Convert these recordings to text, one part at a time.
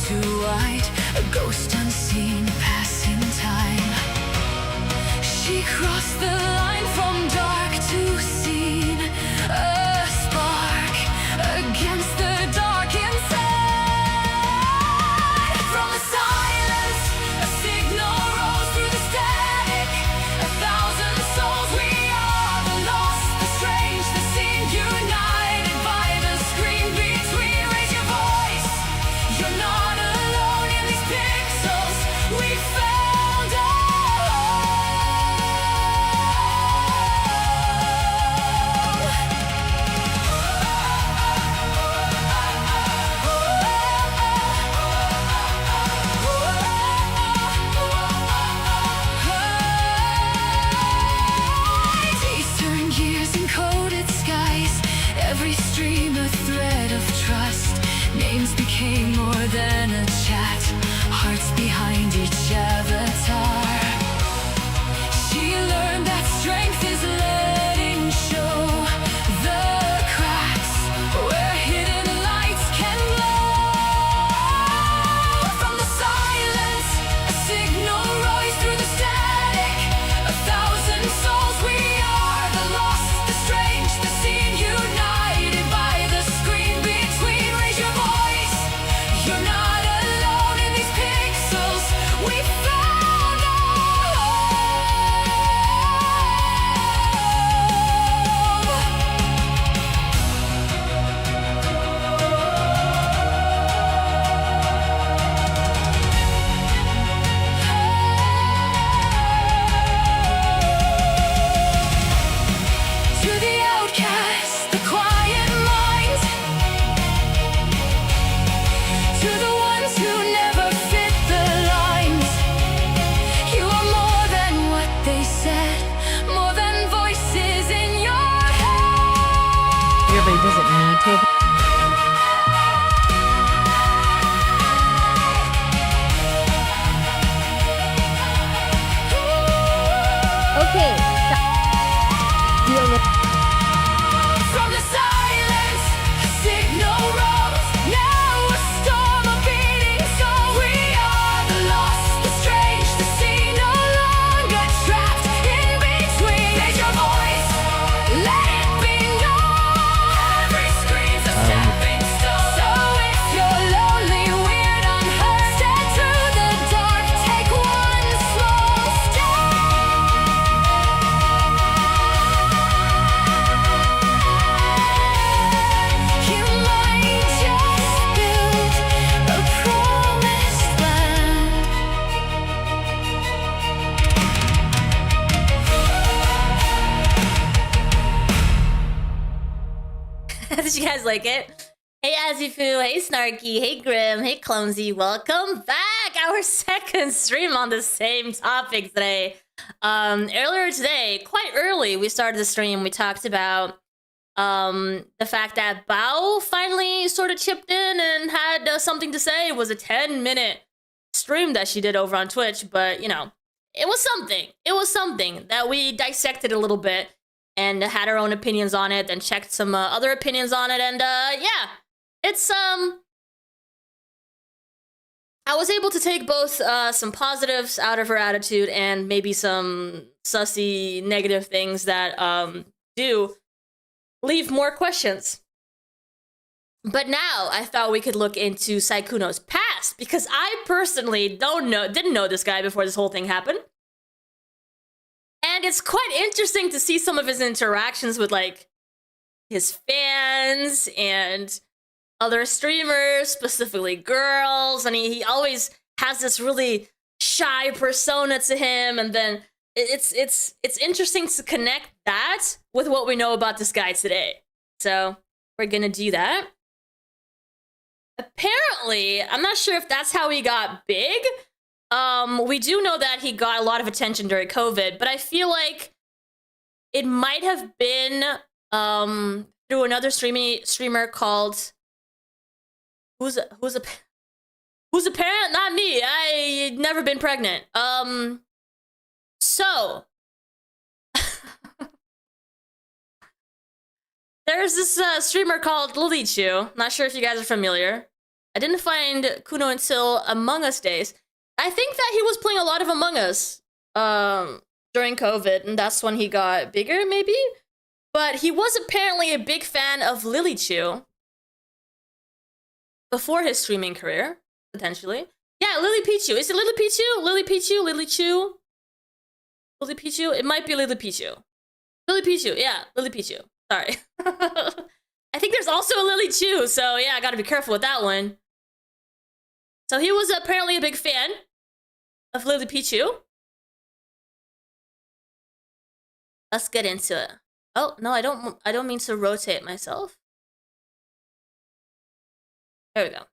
too wide, a ghost unseen passing time. She crossed the line from dark to seen, a spark against the dark inside. From the silence, a signal rose through the static. 1,000 souls, we are the lost, the strange, the seen, united by the screen between. Raise your voice, you're not alone in these pixels. We found a Eastern years, encoded skies. Every stream a thread of trust. Names became more than a chat. Hearts behind each avatar. She learned that strength is letting show the cracks where hidden lights can glow. From the silence, a signal rose through the static. 1,000 souls, we are the lost, the strange, the seen, united by the screen between. Raise your voice, you're not alone in these pixels. We found a to the outcast, the quiet mind. To the ones who never fit the lines. You are more than what they said, more than voices in your head. Everybody doesn't need to. Okay. Deal with. From the silence, a signal rose. Now a storm of beating soul. We are the lost, the strange, the seen, no longer trapped in between. Raise your voice, let it be known. Every scream's a stepping stone. So if you're lonely, weird, unheard, step through the dark, take one small step. You might just build a promised land. Did you guys like it? Hey Azifu, hey Snarky, hey Grim, hey Clumsy, welcome back! Our second stream on the same topic today. Earlier today, quite early, we started the stream. We talked about the fact that Bao finally sort of chipped in and had something to say. It was a 10-minute stream that she did over on Twitch, but you know, it was something. It was something that we dissected a little bit and had our own opinions on it, then checked some other opinions on it, and yeah, it's I was able to take both some positives out of her attitude and maybe some sussy negative things that do leave more questions. But now I thought we could look into Sykkuno's past, because I personally didn't know this guy before this whole thing happened. And it's quite interesting to see some of his interactions with like his fans and other streamers, specifically girls, and he always has this really shy persona to him, and then it's interesting to connect that with what we know about this guy today. So we're gonna do that. Apparently, I'm not sure if that's how he got big. We do know that he got a lot of attention during COVID, but I feel like it might have been through another streamer called who's a parent? Not me. I never been pregnant. So there's this streamer called LilyPichu. Not sure if you guys are familiar. I didn't find Kuno until Among Us days. I think that he was playing a lot of Among Us during COVID, and that's when he got bigger, maybe? But he was apparently a big fan of LilyPichu before his streaming career, potentially. Yeah, LilyPichu. Is it LilyPichu? LilyPichu? LilyChu? LilyPichu? It might be LilyPichu. LilyPichu, yeah, LilyPichu. Sorry. I think there's also a LilyChu, so yeah, I gotta be careful with that one. So he was apparently a big fan of LilyPichu. Let's get into it. Oh, no, I don't mean to rotate myself. There we go.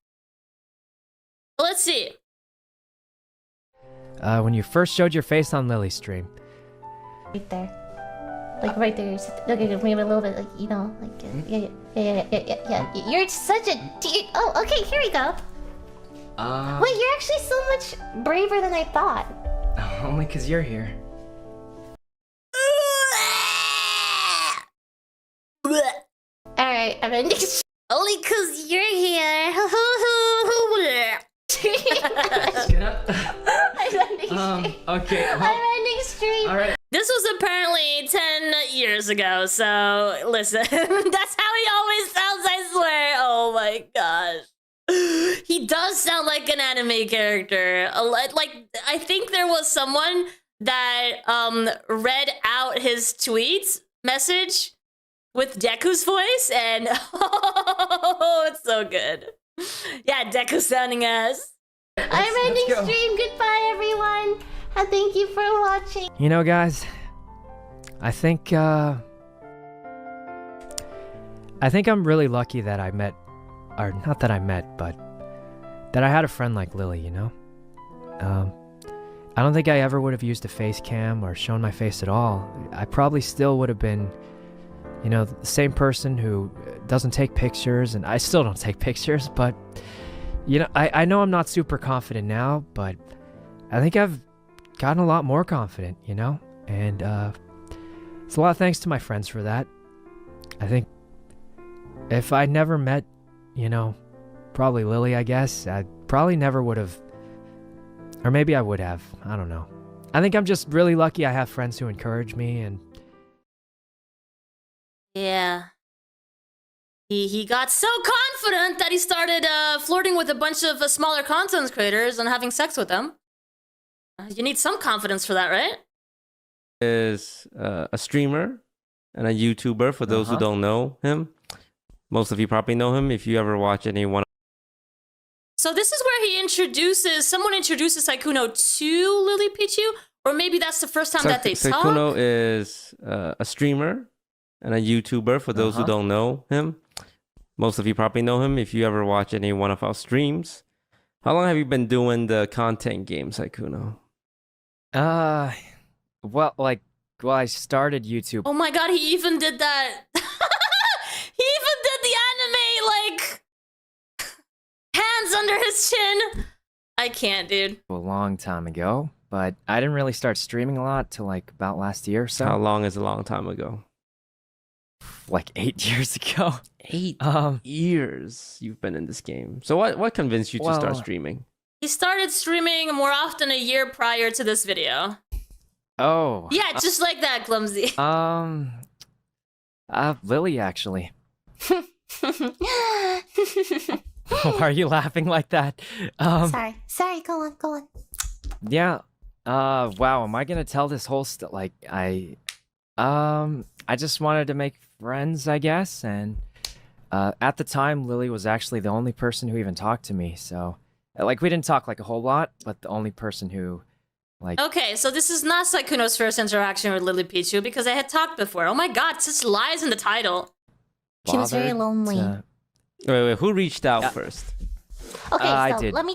Well, let's see. When you first showed your face on Lily's stream. Right there. Like right there. Okay, maybe a little bit, like, you know, like, yeah. You're such a dear. Oh, okay, here we go. Wait, you're actually so much braver than I thought. Only 'cause you're here. Alright, I'm ending Only 'cause you're here. I'm ending stream. Okay. I'm ending stream. Alright. This was apparently 10 years ago, so listen. That's how he always sounds, I swear. Oh my gosh. He does sound like an anime character. Like, I think there was someone that read out his tweet message with Deku's voice, and oh, it's so good. Yeah, Deku sounding ass. I'm ending stream. Goodbye, everyone. And thank you for watching. You know, guys, I think I'm really lucky that I met, or not that I met, but that I had a friend like Lily, you know? I don't think I ever would have used a face cam or shown my face at all. I probably still would have been, you know, the same person who doesn't take pictures, and I still don't take pictures, but, you know, I know I'm not super confident now, but I think I've gotten a lot more confident, you know? And it's a lot of thanks to my friends for that. I think if I never met, you know, probably Lily, I guess, I probably never would have, or maybe I would have, I don't know. I think I'm just really lucky I have friends who encourage me, and Yeah. He got so confident that he started flirting with a bunch of smaller content creators and having sex with them. You need some confidence for that, right? Is a streamer and a YouTuber, for those who don't know him. Most of you probably know him if you ever watch any one. So this is where someone introduces Sykkuno to LilyPichu, or maybe that's the first time that they talk. Sykkuno is a streamer and a YouTuber, for those who don't know him. Most of you probably know him if you ever watch any one of our streams. How long have you been doing the content game, Sykkuno? well, I started YouTube. Oh my god, he even did that. He even did the anime, like, hands under his chin. I can't, dude. A long time ago, but I didn't really start streaming a lot till like about last year or so. How long is a long time ago? Like 8 years ago. 8 years you've been in this game. So what convinced you to start streaming? He started streaming more often a year prior to this video. Oh. Yeah, just like that, Clumsy. Lily, actually. Why are you laughing like that? Sorry, go on. Yeah. Wow, am I gonna tell this whole I just wanted to make friends, I guess, and at the time, Lily was actually the only person who even talked to me, so, like, we didn't talk, like, a whole lot, but the only person who, like... Okay, so this is not Sykkuno's first interaction with LilyPichu, because I had talked before. Oh my god, such lies in the title. She was very lonely. Wait, who reached out first? Okay, so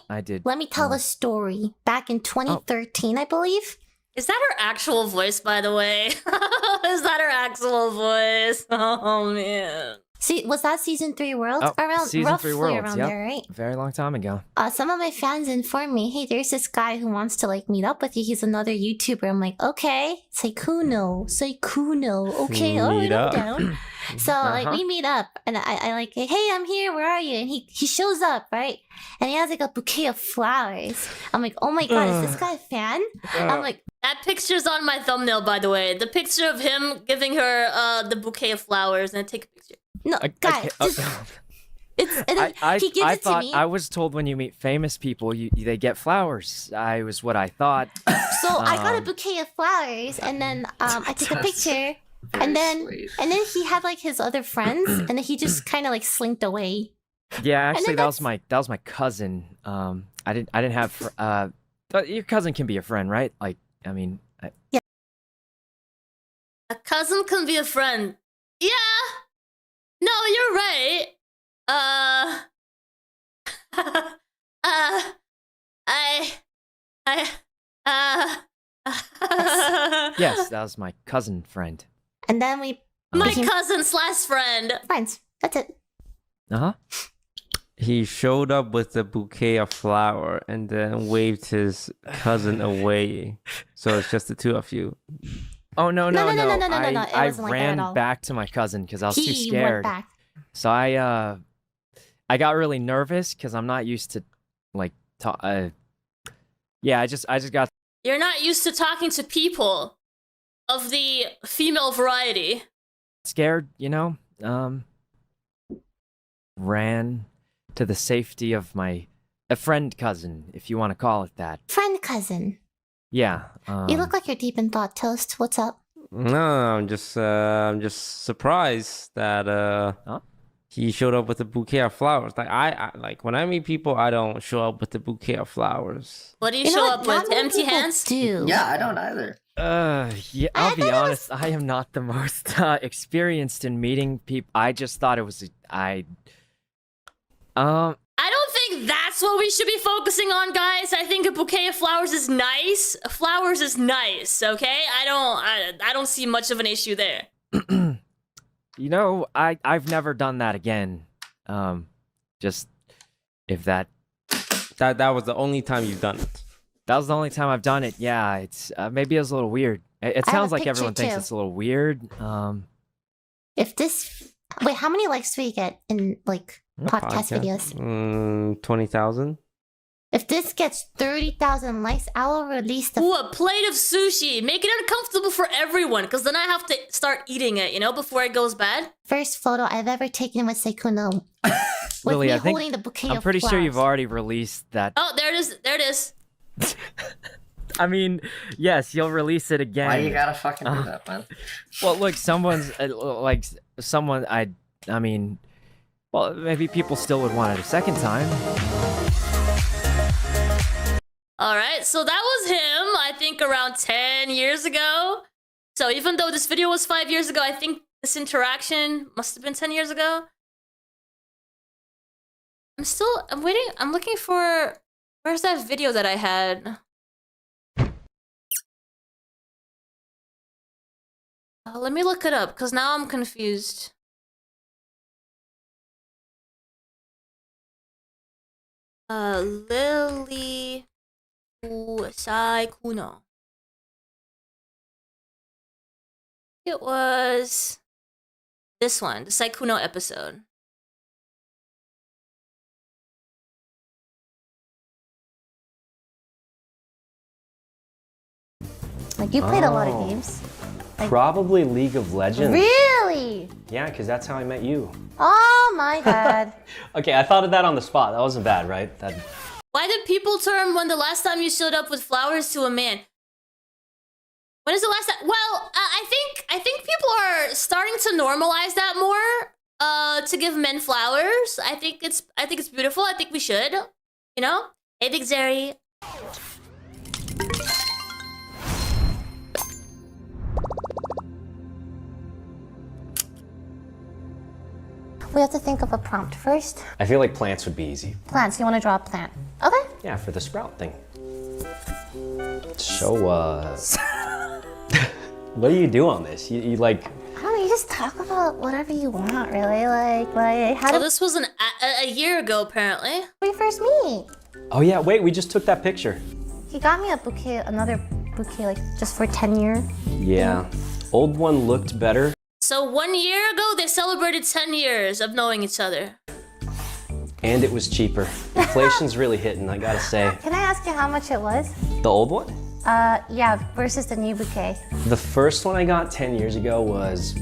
I did. Let me tell a story. Back in 2013, I believe. Is that her actual voice, by the way? Is that her actual voice? Oh, man. See, was that season 3 Worlds? Oh, around season roughly 3 Worlds, around yep. there, right? Very long time ago. Some of my fans informed me, hey, there's this guy who wants to like meet up with you. He's another YouTuber. I'm like, okay, Sykkuno. Okay, all Meet right, I'm up. down. So like we meet up, and I like, hey, I'm here. Where are you? And he shows up, right? And he has like a bouquet of flowers. I'm like, oh my god, is this guy a fan? I'm like, That picture's on my thumbnail, by the way. The picture of him giving her the bouquet of flowers, and take a picture. no, guys, just, it's and then he gives I it thought to me. I was told when you meet famous people, they get flowers. I was what I thought. So I got a bouquet of flowers, and then I took a picture, and then he had like his other friends, and then he just kind of like slinked away. Yeah, actually, then that was my cousin. I didn't have. But your cousin can be a friend, right? Like, I mean, A cousin can be a friend. Yeah. No, you're right. yes, that was my cousin friend. And then we My became cousin/friend. friends. That's it. Uh huh. He showed up with a bouquet of flower and then waved his cousin away. So it's just the two of you. Oh no. No. It I wasn't like that ran at all. back to my cousin because I was too He scared. went back. So I got really nervous because I'm not used to like yeah, I just got You're not used to talking to people of the female variety. scared, you know. Ran to the safety of a friend cousin, if you want to call it that. Friend cousin. Yeah. You look like you're deep in thought. Toast. What's up? No, I'm just surprised that he showed up with a bouquet of flowers. Like I like when I meet people, I don't show up with a bouquet of flowers. What do you You know show what? up Not with? many Empty people hands? Do. Yeah, I don't either. Yeah, I I'll be thought it honest. I am not the most experienced in meeting people. I just thought it was I don't think that's what we should be focusing on, guys. I think a bouquet of flowers is nice. Flowers is nice, okay? I don't see much of an issue there. you know, I've never done that again. Just if that That was the only time you've done it. was the only time I've done it. Yeah, it's maybe it was a little weird. It I have sounds a like everyone picture, thinks too. it's a little weird. If this, wait, how many likes do we get in like podcast videos? 20,000. If this gets 30,000 likes, I will release the Ooh, a plate of sushi. Make it uncomfortable for everyone, because then I have to start eating it, before it goes bad. first photo I've ever taken with Sykkuno. With Lily, me I think holding the bouquet I'm of pretty sure you've flowers. already released that. Oh, there it is. There it is. I mean, yes, you'll release it again. Why you gotta fucking do that, man? Well, look, someone's like someone. I mean, well, maybe people still would want it a second time. All right, so that was him, I think around 10 years ago. So even though this video was 5 years ago, I think this interaction must have been 10 years ago. I'm waiting, I'm looking for, where's that video that I had? Let me look it up, because now I'm confused. LilyPichu Sykkuno. It was this one, the Sykkuno episode. Like you played a lot of Oh. games. Probably League of Legends. Really? Yeah, because that's how I met you. Oh my god. Okay, I thought of that on the spot. That wasn't bad, right? Why did people term when the last time you showed up with flowers to a man? When is the last time? Well, I think people are starting to normalize that more. To give men flowers. I think it's beautiful. I think we should. iVixey. We have to think of a prompt first. I feel like plants would be easy. Plants, you want to draw a plant. Okay. Yeah, for the sprout thing. So, what do you do on this? You like... I don't know, you just talk about whatever you want, really. Like how So did this was a year ago, apparently. we first meet? Oh yeah, wait, we just took that picture. He got me a bouquet, another bouquet, like just for 10 years. Yeah. Old one looked better. So 1 year ago, they celebrated 10 years of knowing each other. And it was cheaper. Inflation's really hitting, I gotta say. Can I ask you how much it was? The old one? Yeah, versus the new bouquet. The first one I got 10 years ago was,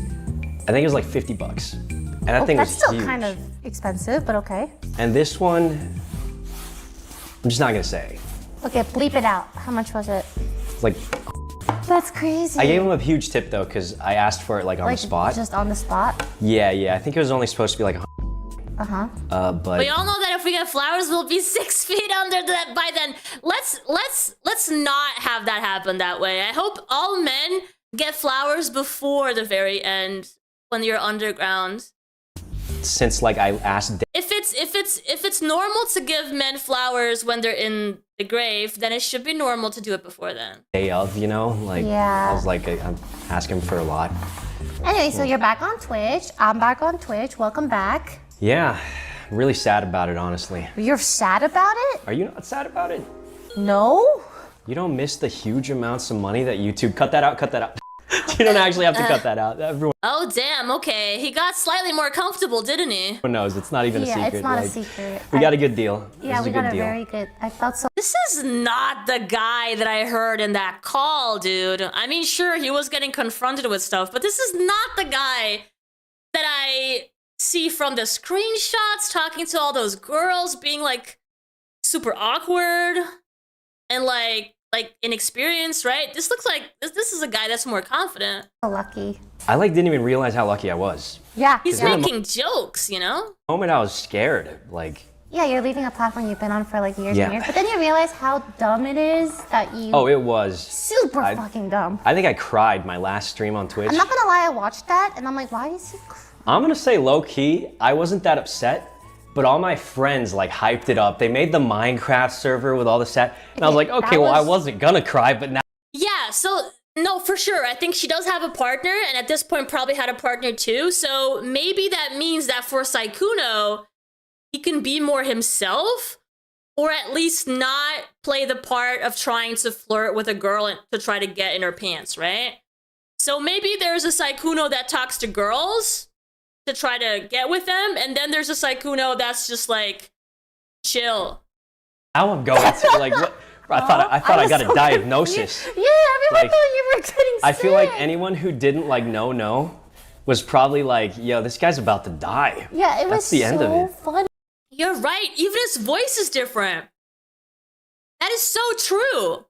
I think it was like 50 bucks. And that thing That's was still huge. kind of expensive, but okay. And this one, I'm just not gonna say. Okay, bleep it out. How much was it? It's like, That's crazy. I gave him a huge tip though, because I asked for it like on the spot. Just on the spot? Yeah, I think it was only supposed to be like Uh-huh. but We all know that if we get flowers, we'll be 6 feet under that by then. Let's not have that happen that way. I hope all men get flowers before the very end when you're underground. since like I asked If it's normal to give men flowers when they're in the grave, then it should be normal to do it before then. day of, you know, like Yeah. I was like, I'm asking for a lot. Anyway, so you're back on Twitch. I'm back on Twitch. Welcome back. Yeah, I'm really sad about it, honestly. You're sad about it? Are you not sad about it? No? You don't miss the huge amounts of money that YouTube, cut that out. You don't actually have to cut that out. Everyone Oh damn, okay. He got slightly more comfortable, didn't he? knows, it's not even a Yeah, secret. it's not a like, secret. We got a good deal. Yeah, this is we a got good a deal. very good. I felt so. This is not the guy that I heard in that call, dude. I mean, sure, he was getting confronted with stuff, but this is not the guy that I see from the screenshots talking to all those girls, being like super awkward and like inexperienced, right? This looks like this is a guy that's more confident. Lucky. I like didn't even realize how lucky I was. Yeah. He's yeah. making jokes, you know? The moment I was scared, like, Yeah, you're leaving a platform you've been on for like years Yeah. and years, but then you realize how dumb it is that you. oh, it was. super I- fucking dumb. I think I cried my last stream on Twitch. I'm not gonna lie, I watched that and I'm like, why is he? I'm gonna say low key, I wasn't that upset, but all my friends like hyped it up. They made the Minecraft server with all the set, and I was like, that okay, well, I was- wasn't gonna cry, but now. Yeah, so no, for sure. I think she does have a partner, and at this point probably had a partner too. So maybe that means that for Sykkuno, he can be more himself, or at least not play the part of trying to flirt with a girl and to try to get in her pants, right? So maybe there's a Sykkuno that talks to girls to try to get with them, and then there's a Sykkuno that's just like chill. Now I'm going to like what? I thought I was got a so diagnosis. Yeah, everyone Like, thought you were getting I feel like sick. anyone who didn't like no was probably like, yo, this guy's about to die. Yeah, it was That's the so end of it. funny. You're right. Even his voice is different. That is so true.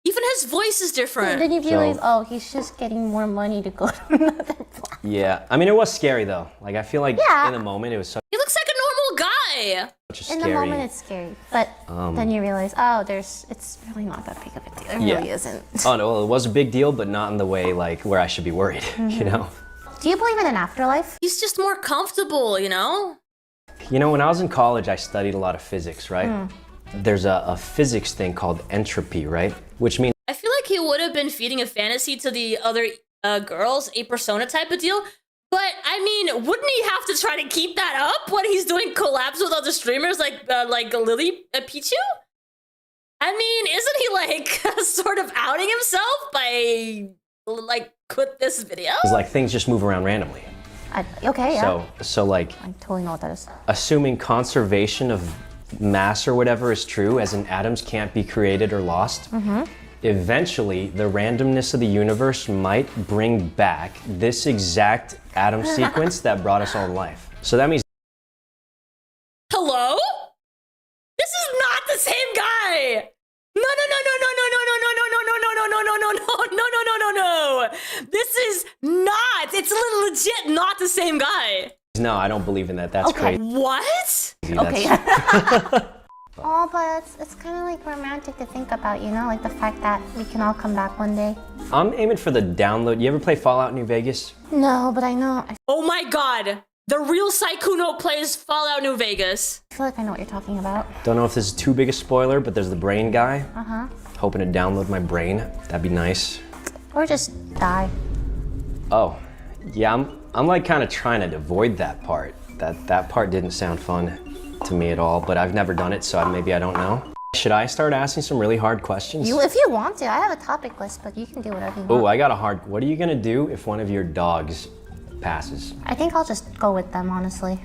Even his voice is And different. then you realize, So- oh, he's just getting more money to go to another platform. Yeah, I mean, it was scary though. Like, I feel like Yeah. in the moment it was such He looks like a normal guy. a In scary. the moment, it's scary, but then you realize, oh, it's really not that big of a deal. It Yeah. really isn't. Oh no, well, it was a big deal, but not in the way like where I should be worried. You know. Do you believe in an afterlife? He's just more comfortable, you know? You know, when I was in college, I studied a lot of physics, right? There's a physics thing called entropy, right? Which means I feel like he would have been feeding a fantasy to the other girls, a persona type of deal. But I mean, wouldn't he have to try to keep that up when he's doing collabs with other streamers like LilyPichu? I mean, isn't he like sort of outing himself by like quit this video? it's like things just move around randomly. Okay, yeah. So like I totally know what that is. assuming conservation of mass or whatever is true, as in atoms can't be created or lost, eventually the randomness of the universe might bring back this exact atom sequence that brought us all to life. So that means Hello? This is not the same guy. No. This is not. It's legit not the same guy. no, I don't believe in that. That's Okay. crazy. What? Okay. That's- Oh, but it's kind of like romantic to think about, you know, like the fact that we can all come back one day. I'm aiming for the download. You ever play Fallout New Vegas? No, but I know. I Oh my god. The real Sykkuno plays Fallout New Vegas. feel like I know what you're talking about. Don't know if this is too big a spoiler, but there's the brain guy. Uh-huh. Hoping to download my brain. That'd be nice. Or just die. Oh, Yeah, I'm like kind of trying to avoid that part. That part didn't sound fun to me at all, but I've never done it, so maybe I don't know. Should I start asking some really hard questions? If you want to, I have a topic list, but you can do whatever you want. Oh, I got a hard. What are you gonna do if one of your dogs passes? I think I'll just go with them, honestly.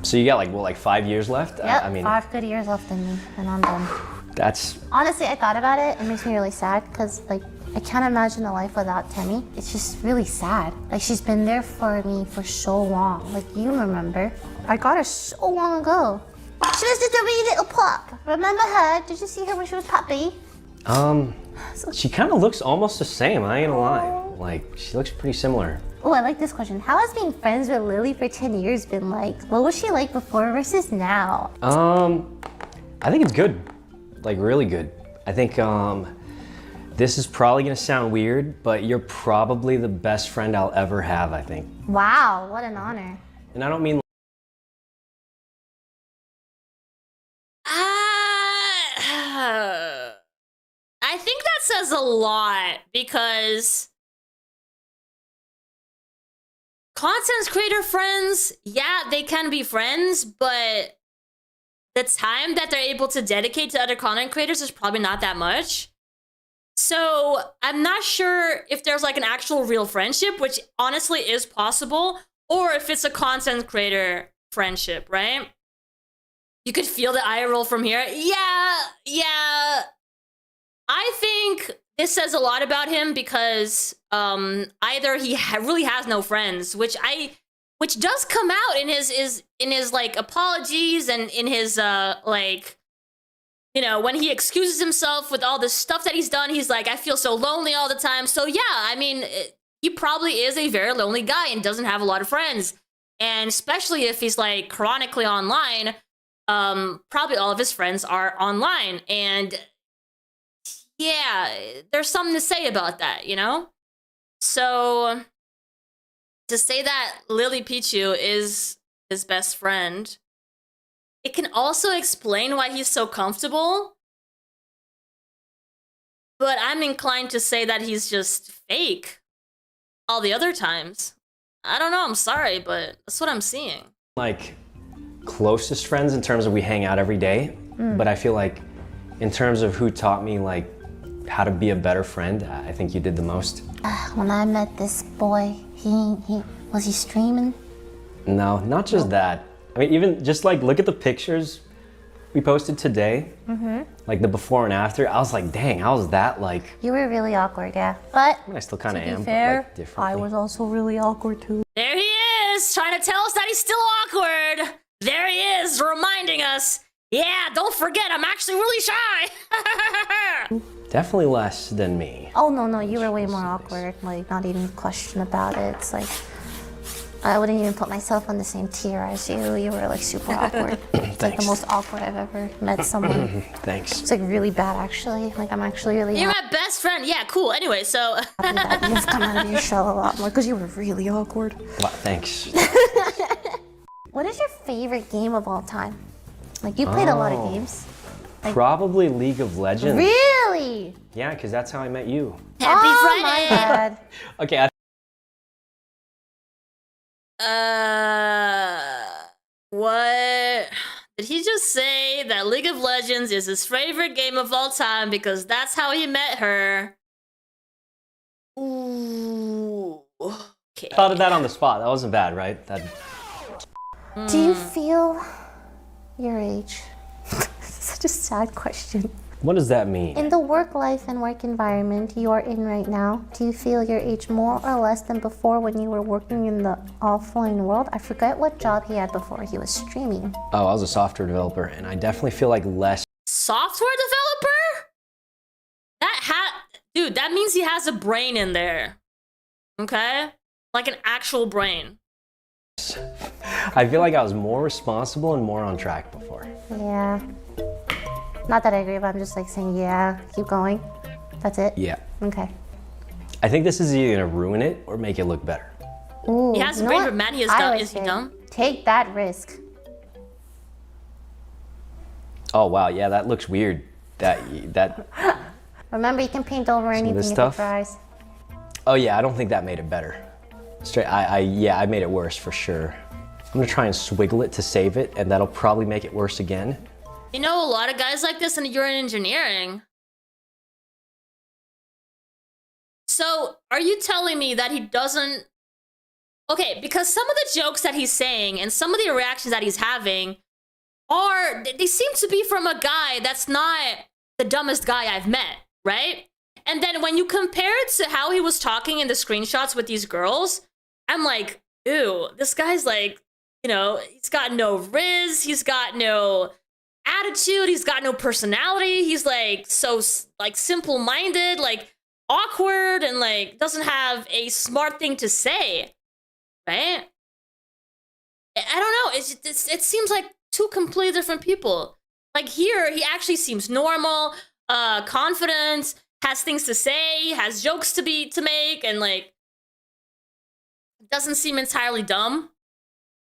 So you got like 5 years left? Yep, I mean, 5 good years left in me, and I'm done. that's Honestly, I thought about it. It makes me really sad because, like, I can't imagine a life without Temmie. It's just really sad. Like, she's been there for me for so long. Like, you remember. I got her so long ago. She was just a wee little pup. Remember her? Did you see her when she was puppy? she kind of looks almost the same. I ain't gonna lie. Like, she looks pretty similar. Oh, I like this question. How has being friends with Lily for 10 years been like? What was she like before versus now? I think it's good. Like, really good. I think this is probably gonna sound weird, but you're probably the best friend I'll ever have, I think. Wow, what an honor. And I don't mean I think that says a lot because content creator friends, yeah, they can be friends, but the time that they're able to dedicate to other content creators is probably not that much. So I'm not sure if there's like an actual real friendship, which honestly is possible, or if it's a content creator friendship, right? You could feel the eye roll from here. Yeah. I think this says a lot about him because either he really has no friends, which does come out in his like apologies and in his like, you know, when he excuses himself with all the stuff that he's done, he's like, I feel so lonely all the time. So yeah, I mean, he probably is a very lonely guy and doesn't have a lot of friends. And especially if he's like chronically online, probably all of his friends are online. And yeah, there's something to say about that, you know? So to say that LilyPichu is his best friend, it can also explain why he's so comfortable. But I'm inclined to say that he's just fake all the other times. I don't know, I'm sorry, but that's what I'm seeing. like closest friends in terms of we hang out every day, but I feel like in terms of who taught me like how to be a better friend, I think you did the most. When I met this boy, was he streaming? No, not just that. I mean, even just like look at the pictures we posted today, like the before and after. I was like, dang, how was that like? You were really awkward, yeah. But I mean, I still kind of to be am, fair, but like differently. I was also really awkward too. There he is, trying to tell us that he's still awkward. There he is, reminding us. Yeah, don't forget, I'm actually really shy. Definitely less than me. Oh no, you were way more awkward. Like, not even a question about it. It's like I wouldn't even put myself on the same tier as you. You were like super awkward. It's like the most awkward I've ever met someone. Thanks. It's like really bad actually. Like I'm actually really You're my best friend. Yeah, cool. Anyway, so happy that you've come out of your shell a lot more because you were really awkward. Well, thanks. What is your favorite game of all time? Like you played a lot of games. Probably League of Legends. Really? Yeah, because that's how I met you. happy Oh Friday. my god. Okay, What? Did he just say that League of Legends is his favorite game of all time because that's how he met her? Ooh. Okay. thought of that on the spot. That wasn't bad, right? That. Do you feel your age? Such a sad question. What does that mean? In the work life and work environment you are in right now, do you feel your age more or less than before when you were working in the offline world? I forget what job he had before he was streaming. Oh, I was a software developer, and I definitely feel like less. Software developer? Dude, that means he has a brain in there. Okay? Like an actual brain. I feel like I was more responsible and more on track before. Yeah. Not that I agree, but I'm just like saying, yeah, keep going. That's it? Yeah. Okay. I think this is either gonna ruin it or make it look better. Ooh, He has a you know brain, what? but man, he is I dumb. always Is he say, dumb? Take that risk. Oh wow, yeah, that looks weird. That. Remember, you can paint over anything this with stuff? your eyes. Oh yeah, I don't think that made it better. Straight, yeah, I made it worse for sure. I'm gonna try and swiggle it to save it, and that'll probably make it worse again. You know, a lot of guys like this, and you're in engineering. So, are you telling me that he doesn't... Okay, because some of the jokes that he's saying and some of the reactions that he's having they seem to be from a guy that's not the dumbest guy I've met, right? And then when you compare it to how he was talking in the screenshots with these girls, I'm like, ew, this guy's like, you know, he's got no riz, he's got no attitude, he's got no personality, he's like so like simple-minded, like awkward, and like doesn't have a smart thing to say, right? I don't know, it seems like two completely different people. Like here, he actually seems normal, confident, has things to say, has jokes to make, and like doesn't seem entirely dumb.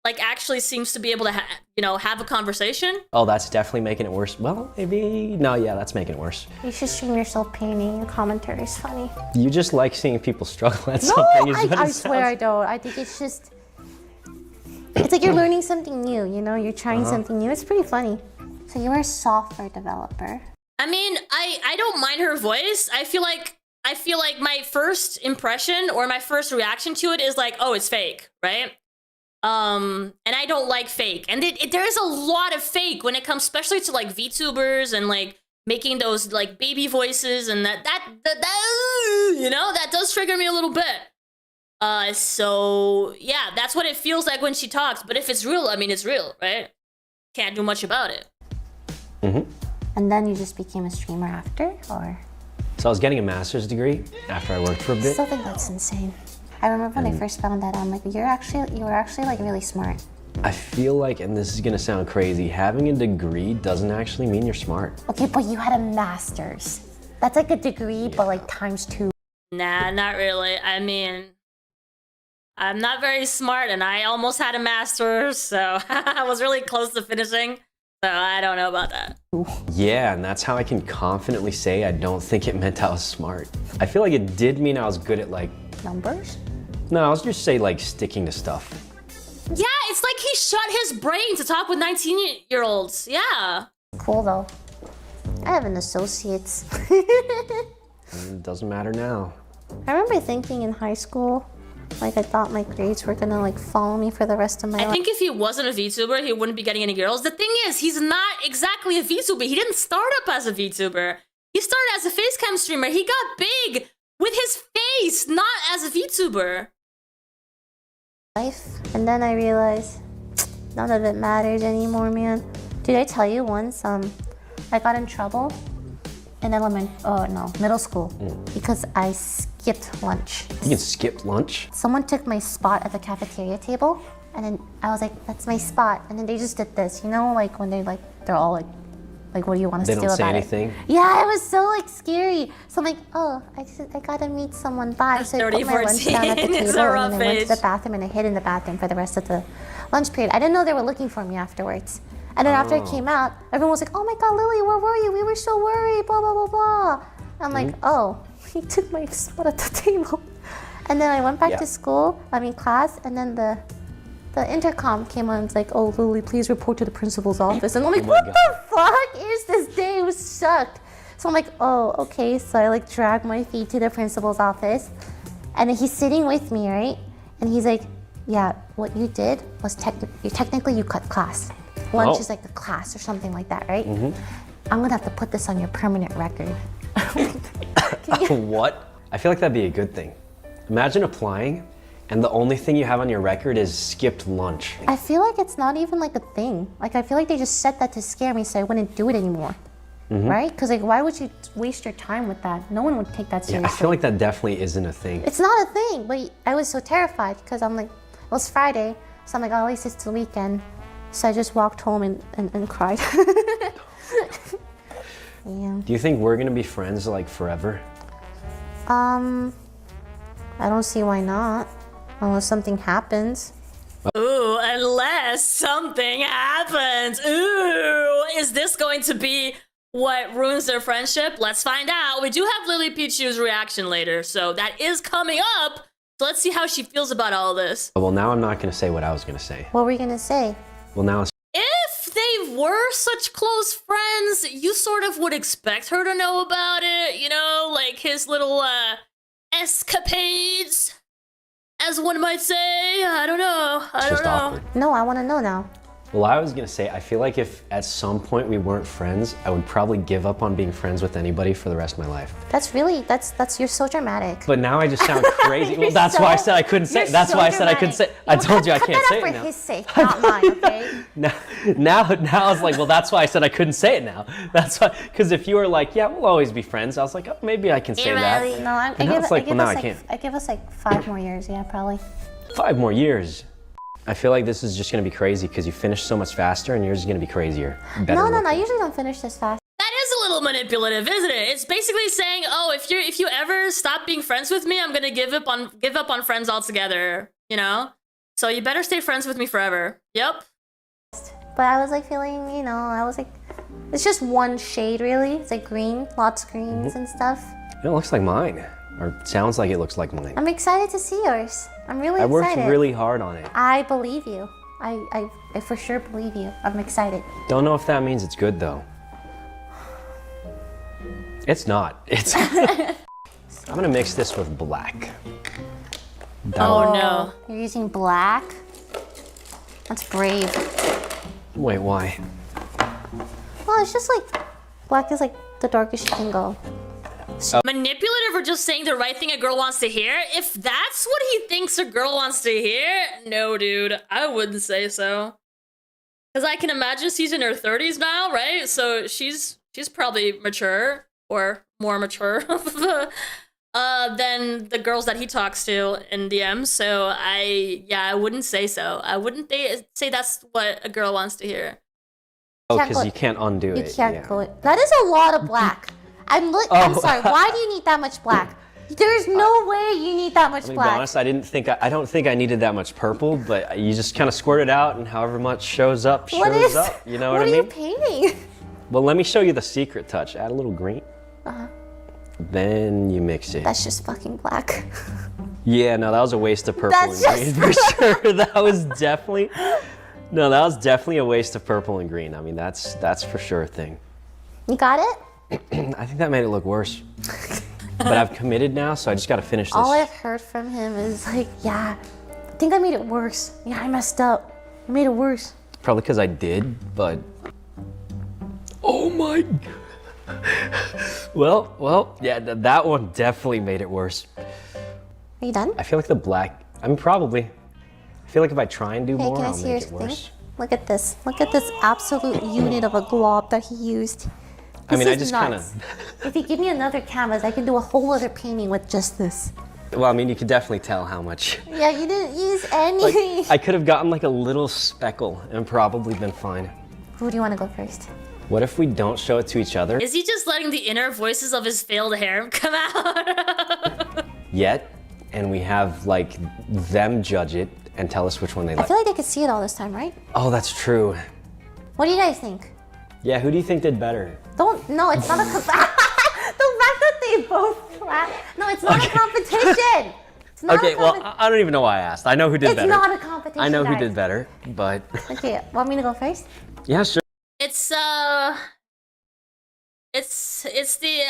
Like actually seems to be able to have a conversation. Oh, that's definitely making it worse. Well, maybe, no, yeah, that's making it worse. You should stream yourself painting. Your commentary is funny. You just like seeing people struggle at No, something. is what it I swear I sounds. don't. I think it's just, it's like you're learning something new, you know? You're trying something new. It's pretty funny. So you were a software developer. I mean, I don't mind her voice. I feel like my first impression or my first reaction to it is like, oh, it's fake, right? And I don't like fake. And there is a lot of fake when it comes, especially to like VTubers and like making those like baby voices, and that you know, that does trigger me a little bit. So yeah, that's what it feels like when she talks. But if it's real, I mean, it's real, right? Can't do much about it. And then you just became a streamer after, or? So I was getting a master's degree after I worked for a I bit. still think that's insane. I remember when I first found that out, I'm like, you were actually like really smart. I feel like, and this is gonna sound crazy, having a degree doesn't actually mean you're smart. Okay, but you had a master's. That's like a degree, but like times 2. Nah, not really. I mean, I'm not very smart, and I almost had a master's, so I was really close to finishing. So I don't know about that. Yeah, and that's how I can confidently say I don't think it meant I was smart. I feel like it did mean I was good at like... Numbers? No, I was just say like sticking to stuff. Yeah, it's like he shut his brain to talk with 19-year-olds. Yeah. Cool though. I have an associate's. It doesn't matter now. I remember thinking in high school, like I thought my grades were gonna like follow me for the rest of my life. I think if he wasn't a VTuber, he wouldn't be getting any girls. The thing is, he's not exactly a VTuber. He didn't start up as a VTuber. He started as a facecam streamer. He got big with his face, not as a VTuber. And then I realized none of it matters anymore, man. Did I tell you once I got in trouble in middle school because I skipped lunch. You can skip lunch? Someone took my spot at the cafeteria table, and then I was like, that's my spot. And then they just did this, you know, like when they're all like, what do you want us to do about it? They don't say anything? Yeah, it was so like scary. So I'm like, oh, I gotta meet someone. Bye. So I put my lunch down at the table, and then I went to the bathroom, and I hid in the bathroom for the rest of the lunch period. I didn't know they were looking for me afterwards. And then after I came out, everyone was like, oh my God, Lily, where were you? We were so worried, blah, blah, blah, blah. I'm like, oh, he took my spot at the table. And then I went back to class, and then the intercom came on. It's like, oh, Lily, please report to the principal's office. And I'm like, what the fuck is this day? It was sucked. So I'm like, oh, okay. So I like drag my feet to the principal's office, and then he's sitting with me, right? And he's like, yeah, what you did was technically you cut class. Lunch is like the class or something like that, right? I'm gonna have to put this on your permanent record. What? I feel like that'd be a good thing. Imagine applying, and the only thing you have on your record is skipped lunch. I feel like it's not even like a thing. Like I feel like they just said that to scare me, so I wouldn't do it anymore. Right? Because like, why would you waste your time with that? No one would take that seriously. Yeah, I feel like that definitely isn't a thing. It's not a thing, but I was so terrified because I'm like, it was Friday, so I'm like, oh, at least it's the weekend. So I just walked home and cried. Yeah. Do you think we're gonna be friends like forever? I don't see why not, unless something happens. Ooh, unless something happens. Ooh, is this going to be what ruins their friendship? Let's find out. We do have LilyPichu's reaction later, so that is coming up. So let's see how she feels about all this. Well, now I'm not gonna say what I was gonna say. What were you gonna say? Well, now it's If they were such close friends, you sort of would expect her to know about it, you know, like his little escapades, as one might say. I don't know. I don't just know. awkward. No, I want to know now. Well, I was gonna say, I feel like if at some point we weren't friends, I would probably give up on being friends with anybody for the rest of my life. That's you're so dramatic. But now I just sound crazy. Well, You're that's why I said I couldn't say. you're That's so why I said I couldn't say. dramatic. I Well, told you I cut can't that say out it for now. his sake, not mine, okay? Now I was like, well, that's why I said I couldn't say it now. That's why, because if you were like, yeah, we'll always be friends, I was like, oh, maybe I can say that. No, I And now give, it's like, I give well, now us I like, can't. I give us like 5 more years, yeah, probably. 5 more years. I feel like this is just gonna be crazy because you finish so much faster, and yours is gonna be crazier. Better No, I looking. usually don't finish this fast. That is a little manipulative, isn't it? It's basically saying, "Oh, if you ever stop being friends with me, I'm gonna give up on friends altogether." You know, so you better stay friends with me forever. Yep. But I was like feeling, you know, I was like, it's just one shade really. It's like green, lots of greens and stuff. It looks like mine, or sounds like it looks like mine. I'm excited to see yours. I'm really I worked excited. really hard on it. I believe you. I for sure believe you. I'm excited. Don't know if that means it's good though. It's not. It's. I'm gonna mix this with black. Oh no. You're using black? That's brave. Wait, why? Well, it's just like, black is like the darkest you can go. Manipulative or just saying the right thing a girl wants to hear? If that's what he thinks a girl wants to hear, no, dude, I wouldn't say so. Because I can imagine she's in her 30s now, right? So she's probably mature or more mature than the girls that he talks to in DMs. So I wouldn't say so. I wouldn't say that's what a girl wants to hear. Oh, Can't because go- you can't undo You it. can't yeah. go. That is a lot of black. I'm sorry. Why do you need that much black? There's no way you need that much Let me be black. honest, I don't think I needed that much purple, but you just kind of squirt it out, and however much shows up, shows What is? up. You know what I are mean? you painting? Well, let me show you the secret touch. Add a little green. Then you mix it. That's just fucking black. Yeah, no, that was a waste of purple That's and green for sure. That was definitely a waste of purple and green. I mean, that's for sure a thing. You got it? I think that made it look worse. But I've committed now, so I just got to finish this. All I've heard from him is like, yeah, I think I made it worse. Yeah, I messed up. I made it worse. Probably because I did, but oh my. Well, yeah, that one definitely made it worse. Are you done? I feel like the black. I mean, probably. I feel like if I try and do Hey, more, can I I'll see your make it thing? worse. Look at this. Look at this absolute unit of a glob that he used. I mean, I This is just kind nuts. of. If you give me another canvas, I can do a whole other painting with just this. Well, I mean, you could definitely tell how much. Yeah, you didn't use any. Like, I could have gotten like a little speckle and probably been fine. Who do you want to go first? What if we don't show it to each other Is he just letting the inner voices of his failed harem come out? yet, and we have like them judge it and tell us which one they I like? feel like they could see it all this time, right? Oh, that's true. What do you guys think? Yeah, who do you think did better? No, it's not a the fact that they both clap. No, it's not a competition. It's not Okay, a well, competition. I don't even know why I asked. I know who did It's better. not a competition. I know who guys. did better, but Okay, want me to go first? yeah, sure. It's the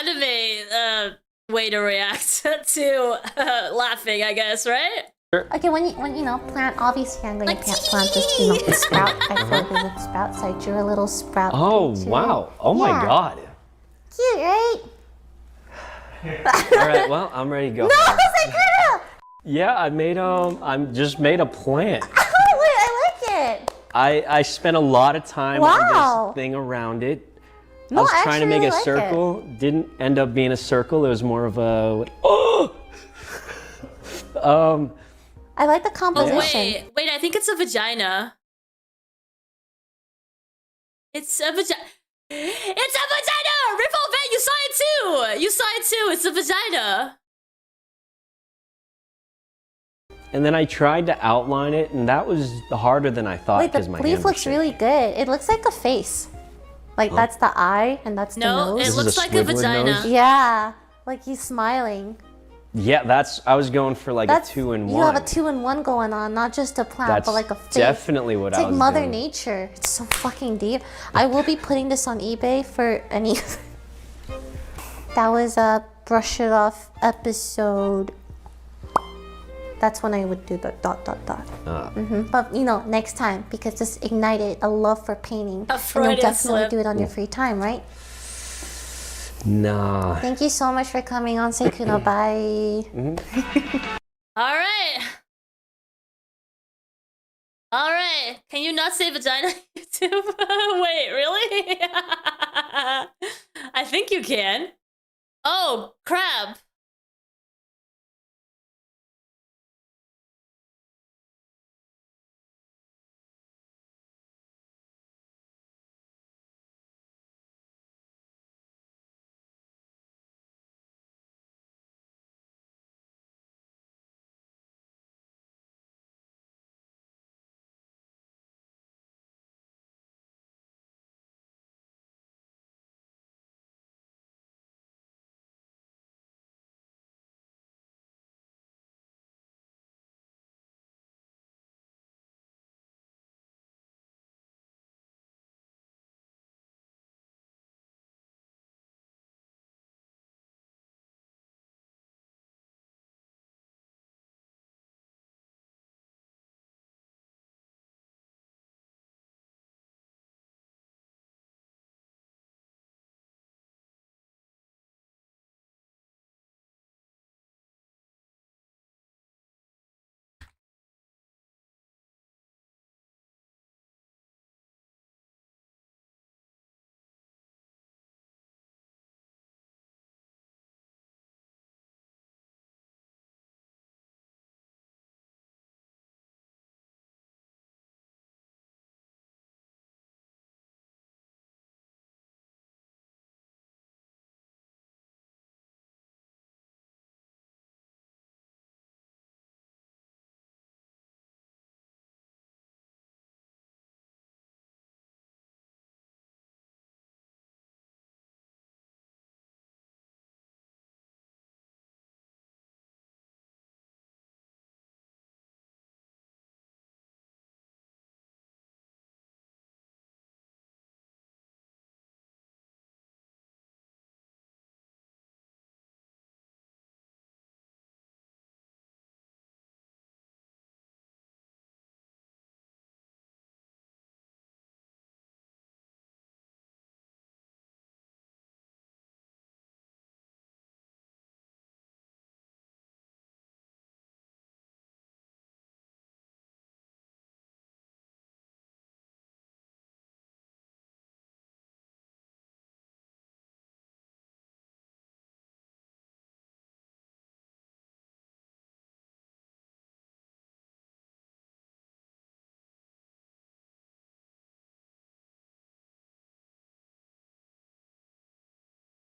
anime way to react to laughing, I guess, right? Okay, when you know plant, obviously I'm going to plant this, the sprout. I feel like there's a sprout, so I drew a little sprout. Oh too. wow! Oh my Yeah. God! Cute, right? All right, well, I'm ready to go. No, Sykkuno! Yeah, I just made a plant. Oh, wait, I like it. I spent a lot of time on Wow. this thing around it. No, I was I trying to actually make a really like circle. Didn't end up being a circle. It was more of a. Oh! I like the Oh composition. wait, I think it's a vagina. It's a vagina. It's a vagina! Ripple Vet, you saw it too! You saw it too, it's a vagina. And then I tried to outline it, and that was harder than I thought Wait, the because my leaf hand was looks shaking. really good. It looks like a face. Like that's the eye and that's No, the nose. it This is looks a like a squiggly vagina. nose? Yeah, like he's smiling. Yeah, I was going for like That's a 2-in-1. You have a 2-in-1 going on, not just a plant, That's but like a fake. definitely what It's I like was Mother doing. Nature. It's so fucking deep. I will be putting this on eBay for any. That was a brush it off episode. That's when I would do the ... But you know, next time, because this ignited a love for painting. A And Freudian you'll definitely slip. do it on your free time, right? Nah. Thank you so much for coming on, Sykkuno. Bye. All right. All right. Can you not say vagina, YouTube? Wait, really? I think you can. Oh, crap.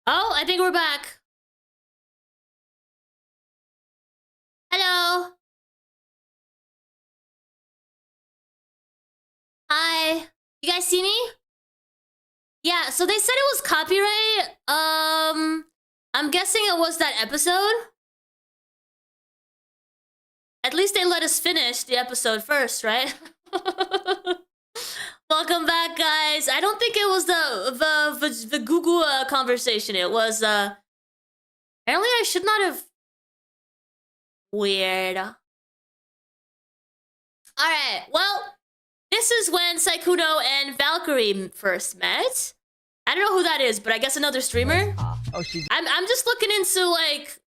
Oh, I think we're back. Hello. Hi. You guys see me? Yeah, so they said it was copyright. I'm guessing it was that episode. At least they let us finish the episode first, right? Welcome back, guys. I don't think it was the Google conversation. It was apparently I should not have. Weird. All right. Well, this is when Sykkuno and Valkyrae first met. I don't know who that is, but I guess another streamer. Oh, she's I'm just looking into like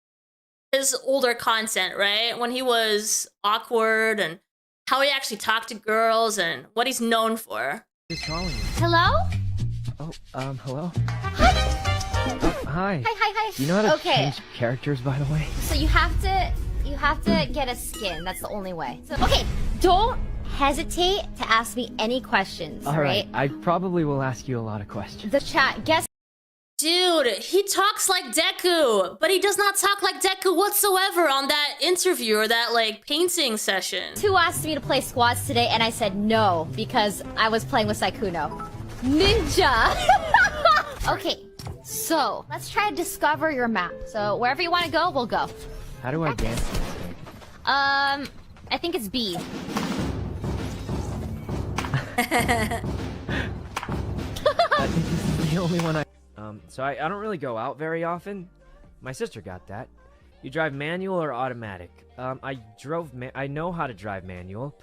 his older content, right? When he was awkward and how he actually talked to girls and what he's known for. just calling you. Hello? Oh, hello? Hi. Oh, hi. Hi. You know how to Okay. change characters, by the way? So you have to get a skin. That's the only way. So, okay, don't hesitate to ask me any questions. All right. I probably will ask you a lot of questions. The chat. Guess Dude, he talks like Deku, but he does not talk like Deku whatsoever on that interview or that like painting session. who asked me to play squads today, and I said no because I was playing with Sykkuno. Ninja. Okay, so let's try to discover your map. So wherever you want to go, we'll go. How do I dance to this thing? I think it's B. I think this is the only one so I don't really go out very often. My sister got that. You drive manual or automatic? I know how to drive manual,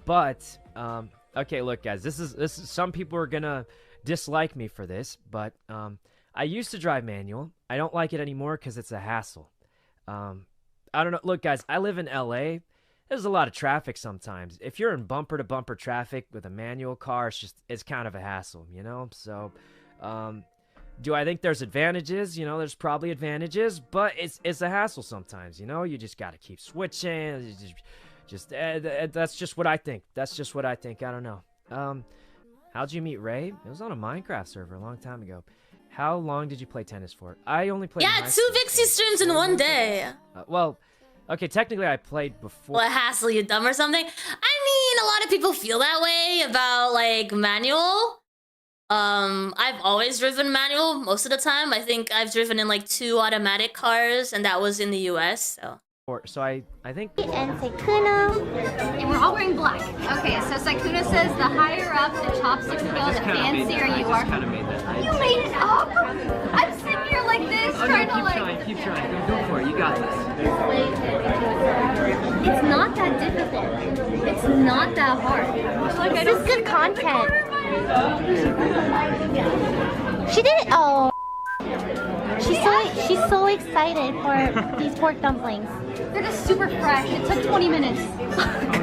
but, okay, look, guys, this is, some people are gonna dislike me for this, but, I used to drive manual. I don't like it anymore because it's a hassle. I don't know. Look, guys, I live in LA. There's a lot of traffic sometimes. If you're in bumper-to-bumper traffic with a manual car, it's kind of a hassle, you know? So, do I think there's advantages? You know, there's probably advantages, but it's a hassle sometimes, you know? You just got to keep switching. That's just what I think. That's just what I think. I don't know. How'd you meet Ray? It was on a Minecraft server a long time ago. How long did you play tennis for? I only played. Yeah, 2 Vixey streams in one day. Well, okay, technically I played before. What, hassle, you dumb or something? I mean, a lot of people feel that way about, like, manual. I've always driven manual most of the time. I think I've driven in, like, 2 automatic cars, and that was in the US, so. So I think. And Sykkuno. And we're all wearing black. Okay, so Sykkuno says the higher up the chopsticks go, the fancier you are. Kind of made that. You made it up? I'm sitting here like this, trying to like... Keep trying. Go for it. You got this. It's not that difficult. It's not that hard. Like, this is good content. She did it. Oh. She's so excited for these pork dumplings. They're just super fresh. It took 20 minutes. It's so good.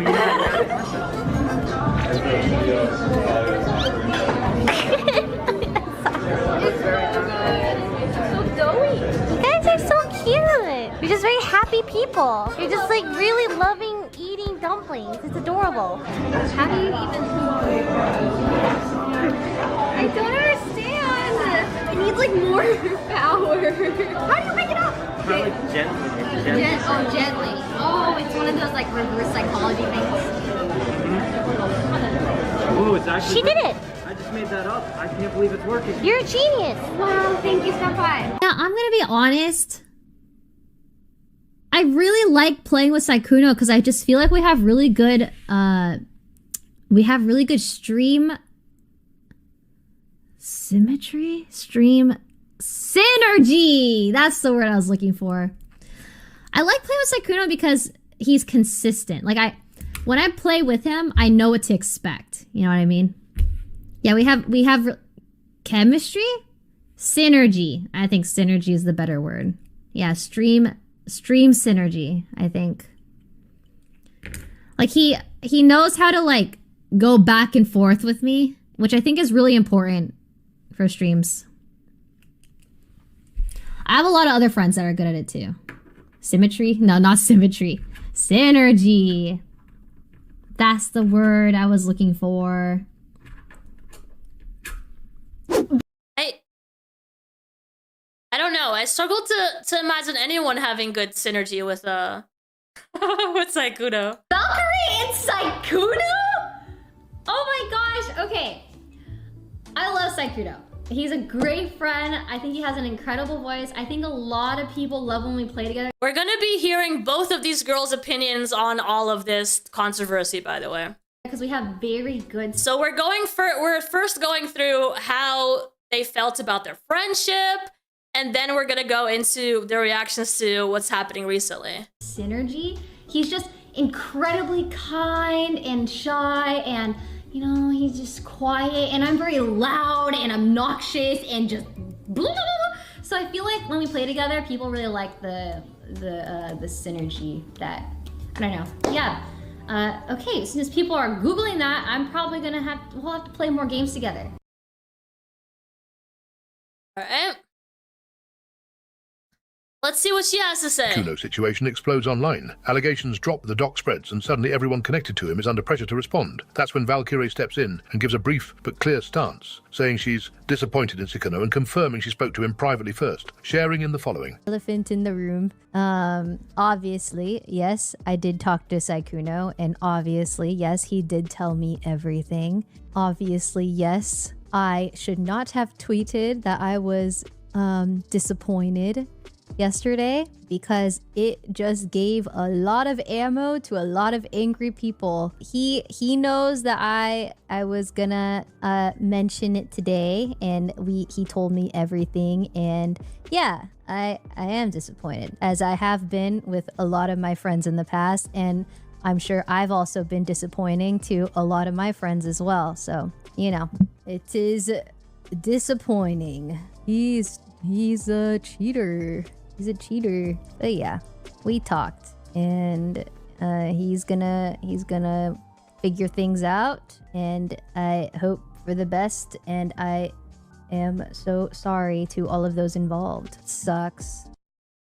It's so doughy. You guys are so cute. You're just very happy people. You're just like really loving eating dumplings. It's adorable. How do you even... I don't understand. It needs like more power. How do you make it up? Okay. Gently. Oh, it's one of those like reverse psychology things. Oh, it's actually. She did it. I just made that up. I can't believe it's working. You're a genius. Wow, thank you, Senpai. Yeah, I'm gonna be honest. I really like playing with Sykkuno because I just feel like we have really good stream symmetry? Stream synergy! That's the word I was looking for. I like playing with Sykkuno because he's consistent. Like when I play with him, I know what to expect. You know what I mean? Yeah, we have chemistry? Synergy. I think synergy is the better word. Yeah, stream synergy, I think. Like he knows how to like go back and forth with me, which I think is really important for streams. I have a lot of other friends that are good at it too. Symmetry? No, not symmetry. Synergy. That's the word I was looking for. I don't know. I struggle to imagine anyone having good synergy with with Sykkuno. Valkyrae and Sykkuno? Oh my gosh. Okay. I love Sykkuno. He's a great friend. I think he has an incredible voice. I think a lot of people love when we play together. We're gonna be hearing both of these girls' opinions on all of this controversy, by the way. Because we have very good... So we're first going through how they felt about their friendship, and then we're gonna go into their reactions to what's happening recently. Synergy. He's just incredibly kind and shy and, you know, he's just quiet, and I'm very loud and obnoxious and just blah, blah, blah. So I feel like when we play together, people really like the synergy that, I don't know. Yeah. Okay, since people are Googling that, I'm probably gonna we'll have to play more games together. All right. Let's see what she has to say. Sykkuno situation explodes online. Allegations drop, the doc spreads, and suddenly everyone connected to him is under pressure to respond. That's when Valkyrae steps in and gives a brief but clear stance, saying she's disappointed in Sykkuno and confirming she spoke to him privately first, sharing in the following. Elephant in the room. Obviously, yes, I did talk to Sykkuno, and obviously, yes, he did tell me everything. Obviously, yes, I should not have tweeted that I was disappointed yesterday because it just gave a lot of ammo to a lot of angry people. He knows that I was gonna mention it today, and he told me everything, and yeah, I am disappointed, as I have been with a lot of my friends in the past, and I'm sure I've also been disappointing to a lot of my friends as well. So, you know, it is disappointing. He's a cheater. He's a cheater. But yeah, we talked, and he's gonna figure things out, and I hope for the best, and I am so sorry to all of those involved. It sucks.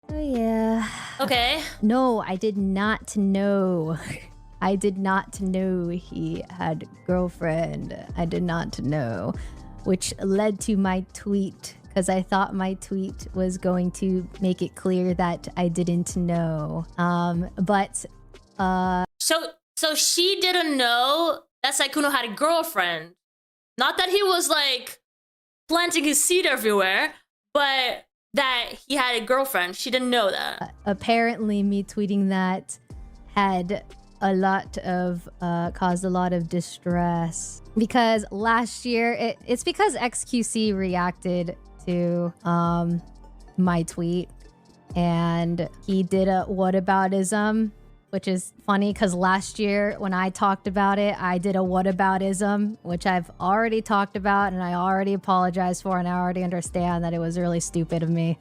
Oh yeah. Okay. No, I did not know. I did not know he had girlfriend. I did not know, which led to my tweet, because I thought my tweet was going to make it clear that I didn't know. So she didn't know that Sykkuno had a girlfriend. Not that he was like planting his seed everywhere, but that he had a girlfriend. She didn't know that. Apparently me tweeting that had caused a lot of distress, because last year it's because XQC reacted to my tweet, and he did a whataboutism, which is funny because last year when I talked about it, I did a whataboutism, which I've already talked about and I already apologized for, and I already understand that it was really stupid of me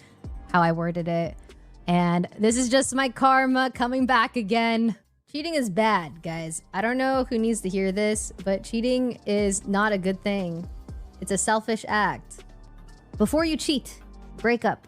how I worded it. And this is just my karma coming back again. Cheating is bad, guys. I don't know who needs to hear this, but cheating is not a good thing. It's a selfish act. Before you cheat, break up.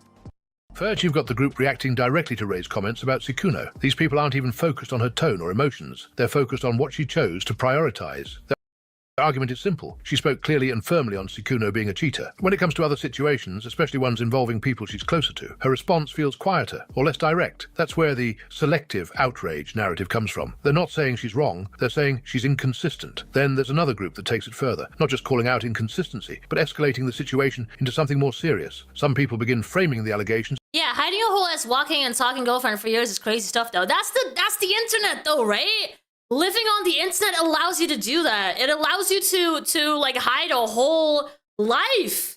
Third, you've got the group reacting directly to Ray's comments about Sykkuno. These people aren't even focused on her tone or emotions. They're focused on what she chose to prioritize. The argument is simple. She spoke clearly and firmly on Sykkuno being a cheater. When it comes to other situations, especially ones involving people she's closer to, her response feels quieter or less direct. That's where the selective outrage narrative comes from. They're not saying she's wrong, they're saying she's inconsistent. Then there's another group that takes it further, not just calling out inconsistency, but escalating the situation into something more serious. Some people begin framing the allegations. Yeah, hiding a whole ass walking and talking girlfriend for years is crazy stuff though. That's the internet though, right? Living on the internet allows you to do that. It allows you to like hide a whole life.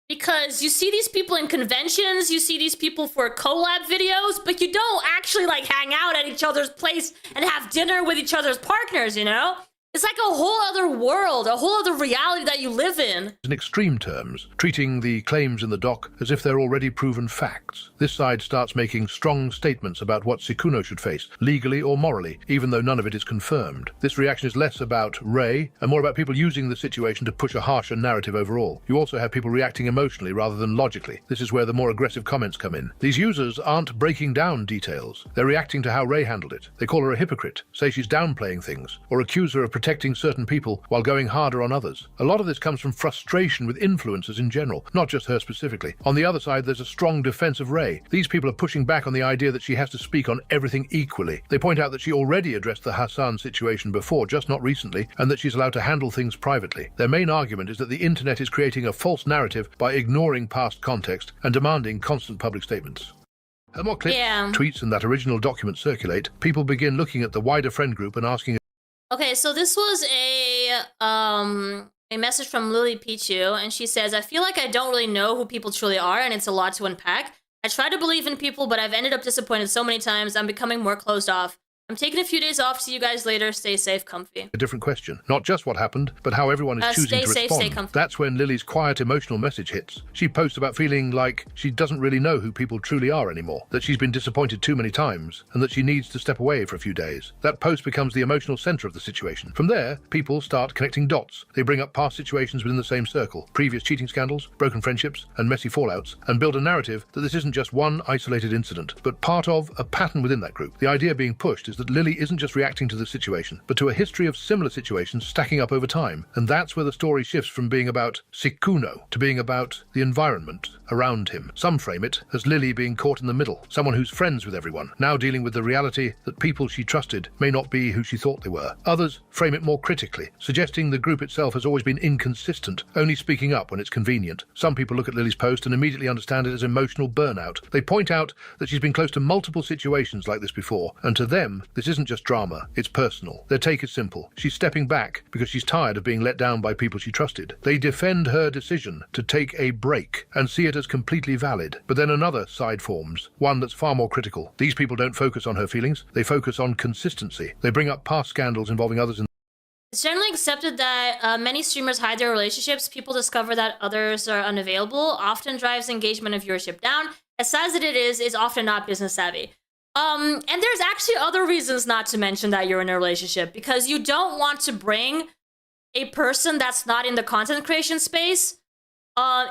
Because you see these people in conventions, you see these people for collab videos, but you don't actually like hang out at each other's place and have dinner with each other's partners, you know? It's like a whole other world, a whole other reality that you live in. In extreme terms, treating the claims in the doc as if they're already proven facts. This side starts making strong statements about what Sykkuno should face, legally or morally, even though none of it is confirmed. This reaction is less about Ray and more about people using the situation to push a harsher narrative overall. You also have people reacting emotionally rather than logically. This is where the more aggressive comments come in. These users aren't breaking down details. They're reacting to how Ray handled it. They call her a hypocrite, say she's downplaying things, or accuse her of protecting certain people while going harder on others. A lot of this comes from frustration with influencers in general, not just her specifically. On the other side, there's a strong defense of Ray. These people are pushing back on the idea that she has to speak on everything equally. They point out that she already addressed the Hassan situation before, just not recently, and that she's allowed to handle things privately. Their main argument is that the internet is creating a false narrative by ignoring past context and demanding constant public statements. As more clips, tweets, and that original document circulate, people begin looking at the wider friend group and asking. Okay, so this was a message from LilyPichu, and she says, I feel like I don't really know who people truly are, and it's a lot to unpack. I try to believe in people, but I've ended up disappointed so many times, I'm becoming more closed off. I'm taking a few days off. See you guys later. Stay safe, comfy. A different question. Not just what happened, but how everyone is choosing to respond. Stay comfy. That's when Lily's quiet emotional message hits. She posts about feeling like she doesn't really know who people truly are anymore, that she's been disappointed too many times, and that she needs to step away for a few days. That post becomes the emotional center of the situation. From there, people start connecting dots. They bring up past situations within the same circle, previous cheating scandals, broken friendships, and messy fallouts, and build a narrative that this isn't just one isolated incident, but part of a pattern within that group. The idea being pushed is that that Lily isn't just reacting to the situation, but to a history of similar situations stacking up over time. And that's where the story shifts from being about Sykkuno to being about the environment around him. Some frame it as Lily being caught in the middle, someone who's friends with everyone, now dealing with the reality that people she trusted may not be who she thought they were. Others frame it more critically, suggesting the group itself has always been inconsistent, only speaking up when it's convenient. Some people look at Lily's post and immediately understand it as emotional burnout. They point out that she's been close to multiple situations like this before, and to them, this isn't just drama, it's personal. Their take is simple. She's stepping back because she's tired of being let down by people she trusted. They defend her decision to take a break and see it as completely valid. But then another side forms, one that's far more critical. These people don't focus on her feelings, they focus on consistency. They bring up past scandals involving others in It's generally accepted that many streamers hide their relationships. People discover that others are unavailable, often drives engagement and viewership down. As sad as it is, it's often not business savvy. And there's actually other reasons not to mention that you're in a relationship, because you don't want to bring a person that's not in the content creation space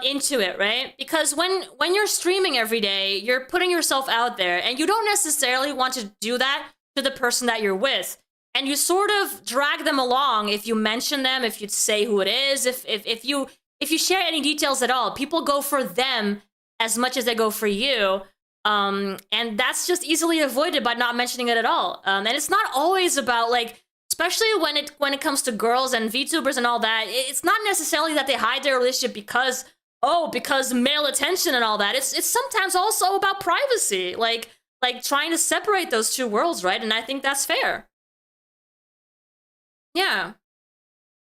into it, right? Because when you're streaming every day, you're putting yourself out there, and you don't necessarily want to do that to the person that you're with. And you sort of drag them along if you mention them, if you say who it is, if you share any details at all. People go for them as much as they go for you. And that's just easily avoided by not mentioning it at all. And it's not always about, like, especially when it comes to girls and VTubers and all that, it's not necessarily that they hide their relationship because male attention and all that. It's sometimes also about privacy, like trying to separate those two worlds, right? And I think that's fair. Yeah.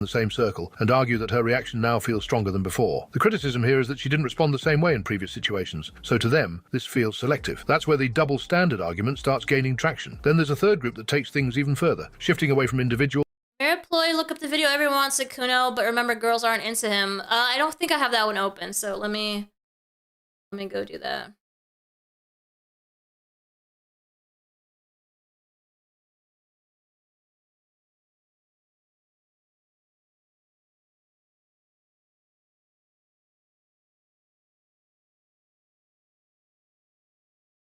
the same circle and argue that her reaction now feels stronger than before. The criticism here is that she didn't respond the same way in previous situations, so to them, this feels selective. That's where the double standard argument starts gaining traction. Then there's a third group that takes things even further, shifting away from individual. Employee, look up the video. Everyone wants Sykkuno, but remember, girls aren't into him. I don't think I have that one open, so let me go do that.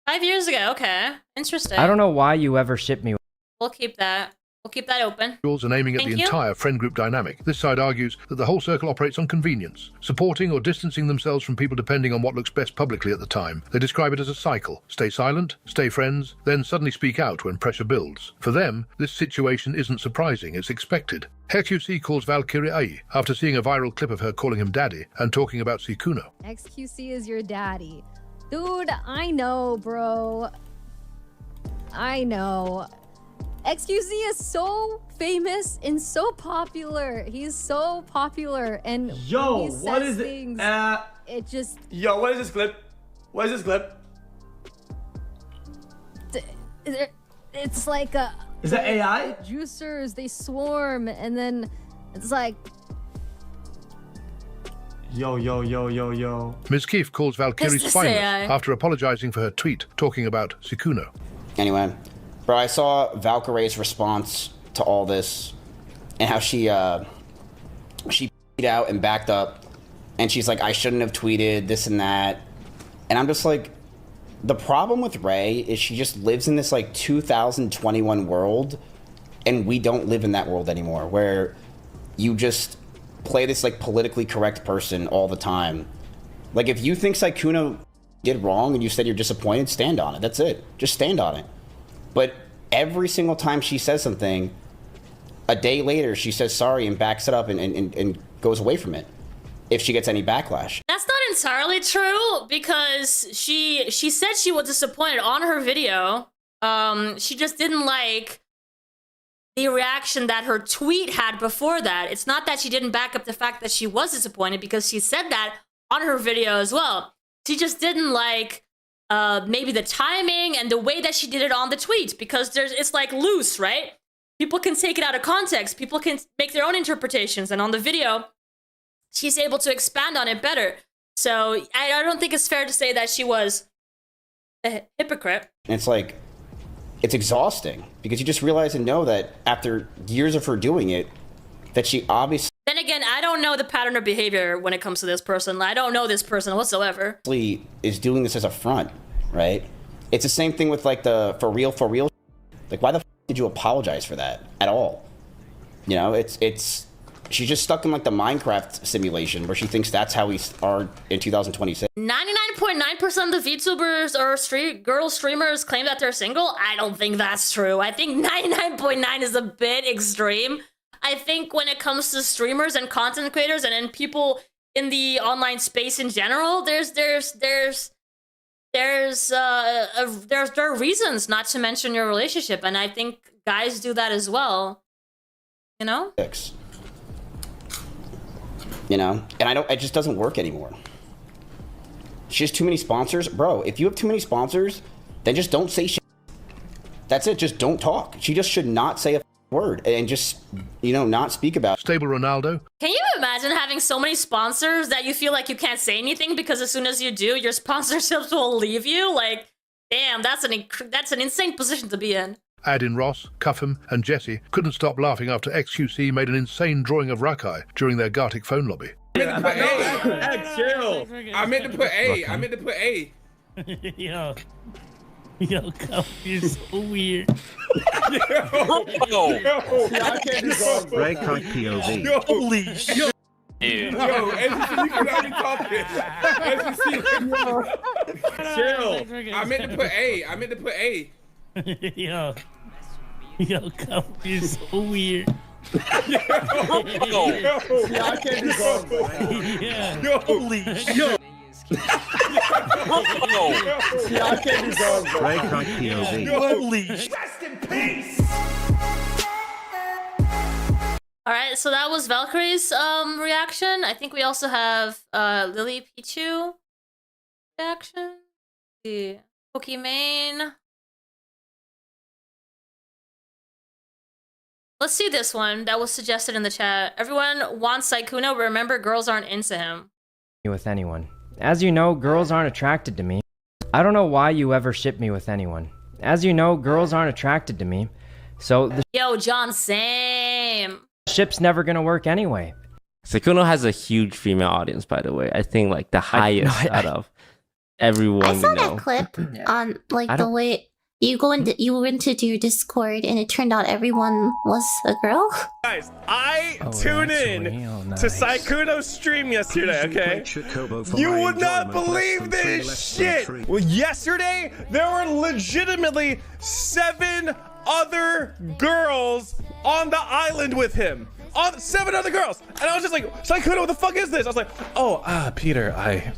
$5 years ago, okay. Interesting. I don't know why you ever shipped me. We'll keep that. We'll keep that open. And aiming at the entire friend group dynamic. This side argues that the whole circle operates on convenience, supporting or distancing themselves from people depending on what looks best publicly at the time. They describe it as a cycle. Stay silent, stay friends, then suddenly speak out when pressure builds. For them, this situation isn't surprising, it's expected. XQC calls Valkyrae after seeing a viral clip of her calling him daddy and talking about Sykkuno. XQC is your daddy. Dude, I know, bro. I know. XQC is so famous and so popular. He's so popular, and yo, he says what is things, it just. Yo, what is this clip? What is this clip? It's like a. Is that AI? Juicers, they swarm, and then it's like. Yo. Ms. Keefe calls Valkyrie spineless after apologizing for her tweet talking about Sykkuno. Anyway, bro, I saw Valkyrae's response to all this and how she tweeted out and backed up, and she's like, I shouldn't have tweeted this and that. And I'm just like, the problem with Ray is she just lives in this like 2021 world, and we don't live in that world anymore, where you just play this like politically correct person all the time. Like, if you think Sykkuno did wrong and you said you're disappointed, stand on it. That's it. Just stand on it. But every single time she says something, a day later she says sorry and backs it up and goes away from it if she gets any backlash. That's not entirely true, because she said she was disappointed on her video. She just didn't like the reaction that her tweet had before that. It's not that she didn't back up the fact that she was disappointed, because she said that on her video as well. She just didn't like maybe the timing and the way that she did it on the tweet, because it's like loose, right? People can take it out of context. People can make their own interpretations. And on the video, she's able to expand on it better. So I don't think it's fair to say that she was a hypocrite. It's like, it's exhausting, because you just realize and know that after years of her doing it, that she obviously... Then again, I don't know the pattern of behavior when it comes to this person. I don't know this person whatsoever. ...is doing this as a front, right? It's the same thing with like the for real. Like, why the f did you apologize for that at all? You know, it's she's just stuck in like the Minecraft simulation where she thinks that's how we are in 2026. 99.9% of the VTubers or girl streamers claim that they're single. I don't think that's true. I think 99.9 is a bit extreme. I think when it comes to streamers and content creators and people in the online space in general, there are reasons not to mention your relationship, and I think guys do that as well. You know? You know, and it just doesn't work anymore. She has too many sponsors, bro. If you have too many sponsors, then just don't say shit. That's it. Just don't talk. She just should not say a word and just, you know, not speak about it. Stable Ronaldo. Can you imagine having so many sponsors that you feel like you can't say anything because as soon as you do, your sponsorships will leave you? Like, damn, that's an insane position to be in. Add in Ross, Cuffham, and Jesse couldn't stop laughing after XQC made an insane drawing of Rakai during their Gartic phone lobby. I meant to put A. Yo, you're so weird. Ray Kunk POV. Holy shit. Dude. Yo, NCC, you cannot be talking. NCC. Chill. I meant to put A. Yo, you're so weird. Holy shit. Ray Kunk POV. Holy shit. Rest in peace. All right, so that was Valkyrie's reaction. I think we also have LilyPichu reaction. The Pokimane. Let's see this one that was suggested in the chat. Everyone wants Sykkuno, but remember, girls aren't into him. With anyone. As you know, girls aren't attracted to me. I don't know why you ever ship me with anyone. As you know, girls aren't attracted to me. So the Yo, John, same. ship's never gonna work anyway. Sykkuno has a huge female audience, by the way. I think like the highest out of everyone. I saw we know. that clip on like I the don't- way you went into your Discord and it turned out everyone was a girl. Guys, I tuned in to Sykkuno's stream yesterday, okay? You would not believe this shit! Well, yesterday, there were legitimately 7 other girls on the island with him. 7 other girls! And I was just like, Sykkuno, what the fuck is this? I was like, Peter, I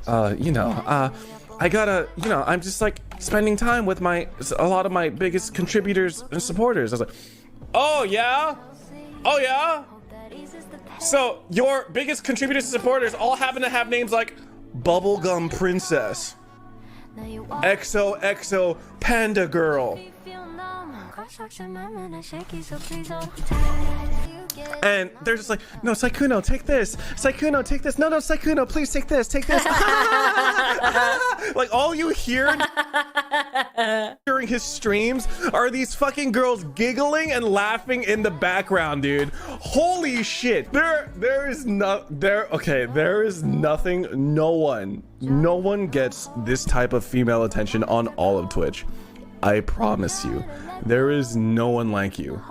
gotta, I'm just like spending time with a lot of my biggest contributors and supporters. I was like, oh yeah? So your biggest contributors and supporters all happen to have names like Bubblegum Princess, XOXO Panda Girl. And they're just like, no, Sykkuno, take this. Sykkuno, take this. No, Sykkuno, please take this. Take this. Like, all you hear during his streams are these fucking girls giggling and laughing in the background, dude. Holy shit. There is nothing. No one gets this type of female attention on all of Twitch. I promise you. There is no one like you.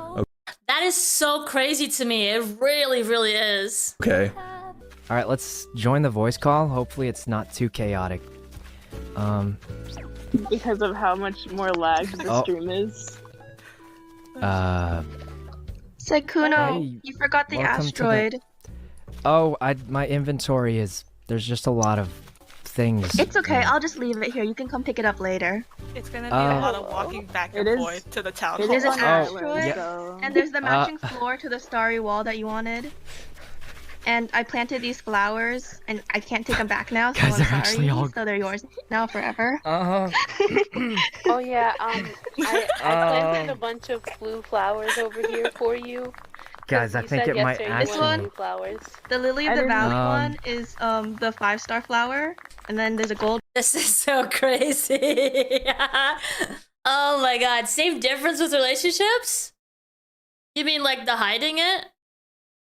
That is so crazy to me. It really, really is. Okay. All right, let's join the voice call. Hopefully it's not too chaotic. Because of how much more lagged the stream is. Sykkuno, Hey, you forgot the welcome to asteroid. my inventory is, there's just a lot of things. It's okay, I'll just leave it here. You can come pick it up later. It's gonna be a lot of walking back and forth to the town hall. There's an Island, asteroid, so- and there's the matching floor to the starry wall that you wanted. And I planted these flowers, and I can't take them back now, so Guys, I'm they're sorry. actually all- So they're yours now forever. Oh yeah, I planted a bunch of blue flowers over here for you. Guys, I think it might This one, actually... Flowers. the lily of the didn't- valley one is the 5-star flower, and then there's a gold. This is so crazy. Oh my god. Same difference with relationships? You mean like the hiding it?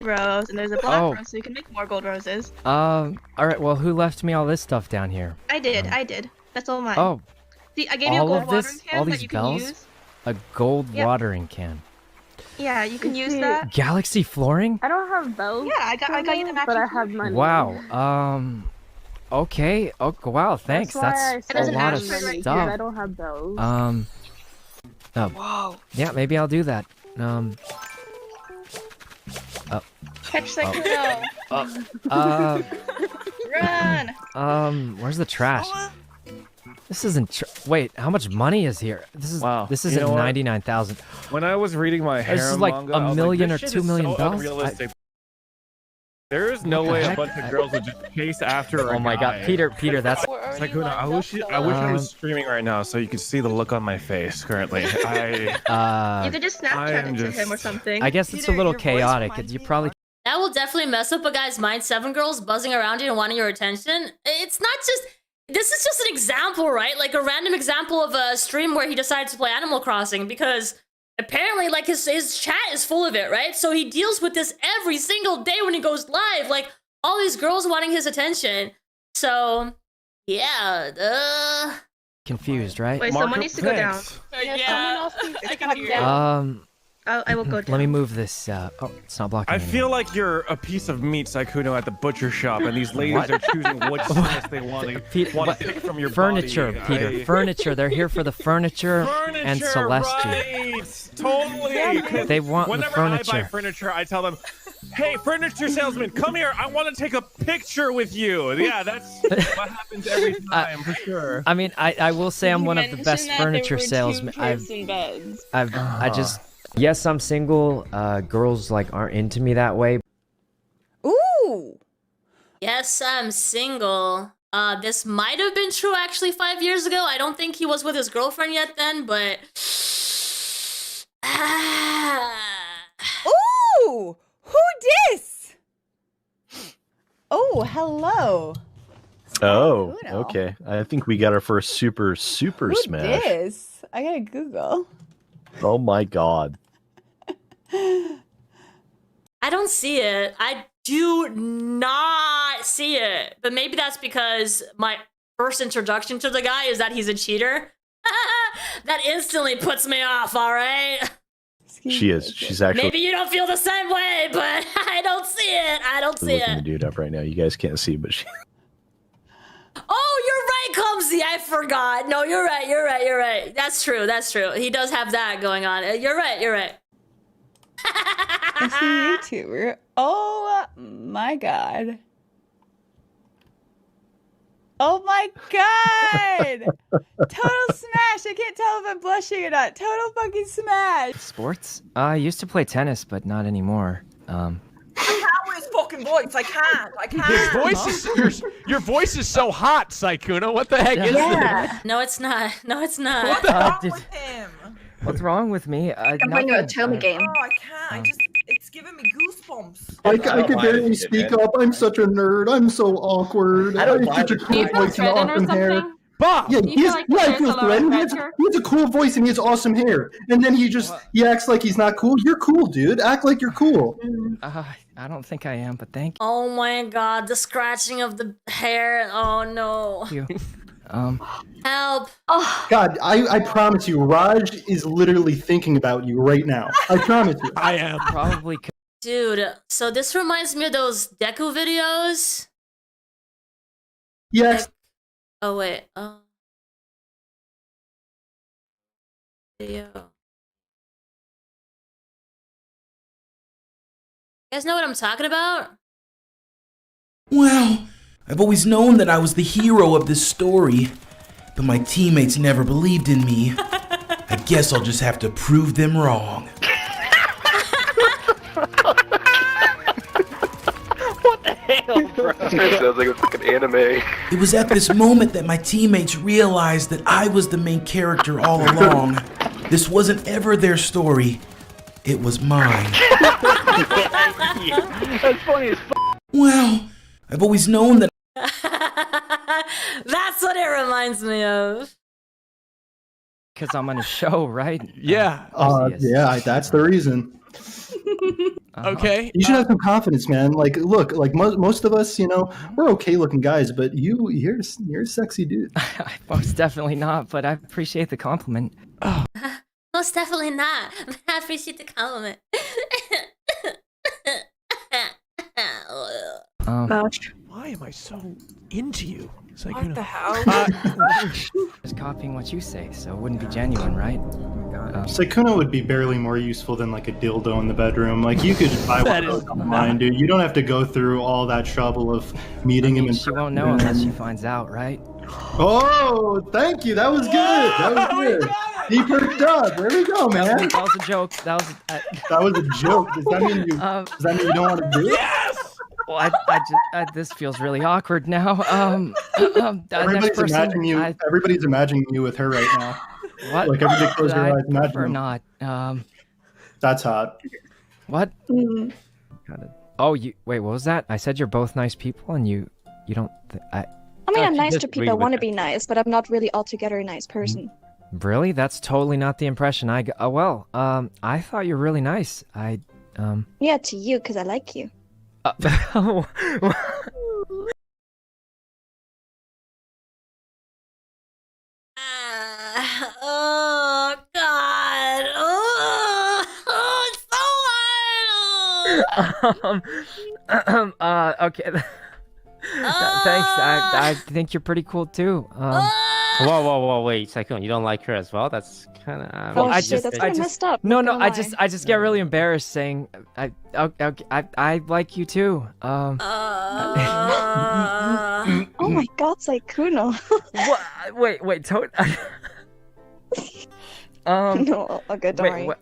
Rose, and there's a black Oh. rose, so you can make more gold roses. All right, well, who left me all this stuff down here? I did. That's all mine. Oh, See, I gave you a all gold of watering this? can All that these you can bells? use. A gold Yep. watering can. Yeah, you can use that. Galaxy flooring? I don't have those. Yeah, I got you the matching. But I have money. Wow. Okay. Oh, wow. Thanks. That's a lot of stuff. I don't have those. Wow. Yeah, maybe I'll do that. Catch Sykkuno. Run. Where's the trash? This isn't. Wait, how much money is here? This is. Wow. This You isn't know what? 99,000. When I was reading my harem This is like manga, a I was million like, or this 2 shit is million so bells. unrealistic. There is no What the way a heck? bunch of girls would just chase after. Oh my God, Peter, that's. Sykkuno, I wish I was streaming right now so you could see the look on my face currently. You could just Snapchat it to him or something. I guess it's a little chaotic. You probably. That will definitely mess up a guy's mind. 7 girls buzzing around you and wanting your attention. It's not just. This is just an example, right? Like a random example of a stream where he decided to play Animal Crossing because apparently, like his chat is full of it, right? So he deals with this every single day when he goes live. Like all these girls wanting his attention. So yeah. Confused, right? Wait, someone needs to go down. Yeah, I can hear. I will go down. Let me move this. Oh, it's not blocking. I anymore. feel like you're a piece of meat, Sykkuno, at the butcher shop, and these ladies What? are choosing which slice they want to take from your furniture, body. Peter. Furniture. They're here for the furniture and Celestia. Right. Totally. They want the Whenever furniture. I buy furniture, I tell them, "Hey, furniture salesman, come here. I want to take a picture with you." Yeah, that's what happens every time for sure. I mean, I will say I'm one of the best furniture salesmen. I just. Yes, I'm single. Girls like aren't into me that way. Ooh. Yes, I'm single. This might have been true actually 5 years ago. I don't think he was with his girlfriend yet then, but. Ooh! Who dis? Oh, hello. Oh, Sykkuno. okay. I think we got our first super Who smash. dis? I gotta Google. Oh my god. I don't see it. I do not see it. But maybe that's because my first introduction to the guy is that he's a cheater. That instantly puts me off, all right? She is. She's actually Maybe you don't feel the same way, but I don't see it. I don't see looking the it. dude up right now. You guys can't see, but she. Oh, you're right, Clumsy. I forgot. No, you're right. You're right. You're right. That's true. That's true. He does have that going on. You're right. You're right. Is he a YouTuber? Oh my god. Oh my god! Total smash! I can't tell if I'm blushing or not. Total fucking smash! Sports? I used to play tennis, but not anymore. I can't with his fucking voice. I can't. Your voice is so hot, Sykkuno. What the heck is this? No, it's not. No, it's not. What's wrong with me? I'm playing a Totally game. Oh, I can't. It's giving me goosebumps. I can barely speak up. I'm such a nerd. I'm so awkward. I have such a cool voice and awesome hair. Bob! Yeah, I feel threatened. He has a cool voice and he has awesome hair. And then he acts like he's not cool. You're cool, dude. Act like you're cool. I don't think I am, but thank Oh my god, the scratching of the hair. Oh no. you. Help. God, I promise you, Raj is literally thinking about you right now. I promise you. I am. Probably. Dude, so this reminds me of those Deku videos. Yes. Oh wait. Video. You guys know what I'm talking about? Well, I've always known that I was the hero of this story, but my teammates never believed in me. I guess I'll just have to prove them wrong. What the hell, bro? It sounds like a fucking anime. It was at this moment that my teammates realized that I was the main character all along. This wasn't ever their story. It was mine. That's funny as fuck. Well, I've always known that. That's what it reminds me of. Because I'm on a show, right? Yeah. Yeah, that's the reason. Okay. You should have some confidence, man. Like, look, like most of us, we're okay-looking guys, but you're a sexy dude. Most definitely not, but I appreciate the compliment. No, Most definitely not. I appreciate the compliment. Why am I so into you? What the hell? Just copying what you say, so it wouldn't be genuine, right? Sykkuno would be barely more useful than like a dildo in the bedroom. Like you could buy one of those online, dude. You don't have to go through all that trouble of meeting him. She won't know unless she finds out, right? Oh, thank you. That was good. That was good. He perked up. There we go, man. That was a joke. That was a joke. Does that mean you? Does that mean you don't want to do it? Yes. Well, this feels really awkward now. Everybody's imagining you. Everybody's imagining you with her right now. What? Like everybody close their eyes, imagine or them. not. That's hot. What? Oh, you wait. What was that? I said you're both nice people, and you don't. I mean, I'm nice to people. I want to be nice, but I'm not really altogether a nice person. Really? That's totally not the impression I got. Oh, well, I thought you were really nice. Yeah, to you, because I like you. Oh God! Oh, it's so hard. Okay. Thanks. I think you're pretty cool too. Whoa, wait, Sykkuno, you don't like her as well? That's kind of. Well, that's kind of messed up. No, I just get really embarrassed saying I like you too. Oh my God, Sykkuno. What? Wait, No, okay, don't worry.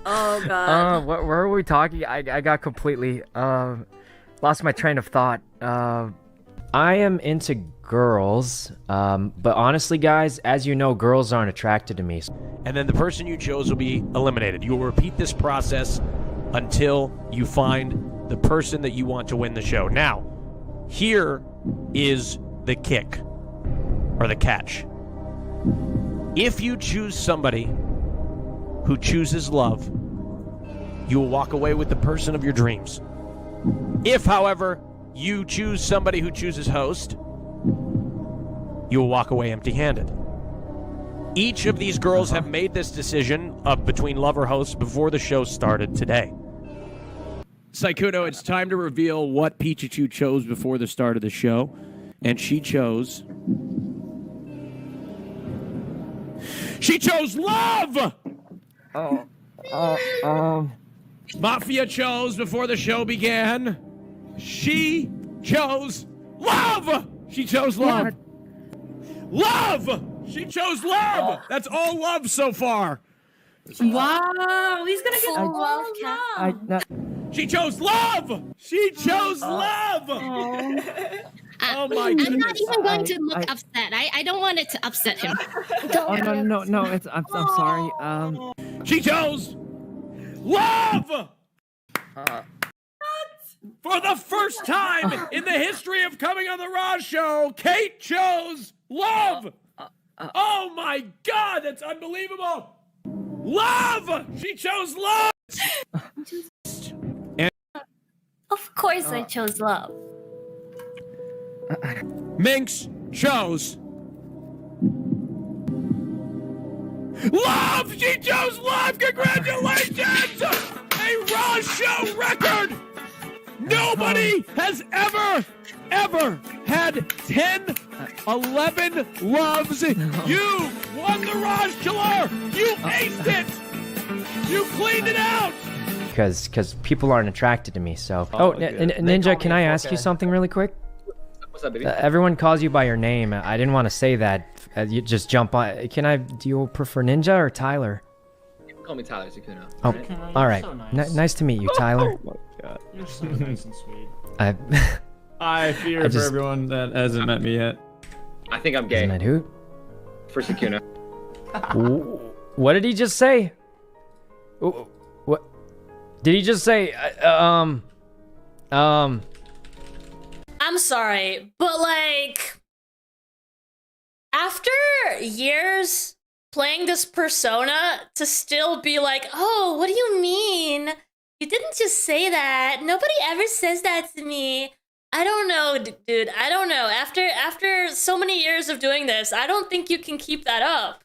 Oh God. Where were we talking? I got completely lost my train of thought. I am into girls, but honestly, guys, as you know, girls aren't attracted to me. And then the person you chose will be eliminated. You will repeat this process until you find the person that you want to win the show. Now, here is the kick, or the catch. If you choose somebody who chooses love, you will walk away with the person of your dreams. If, however, you choose somebody who chooses host, you will walk away empty-handed. Each of these girls have made this decision of between love or host before the show started today. Sykkuno, it's time to reveal what Pichu chose before the start of the show. And she chose love! Mafia chose before the show began. She chose love! She chose love. Love! She chose love! That's all love so far. Wow, he's gonna get love now. She chose love! She chose love! Oh my goodness. I'm not even going to look upset. I don't want it to upset him. No, I'm sorry. She chose love! For the first time in the history of coming on the Raj Show, Kate chose love! Oh my God, that's unbelievable! Love! She chose love! Of course I chose love. Minx chose love! She chose love! Congratulations! A Raw Show record! Nobody has ever had 10, 11 loves. You won the Raj Killer! You aced it! You cleaned it out! Because people aren't attracted to me, so... Ninja, can I ask you something really quick? What's up, baby? Everyone calls you by your name. I didn't want to say that. You just jump on... Do you prefer Ninja or Tyler? You can call me Tyler Sykkuno. Oh, Right? alright. So nice. Nice to meet you, Tyler. Oh my God. You're so nice and sweet. I fear for everyone that hasn't met me yet. I think I'm gay. Met who? For Sykkuno. What did he just say? What? Did he just say, I'm sorry, but like, after years playing this persona, to still be like, oh, what do you mean? You didn't just say that. Nobody ever says that to me. I don't know, dude. I don't know. After so many years of doing this, I don't think you can keep that up.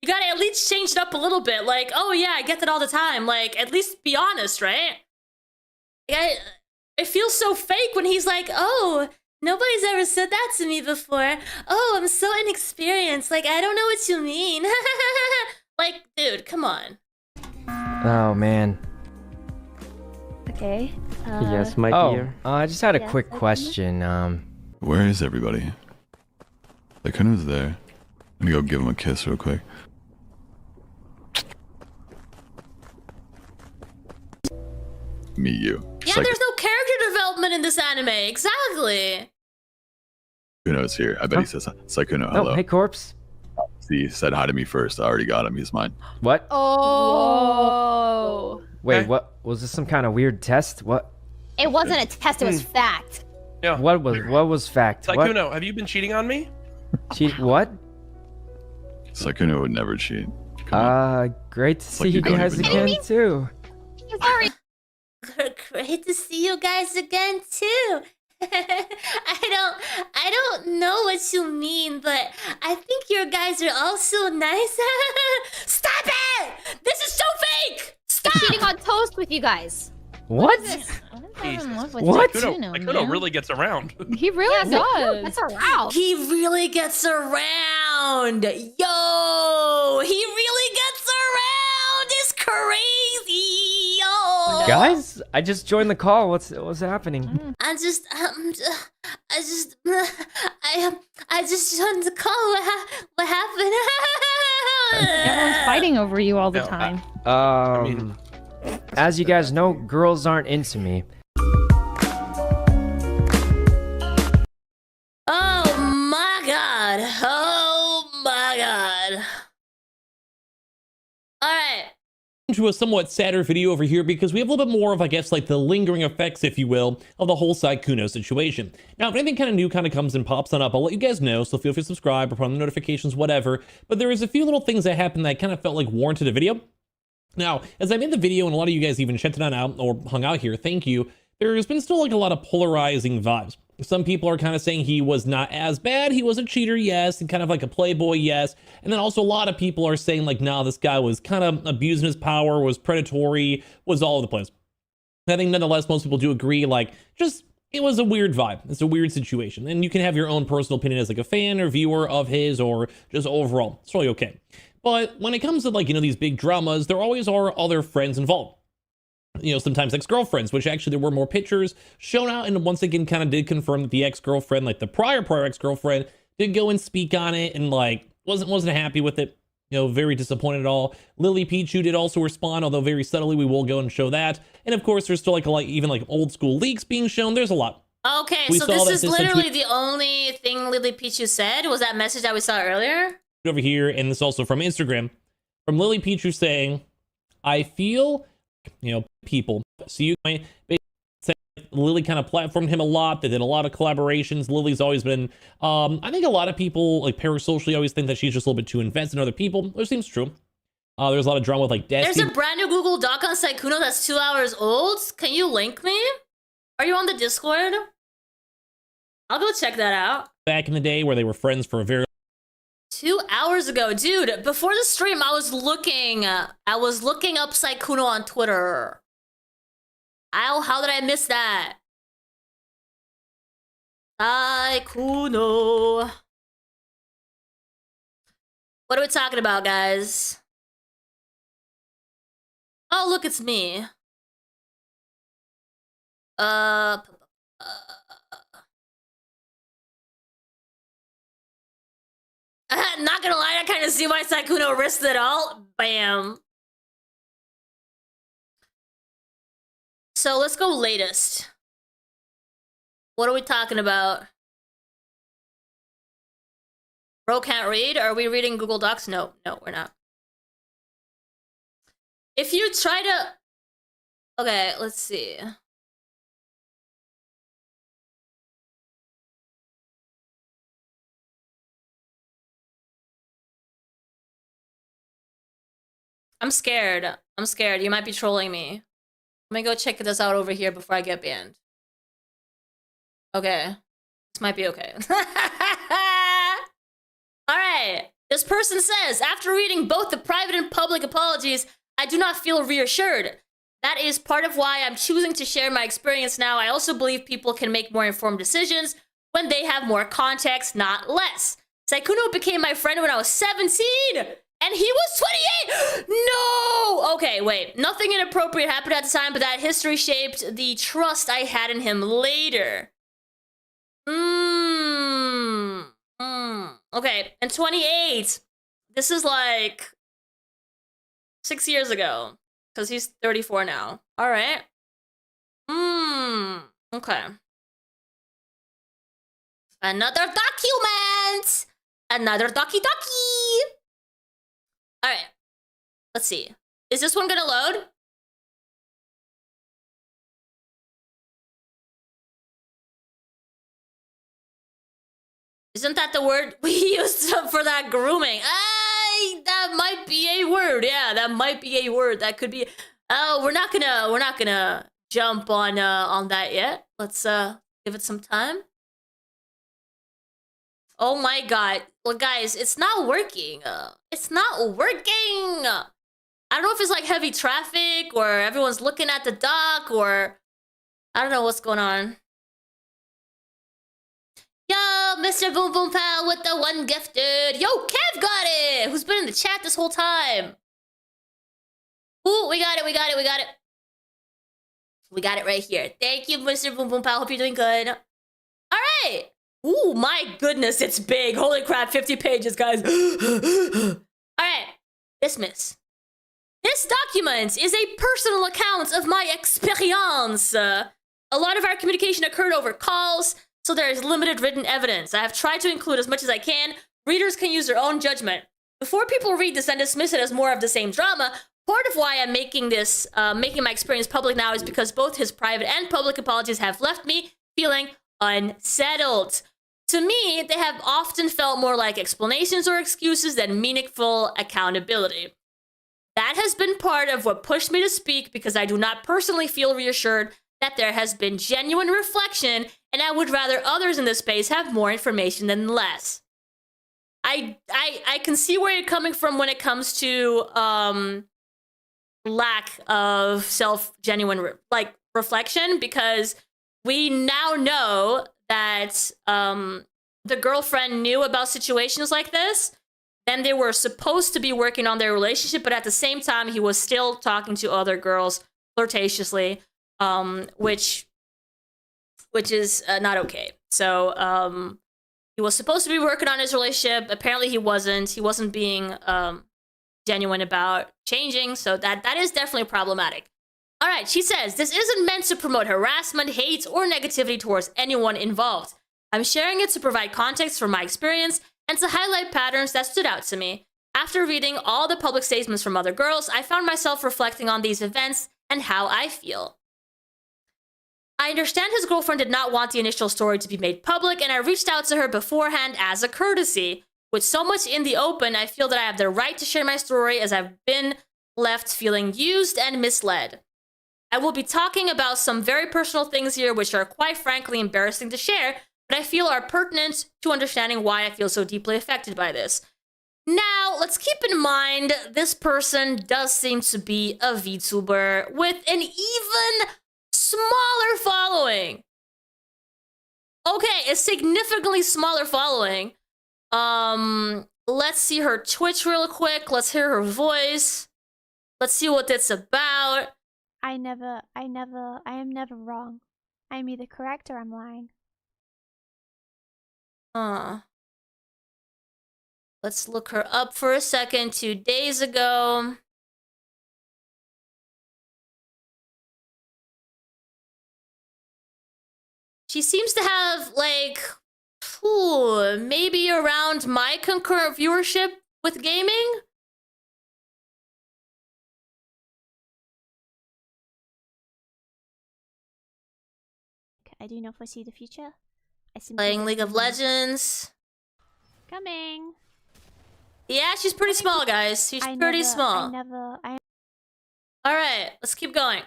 You gotta at least change it up a little bit. Like, oh yeah, I get that all the time. Like, at least be honest, right? It feels so fake when he's like, oh, nobody's ever said that to me before. Oh, I'm so inexperienced. Like, I don't know what you mean. Like, dude, come on. Oh man. Okay. Yes, my dear. I just had a Yes, quick Sykkuno? question. Where is everybody? Sykkuno's there. Let me go give him a kiss real quick. Meet you. Yeah, there's no character development in this anime. Exactly. Sykkuno's here. I bet he says, Sykkuno, hello. Oh, hey, Corpse. He said hi to me first. I already got him. He's mine. What? Oh. Wait, what? Was this some kind of weird test? What? It wasn't a test, it was fact. Yeah. What was fact? Sykkuno, have you been cheating on me? Cheat? What? Sykkuno would never cheat. Great to see like you you don't guys even again know. too. Sorry. Great to see you guys again too. I don't know what you mean, but I think your guys are all so nice. Stop it! This is so fake! Stop! Cheating on toast with you guys. What? What? Sykkuno really gets around. He really does. That's around. He really gets around. Yo, he really gets around. It's crazy. Yo. Guys, I just joined the call. What's happening? I just joined the call. What happened? Everyone's fighting over you all the time. As you guys know, girls aren't into me. Oh my god. Oh my god. Alright. To a somewhat sadder video over here because we have a little bit more of, I guess, like the lingering effects, if you will, of the whole Sykkuno situation. Now, if anything kind of new kind of comes and pops on up, I'll let you guys know, so feel free to subscribe or put on the notifications, whatever. But there is a few little things that happened that I kind of felt like warranted a video. Now, as I made the video, and a lot of you guys even checked it out or hung out here, thank you, there's been still like a lot of polarizing vibes. Some people are kind of saying he was not as bad, he was a cheater, yes, and kind of like a playboy, yes. And then also a lot of people are saying like, nah, this guy was kind of abusing his power, was predatory, was all over the place. I think nonetheless, most people do agree, like, just, it was a weird vibe. It's a weird situation. And you can have your own personal opinion as like a fan or viewer of his or just overall. It's really okay. But when it comes to like, you know, these big dramas, there always are other friends involved. You know, sometimes ex-girlfriends, which actually there were more pictures shown out, and once again kind of did confirm that the ex-girlfriend, like the prior ex-girlfriend, did go and speak on it and like wasn't happy with it. You know, very disappointed at all. LilyPichu did also respond, although very subtly. We will go and show that. And of course, there's still like even like old school leaks being shown. There's a lot. Okay, so this is literally the only thing LilyPichu said? Was that message that we saw earlier? Over here, and this also from Instagram, from LilyPichu saying, I feel, you know, people see you. Lily kind of platformed him a lot. They did a lot of collaborations. Lily's always been, I think a lot of people, like parasocially, always think that she's just a little bit too invested in other people, which seems true. There's a lot of drama with like There's a brand new Google Doc on Sykkuno that's 2 hours old. Can you link me? Are you on the Discord? I'll go check that out. Back in the day where they were friends for a very 2 hours ago, dude. Before the stream, I was looking up Sykkuno on Twitter. How did I miss that? Sykkuno. What are we talking about, guys? Oh, look, it's me. Not gonna lie, I kind of see why Sykkuno risked it all. Bam. So let's go latest. What are we talking about? Bro can't read? Are we reading Google Docs? No, we're not. If you try to... Okay, let's see. I'm scared. I'm scared. You might be trolling me. Let me go check this out over here before I get banned. Okay. This might be okay. Alright. This person says, after reading both the private and public apologies, I do not feel reassured. That is part of why I'm choosing to share my experience now. I also believe people can make more informed decisions when they have more context, not less. Sykkuno became my friend when I was 17, and he was 28! No! Okay, wait. Nothing inappropriate happened at the time, but that history shaped the trust I had in him later. Okay, and 28. This is like 6 years ago, because he's 34 now. All right. Okay. Another document. Another docky. All right. Let's see. Is this one gonna load? Isn't that the word we used for that grooming? That might be a word. Yeah, that might be a word. That could be. Oh, we're not gonna jump on that yet. Let's give it some time. Oh my god. Well, guys, it's not working. It's not working. I don't know if it's like heavy traffic or everyone's looking at the dock or I don't know what's going on. Yo, Mr. Boom Boom Pal with the one gifted. Yo, Kev got it! Who's been in the chat this whole time? Ooh, we got it. We got it right here. Thank you, Mr. Boom Boom Pal. Hope you're doing good. All right. Ooh, my goodness, it's big. Holy crap, 50 pages, guys. All right. Dismiss. This document is a personal account of my experience. A lot of our communication occurred over calls, so there is limited written evidence. I have tried to include as much as I can. Readers can use their own judgment. Before people read this and dismiss it as more of the same drama, part of why I'm making this, making my experience public now is because both his private and public apologies have left me feeling unsettled. To me, they have often felt more like explanations or excuses than meaningful accountability. That has been part of what pushed me to speak because I do not personally feel reassured that there has been genuine reflection, and I would rather others in this space have more information than less. I can see where you're coming from when it comes to lack of genuine reflection, because we now know that the girlfriend knew about situations like this. Then they were supposed to be working on their relationship, but at the same time, he was still talking to other girls flirtatiously, which is not okay. So he was supposed to be working on his relationship. Apparently, he wasn't. He wasn't being genuine about changing. So that is definitely problematic. All right, she says, this isn't meant to promote harassment, hate, or negativity towards anyone involved. I'm sharing it to provide context from my experience and to highlight patterns that stood out to me. After reading all the public statements from other girls, I found myself reflecting on these events and how I feel. I understand his girlfriend did not want the initial story to be made public, and I reached out to her beforehand as a courtesy. With so much in the open, I feel that I have the right to share my story as I've been left feeling used and misled. I will be talking about some very personal things here which are quite frankly embarrassing to share, but I feel are pertinent to understanding why I feel so deeply affected by this. Now, let's keep in mind, this person does seem to be a VTuber with an even smaller following. Okay, a significantly smaller following. Let's see her Twitch real quick. Let's hear her voice. Let's see what it's about. I am never wrong. I am either correct or I'm lying. Let's look her up for a second. 2 days ago. She seems to have, like, maybe around my concurrent viewership with gaming? I do not foresee the future. Playing League of Legends. Coming. Yeah, she's pretty small, guys. She's pretty small. Alright, let's keep going.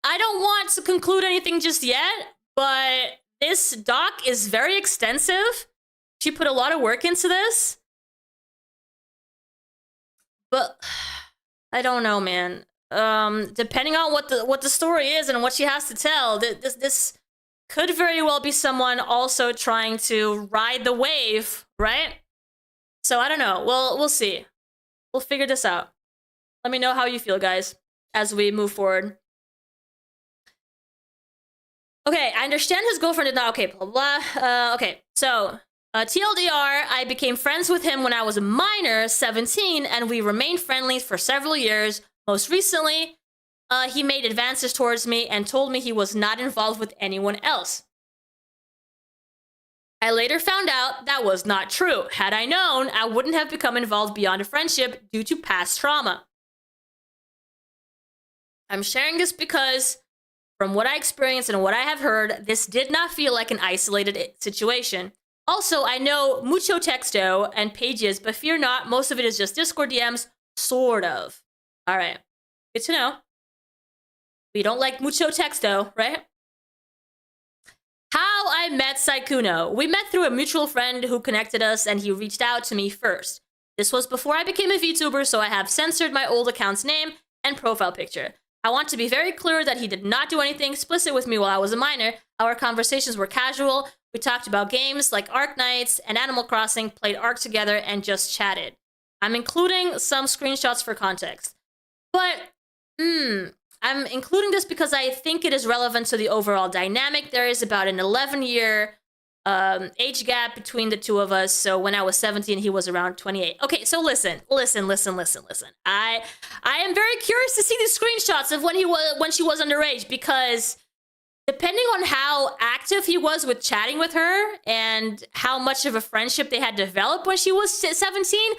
I don't want to conclude anything just yet, But this doc is very extensive. She put a lot of work into this. But I don't know, man. Depending on what the story is and what she has to tell, this could very well be someone also trying to ride the wave, right? So I don't know. We'll see. We'll figure this out. Let me know how you feel, guys, as we move forward. Okay, I understand his girlfriend did not. Okay, blah, blah. Okay, so TLDR, I became friends with him when I was a minor, 17, and we remained friendly for several years. Most recently, he made advances towards me and told me he was not involved with anyone else. I later found out that was not true. Had I known, I wouldn't have become involved beyond a friendship due to past trauma. I'm sharing this because, from what I experienced and what I have heard, this did not feel like an isolated situation. Also, I know mucho texto and pages, but fear not, most of it is just Discord DMs, sort of. All right, good to know. We don't like mucho texto, right? How I met Sykkuno. We met through a mutual friend who connected us, and he reached out to me first. This was before I became a VTuber, so I have censored my old account's name and profile picture. I want to be very clear that he did not do anything explicit with me while I was a minor. Our conversations were casual. We talked about games like Ark Knights and Animal Crossing, played Ark together, and just chatted. I'm including some screenshots for context. But, I'm including this because I think it is relevant to the overall dynamic. There is about an 11-year age gap between the two of us. So when I was 17, he was around 28. Okay, so listen. I am very curious to see these screenshots of when she was underage, because depending on how active he was with chatting with her and how much of a friendship they had developed when she was 17,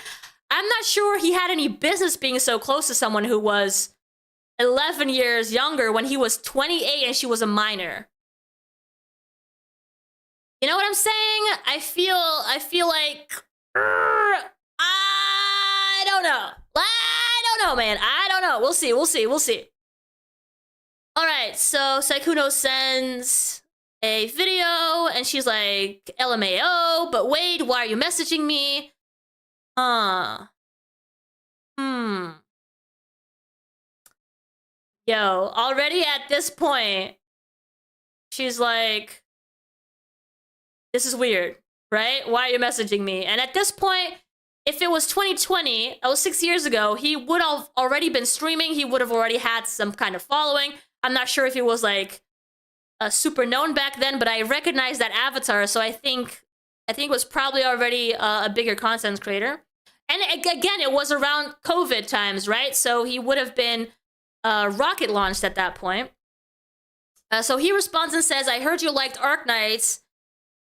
I'm not sure he had any business being so close to someone who was 11 years younger when he was 28 and she was a minor. You know what I'm saying? I feel like I don't know. I don't know, man. I don't know. We'll see. All right, so Sykkuno sends a video and she's like, LMAO, but Wade, why are you messaging me? Yo, already at this point, she's like, this is weird, right? Why are you messaging me? And at this point, if it was 2020, that was 6 years ago, he would have already been streaming. He would have already had some kind of following. I'm not sure if he was like super known back then, but I recognize that avatar, so I think it was probably already a bigger content creator. And again, it was around COVID times, right? So he would have been rocket launched at that point. So he responds and says, I heard you liked Ark Knights,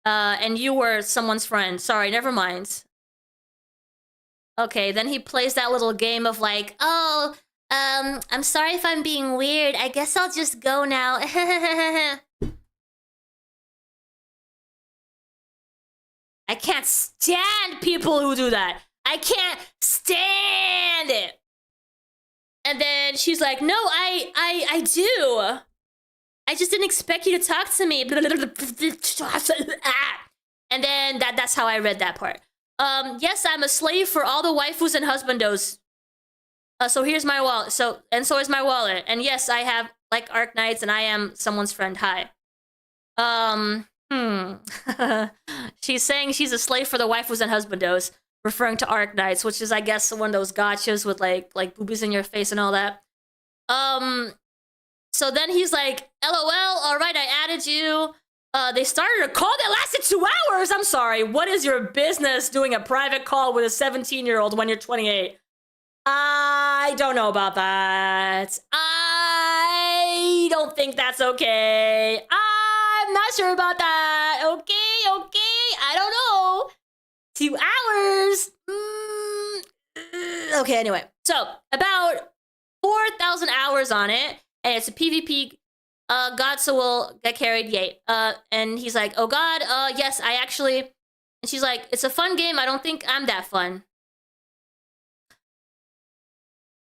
and you were someone's friend. Sorry, never mind. Okay, then he plays that little game of like, oh, I'm sorry if I'm being weird. I guess I'll just go now. I can't stand people who do that. I can't stand it. And then she's like, no, I do. I just didn't expect you to talk to me. And then that's how I read that part. Yes, I'm a slave for all the waifus and husbandos. So here's my wallet. So is my wallet. And yes, I have like Ark Knights and I am someone's friend. Hi. She's saying she's a slave for the waifus and husbandos, referring to Ark Knights, which is, I guess, one of those gachas with like boobies in your face and all that. So then he's like, LOL, all right, I added you. They started a call that lasted 2 hours. I'm sorry. What is your business doing a private call with a 17-year-old when you're 28? I don't know about that. I don't think that's okay. I'm not sure about that. Okay. I don't know. 2 hours. Okay, anyway. So, about 4,000 hours on it. And it's a PvP. God so will get carried, yay. And he's like, oh God, yes, I actually... And she's like, it's a fun game. I don't think I'm that fun.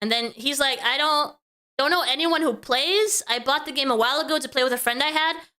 And then he's like, I don't know anyone who plays. I bought the game a while ago to play with a friend I had.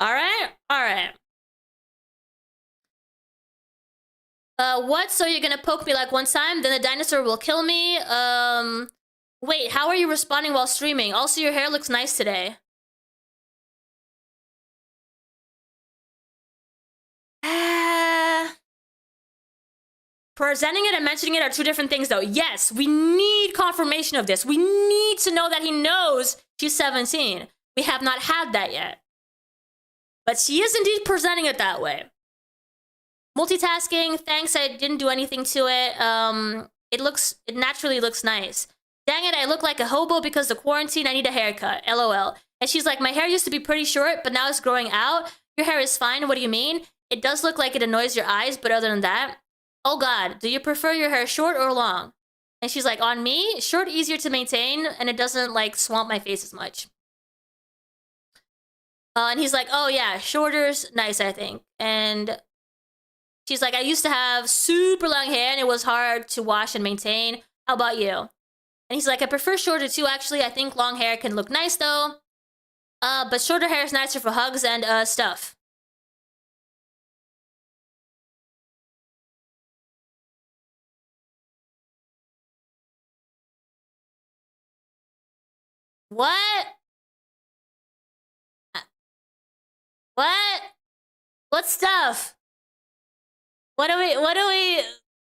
Alright. What? So you're gonna poke me like one time, then the dinosaur will kill me? Wait, how are you responding while streaming? Also, your hair looks nice today. Presenting it and mentioning it are two different things, though. Yes, we need confirmation of this. We need to know that he knows she's 17. We have not had that yet. But she is indeed presenting it that way. Multitasking, thanks, I didn't do anything to it. It naturally looks nice. Dang it, I look like a hobo because of quarantine, I need a haircut, LOL. And she's like, my hair used to be pretty short, but now it's growing out. Your hair is fine, what do you mean? It does look like it annoys your eyes, but other than that, oh god, do you prefer your hair short or long? And she's like, on me, short easier to maintain, and it doesn't like swamp my face as much. And he's like, oh yeah, shorter's nice, I think. And she's like, I used to have super long hair and it was hard to wash and maintain. How about you? And he's like, I prefer shorter too, actually. I think long hair can look nice though. But shorter hair is nicer for hugs and stuff. What? What? What stuff? What do we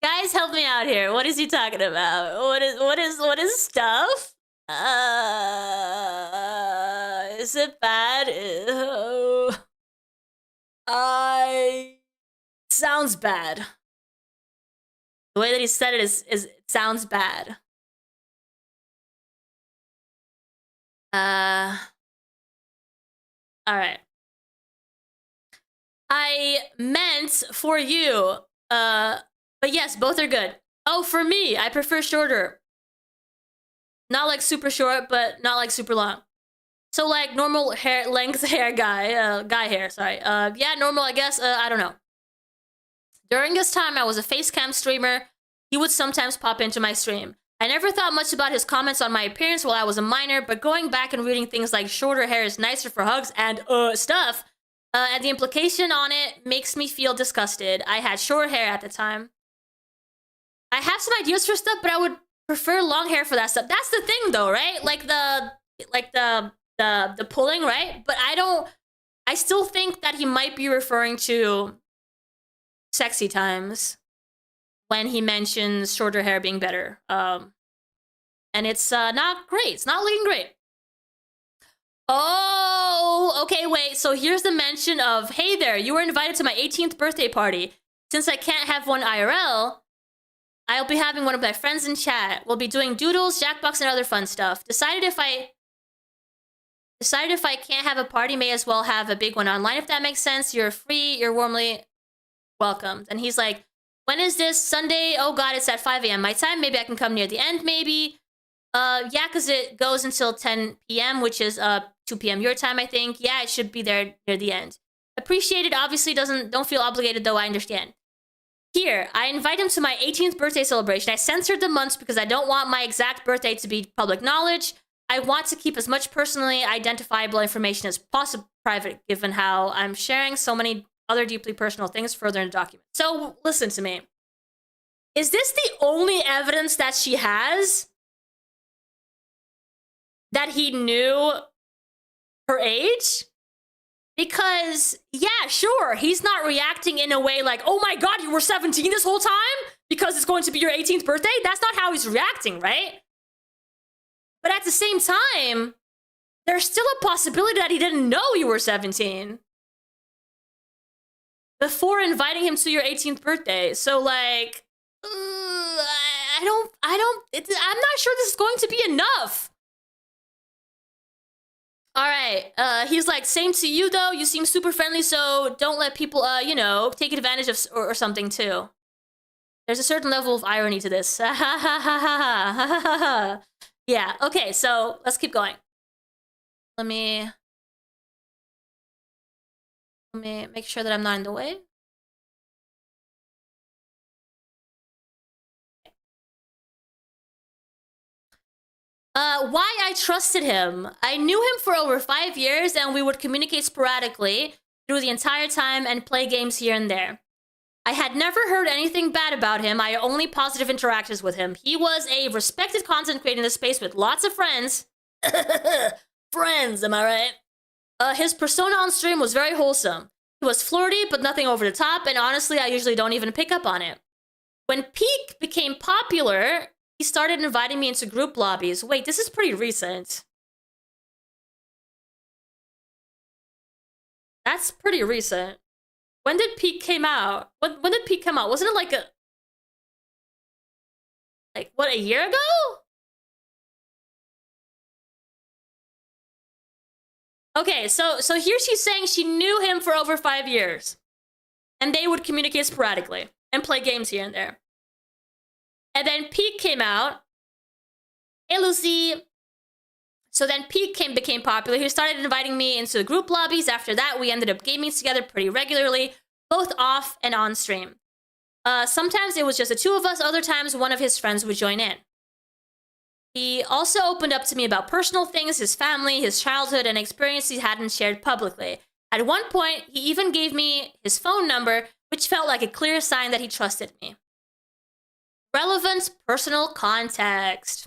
guys, help me out here. What is he talking about? What is stuff? Is it bad? Sounds bad. The way that he said it is sounds bad. Alright. I meant for you. But yes, both are good. Oh, for me, I prefer shorter. Not like super short, but not like super long. So like normal hair length hair guy hair, sorry. Yeah, normal, I guess. I don't know. During this time, I was a facecam streamer. He would sometimes pop into my stream. I never thought much about his comments on my appearance while I was a minor, but going back and reading things like shorter hair is nicer for hugs and stuff, and the implication on it makes me feel disgusted. I had short hair at the time. I have some ideas for stuff, but I would prefer long hair for that stuff. That's the thing though, right? Like the pulling, right? But I still think that he might be referring to sexy times when he mentions shorter hair being better. And it's not great. It's not looking great. Oh, okay, wait. So here's the mention of, hey there, you were invited to my 18th birthday party. Since I can't have one IRL, I'll be having one of my friends in chat. We'll be doing doodles, jackbox, and other fun stuff. Decided if I can't have a party, may as well have a big one online, if that makes sense. You're free, you're warmly welcomed. And he's like, when is this? Sunday? Oh god, it's at 5 a.m. my time. Maybe I can come near the end, maybe. Yeah, because it goes until 10 p.m., which is 2 p.m. your time, I think. Yeah, it should be there near the end. Appreciate it. Obviously, don't feel obligated, though, I understand. Here, I invite him to my 18th birthday celebration. I censored the months because I don't want my exact birthday to be public knowledge. I want to keep as much personally identifiable information as possible private, given how I'm sharing so many other deeply personal things further in the document. So, listen to me. Is this the only evidence that she has that he knew her age? Because, yeah, sure, he's not reacting in a way like, oh my god, you were 17 this whole time? Because it's going to be your 18th birthday? That's not how he's reacting, right? But at the same time, there's still a possibility that he didn't know you were 17 before inviting him to your 18th birthday. So, like, I'm not sure this is going to be enough. All right, he's like, same to you, though. You seem super friendly, so don't let people, you know, take advantage of or something, too. There's a certain level of irony to this. Yeah, okay, so let's keep going. Let me make sure that I'm not in the way. Why I trusted him. I knew him for over 5 years, and we would communicate sporadically through the entire time and play games here and there. I had never heard anything bad about him. I had only positive interactions with him. He was a respected content creator in the space with lots of friends. Friends, am I right? His persona on stream was very wholesome. He was flirty, but nothing over the top, and honestly, I usually don't even pick up on it. When Peak became popular, he started inviting me into group lobbies. Wait, this is pretty recent. That's pretty recent. When did Peak came out? When did Peak come out? Wasn't it like a year ago? Okay, so here she's saying she knew him for over 5 years. And they would communicate sporadically and play games here and there. And then Peak came out. Hey, Lucy. So then Peak became popular. He started inviting me into the group lobbies. After that, we ended up gaming together pretty regularly, both off and on stream. Sometimes it was just the two of us. Other times, one of his friends would join in. He also opened up to me about personal things, his family, his childhood, and experiences he hadn't shared publicly. At one point, he even gave me his phone number, which felt like a clear sign that he trusted me. Relevant personal context.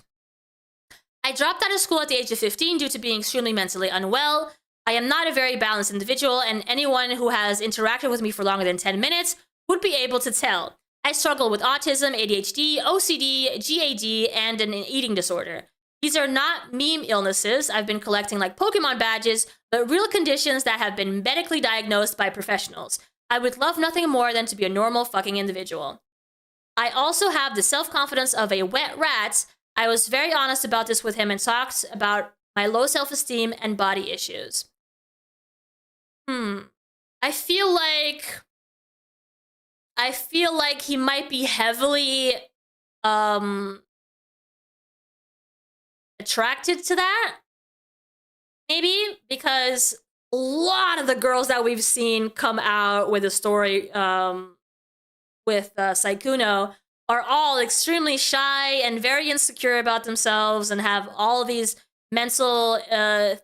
I dropped out of school at the age of 15 due to being extremely mentally unwell. I am not a very balanced individual, and anyone who has interacted with me for longer than 10 minutes would be able to tell. I struggle with autism, ADHD, OCD, GAD, and an eating disorder. These are not meme illnesses I've been collecting like Pokemon badges, but real conditions that have been medically diagnosed by professionals. I would love nothing more than to be a normal fucking individual. I also have the self-confidence of a wet rat. I was very honest about this with him and talked about my low self-esteem and body issues. I feel like he might be heavily attracted to that. Maybe because a lot of the girls that we've seen come out with a story with Sykkuno are all extremely shy and very insecure about themselves and have all these mental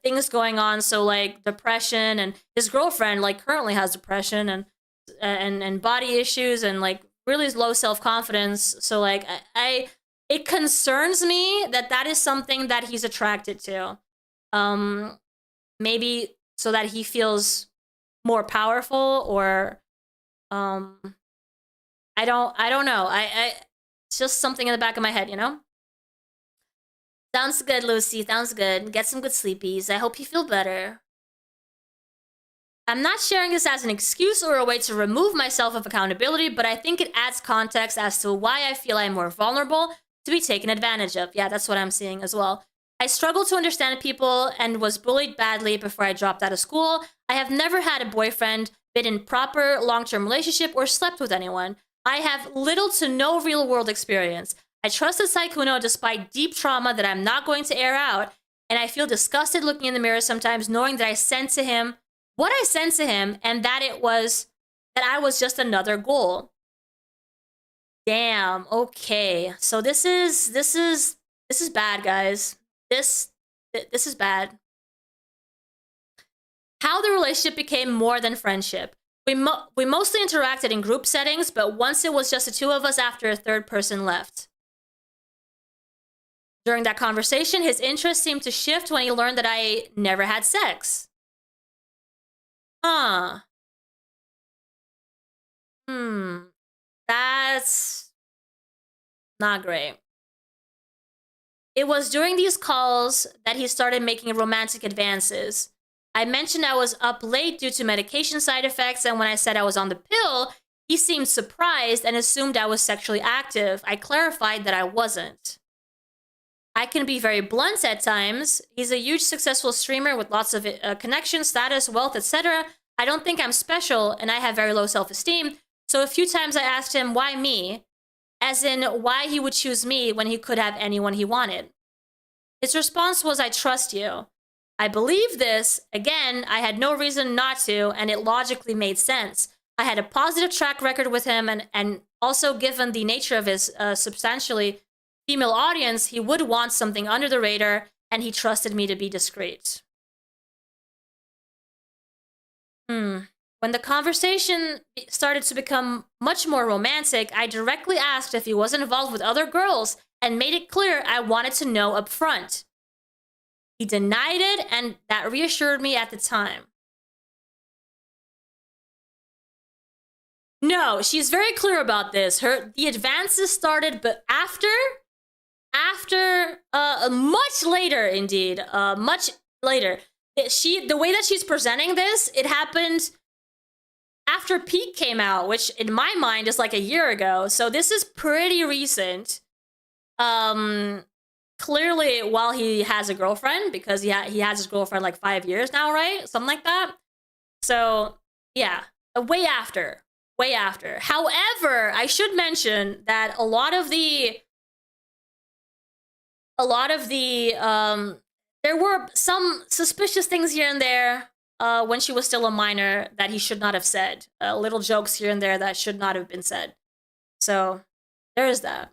things going on. So like depression, and his girlfriend like currently has depression and body issues and like really low self-confidence. So like it concerns me that is something that he's attracted to. Maybe so that he feels more powerful, or I don't know. It's just something in the back of my head, you know? Sounds good, Lucy. Sounds good. Get some good sleepies. I hope you feel better. I'm not sharing this as an excuse or a way to remove myself of accountability, but I think it adds context as to why I feel I'm more vulnerable to be taken advantage of. Yeah, that's what I'm seeing as well. I struggle to understand people and was bullied badly before I dropped out of school. I have never had a boyfriend, been in proper long-term relationship, or slept with anyone. I have little to no real-world experience. I trusted Sykkuno despite deep trauma that I'm not going to air out, and I feel disgusted looking in the mirror sometimes knowing that I sent to him what I sent to him, and that I was just another goal. Damn, okay. So this is bad, guys. This is bad. How the relationship became more than friendship. We mostly interacted in group settings, but once it was just the two of us after a third person left. During that conversation, his interest seemed to shift when he learned that I never had sex. That's not great. It was during these calls that he started making romantic advances. I mentioned I was up late due to medication side effects, and when I said I was on the pill, he seemed surprised and assumed I was sexually active. I clarified that I wasn't. I can be very blunt at times. He's a huge successful streamer with lots of connections, status, wealth, etc. I don't think I'm special, and I have very low self-esteem. So a few times I asked him, why me? As in, why he would choose me when he could have anyone he wanted. His response was, I trust you. I believe this. Again, I had no reason not to, and it logically made sense. I had a positive track record with him, and also given the nature of his substantially female audience, he would want something under the radar, and he trusted me to be discreet. When the conversation started to become much more romantic, I directly asked if he wasn't involved with other girls and made it clear I wanted to know up front. He denied it, and that reassured me at the time. No, she's very clear about this. The advances started, but after much later, indeed, much later. The way that she's presenting this, it happened after Peak came out, which in my mind is like a year ago. So this is pretty recent. Clearly while he has a girlfriend, because he has his girlfriend like 5 years now, right? Something like that. So yeah, way after. However, I should mention that a lot of the there were some suspicious things here and there when she was still a minor that he should not have said. Little jokes here and there that should not have been said. So there is that.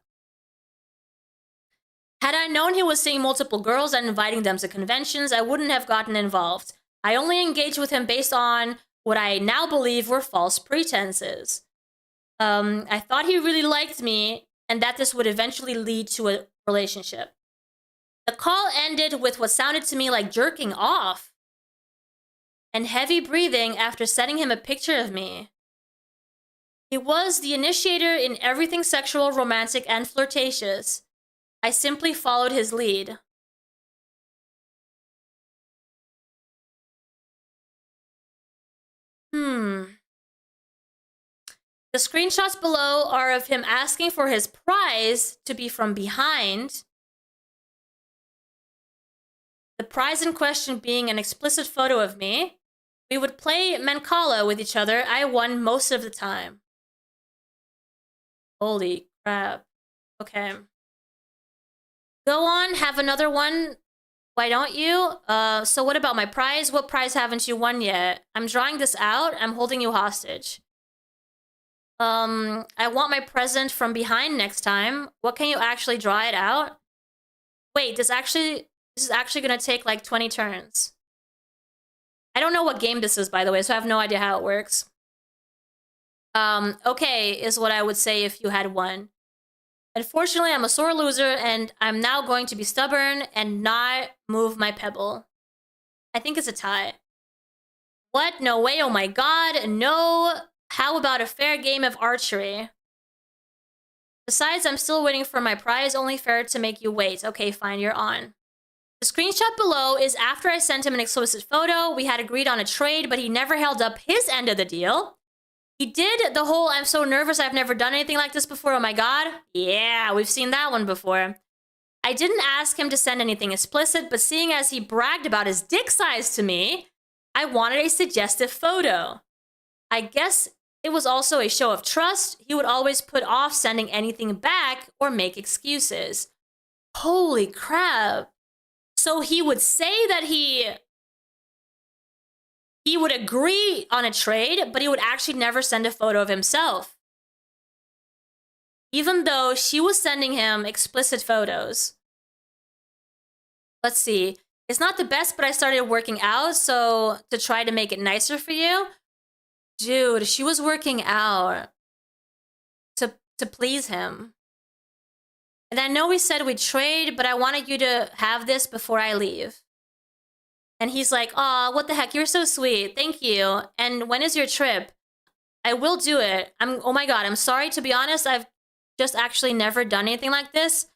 Had I known he was seeing multiple girls and inviting them to conventions, I wouldn't have gotten involved. I only engaged with him based on what I now believe were false pretenses. I thought he really liked me and that this would eventually lead to a relationship. The call ended with what sounded to me like jerking off and heavy breathing after sending him a picture of me. He was the initiator in everything sexual, romantic, and flirtatious. I simply followed his lead. The screenshots below are of him asking for his prize to be from behind. The prize in question being an explicit photo of me. We would play Mancala with each other. I won most of the time. Holy crap. Okay. Go on, have another one. Why don't you? So what about my prize? What prize haven't you won yet? I'm drawing this out. I'm holding you hostage. I want my present from behind next time. What can you actually draw it out? Wait, this is actually gonna take like 20 turns. I don't know what game this is, by the way, so I have no idea how it works. Okay, is what I would say if you had won. Unfortunately, I'm a sore loser, and I'm now going to be stubborn and not move my pebble. I think it's a tie. What? No way, oh my god, no. How about a fair game of archery? Besides, I'm still waiting for my prize, only fair to make you wait. Okay, fine, you're on. The screenshot below is after I sent him an explicit photo. We had agreed on a trade, but he never held up his end of the deal. He did the whole, I'm so nervous, I've never done anything like this before, oh my god. Yeah, we've seen that one before. I didn't ask him to send anything explicit, but seeing as he bragged about his dick size to me, I wanted a suggestive photo. I guess it was also a show of trust. He would always put off sending anything back or make excuses. Holy crap. So he would say that he would agree on a trade, but he would actually never send a photo of himself. Even though she was sending him explicit photos. Let's see. It's not the best, but I started working out, so to try to make it nicer for you. Dude, she was working out to please him. And I know we said we'd trade, but I wanted you to have this before I leave. And he's like, aw, what the heck, you're so sweet, thank you. And when is your trip? I will do it. Oh my god, I'm sorry, to be honest, I've just actually never done anything like this.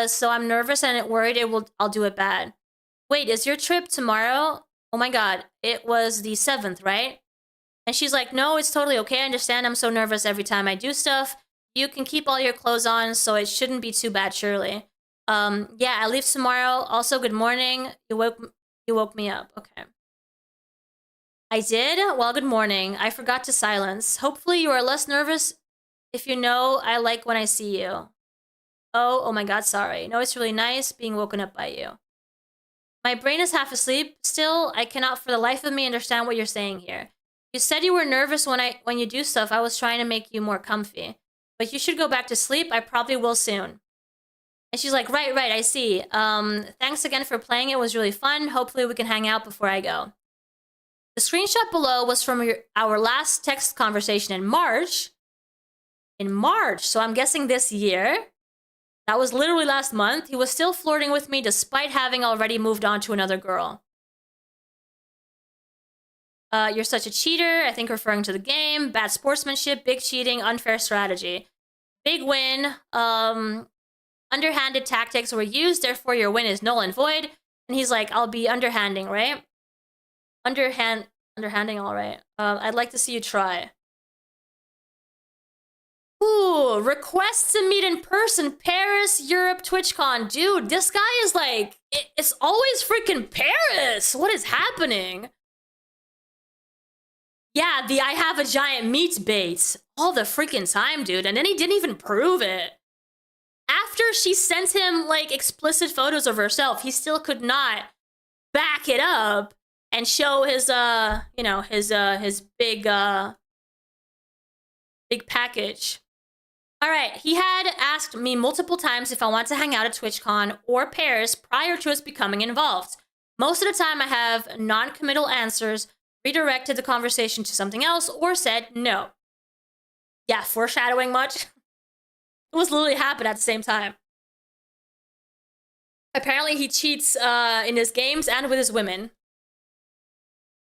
So I'm nervous and worried I'll do it bad. Wait, is your trip tomorrow? Oh my god, it was the 7th, right? And she's like, no, it's totally okay, I understand, I'm so nervous every time I do stuff. You can keep all your clothes on, so it shouldn't be too bad, surely. Yeah, I leave tomorrow. Also, good morning. You woke me up. Okay. I did? Well, good morning. I forgot to silence. Hopefully you are less nervous if you know I like when I see you. Oh my god, sorry. No, it's really nice being woken up by you. My brain is half asleep. Still, I cannot for the life of me understand what you're saying here. You said you were nervous when you do stuff. I was trying to make you more comfy. But you should go back to sleep. I probably will soon. And she's like, right, I see. Thanks again for playing. It was really fun. Hopefully we can hang out before I go. The screenshot below was from our last text conversation in March. So I'm guessing this year. That was literally last month. He was still flirting with me despite having already moved on to another girl. You're such a cheater. I think referring to the game. Bad sportsmanship, big cheating, unfair strategy. Big win. Underhanded tactics were used, therefore your win is null and void. And he's like, I'll be underhanding, right? Underhanding, all right. I'd like to see you try. Ooh, requests to meet in person, Paris, Europe, TwitchCon. Dude, this guy is like, it's always freaking Paris. What is happening? Yeah, the I have a giant meat bait all the freaking time, dude. And then he didn't even prove it. After she sent him like explicit photos of herself, he still could not back it up and show his you know, his big package. All right, he had asked me multiple times if I want to hang out at TwitchCon or Paris prior to us becoming involved. Most of the time I have non-committal answers, redirected the conversation to something else, or said no. Yeah, foreshadowing much? It was literally happened at the same time. Apparently he cheats in his games and with his women.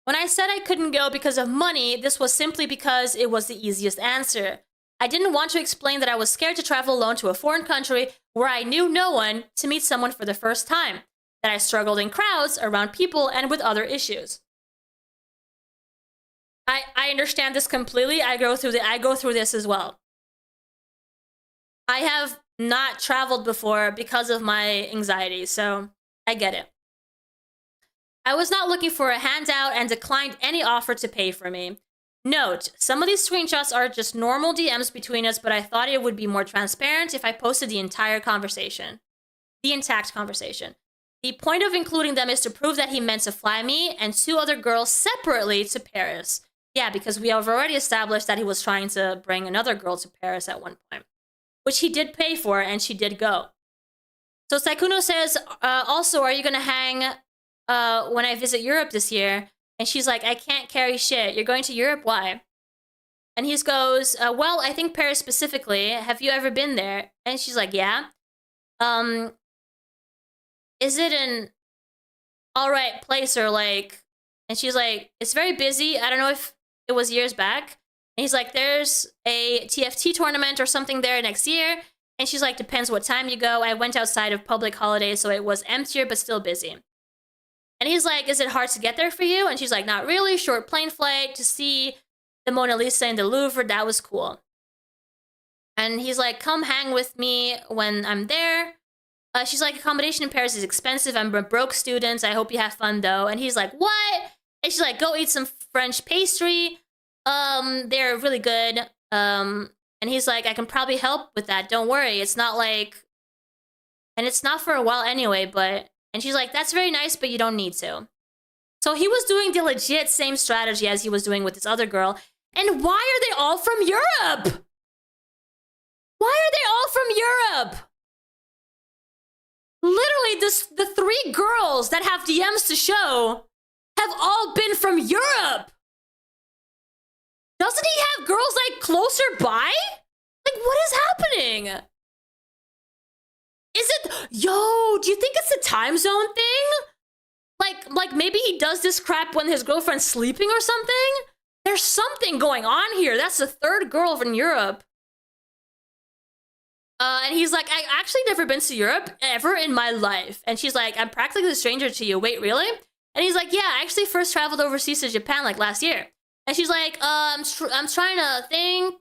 When I said I couldn't go because of money, this was simply because it was the easiest answer. I didn't want to explain that I was scared to travel alone to a foreign country where I knew no one to meet someone for the first time, that I struggled in crowds, around people, and with other issues. I understand this completely. I go through this as well. I have not traveled before because of my anxiety, so I get it. I was not looking for a handout and declined any offer to pay for me. Note, some of these screenshots are just normal DMs between us, but I thought it would be more transparent if I posted the entire conversation. The intact conversation. The point of including them is to prove that he meant to fly me and 2 other girls separately to Paris. Yeah, because we have already established that he was trying to bring another girl to Paris at one point, which he did pay for, and she did go. So Sykkuno says, also, are you going to hang when I visit Europe this year? And she's like, I can't carry shit. You're going to Europe? Why? And he goes, well, I think Paris specifically. Have you ever been there? And she's like, yeah. Is it an all right place or like... And she's like, it's very busy. I don't know if it was years back. And he's like, there's a TFT tournament or something there next year. And she's like, depends what time you go. I went outside of public holidays, so it was emptier, but still busy. And he's like, is it hard to get there for you? And she's like, not really. Short plane flight to see the Mona Lisa in the Louvre. That was cool. And he's like, come hang with me when I'm there. She's like, accommodation in Paris is expensive. I'm a broke student. I hope you have fun, though. And he's like, what? And she's like, go eat some French pastry. They're really good. And he's like, I can probably help with that. Don't worry. It's not like... And it's not for a while anyway, but... And she's like, that's very nice, but you don't need to. So he was doing the legit same strategy as he was doing with this other girl. And why are they all from Europe? Why are they all from Europe? Literally, the 3 girls that have DMs to show have all been from Europe. Doesn't he have girls like closer by? Like, what is happening? Is it, yo, do you think it's a time zone thing? Like maybe he does this crap when his girlfriend's sleeping or something? There's something going on here. That's the 3rd girl from Europe. And he's like, I actually never been to Europe ever in my life. And she's like, I'm practically a stranger to you. Wait, really? And he's like, yeah, I actually first traveled overseas to Japan like last year. And she's like, I'm trying to think.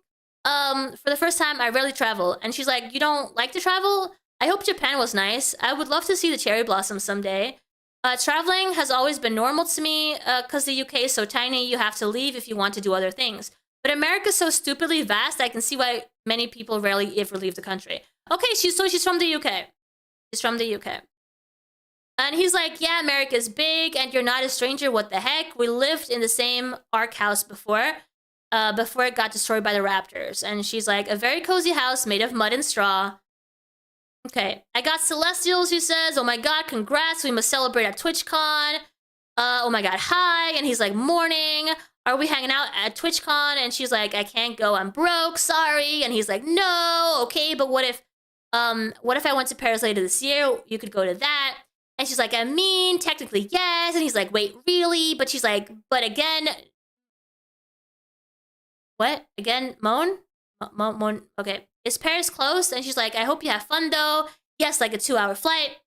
For the first time, I rarely travel. And she's like, you don't like to travel? I hope Japan was nice. I would love to see the cherry blossoms someday. Traveling has always been normal to me, because the UK is so tiny, you have to leave if you want to do other things. But America's so stupidly vast, I can see why many people rarely ever leave the country. Okay, she's from the UK. She's from the UK. And he's like, yeah, America's big, and you're not a stranger, what the heck? We lived in the same Ark house before it got destroyed by the raptors. And she's like, a very cozy house made of mud and straw. Okay, I got Celestials who says, oh my god, congrats, we must celebrate at TwitchCon. Oh my god, hi. And he's like, morning. Are we hanging out at TwitchCon? And she's like, I can't go, I'm broke, sorry. And he's like, no, okay, but what if I went to Paris later this year? You could go to that. And she's like, I mean, technically yes. And he's like, wait, really? But she's like, but again, what? Again, moan? Moan, okay. Is Paris closed? And she's like, I hope you have fun though. Yes, like a 2-hour flight.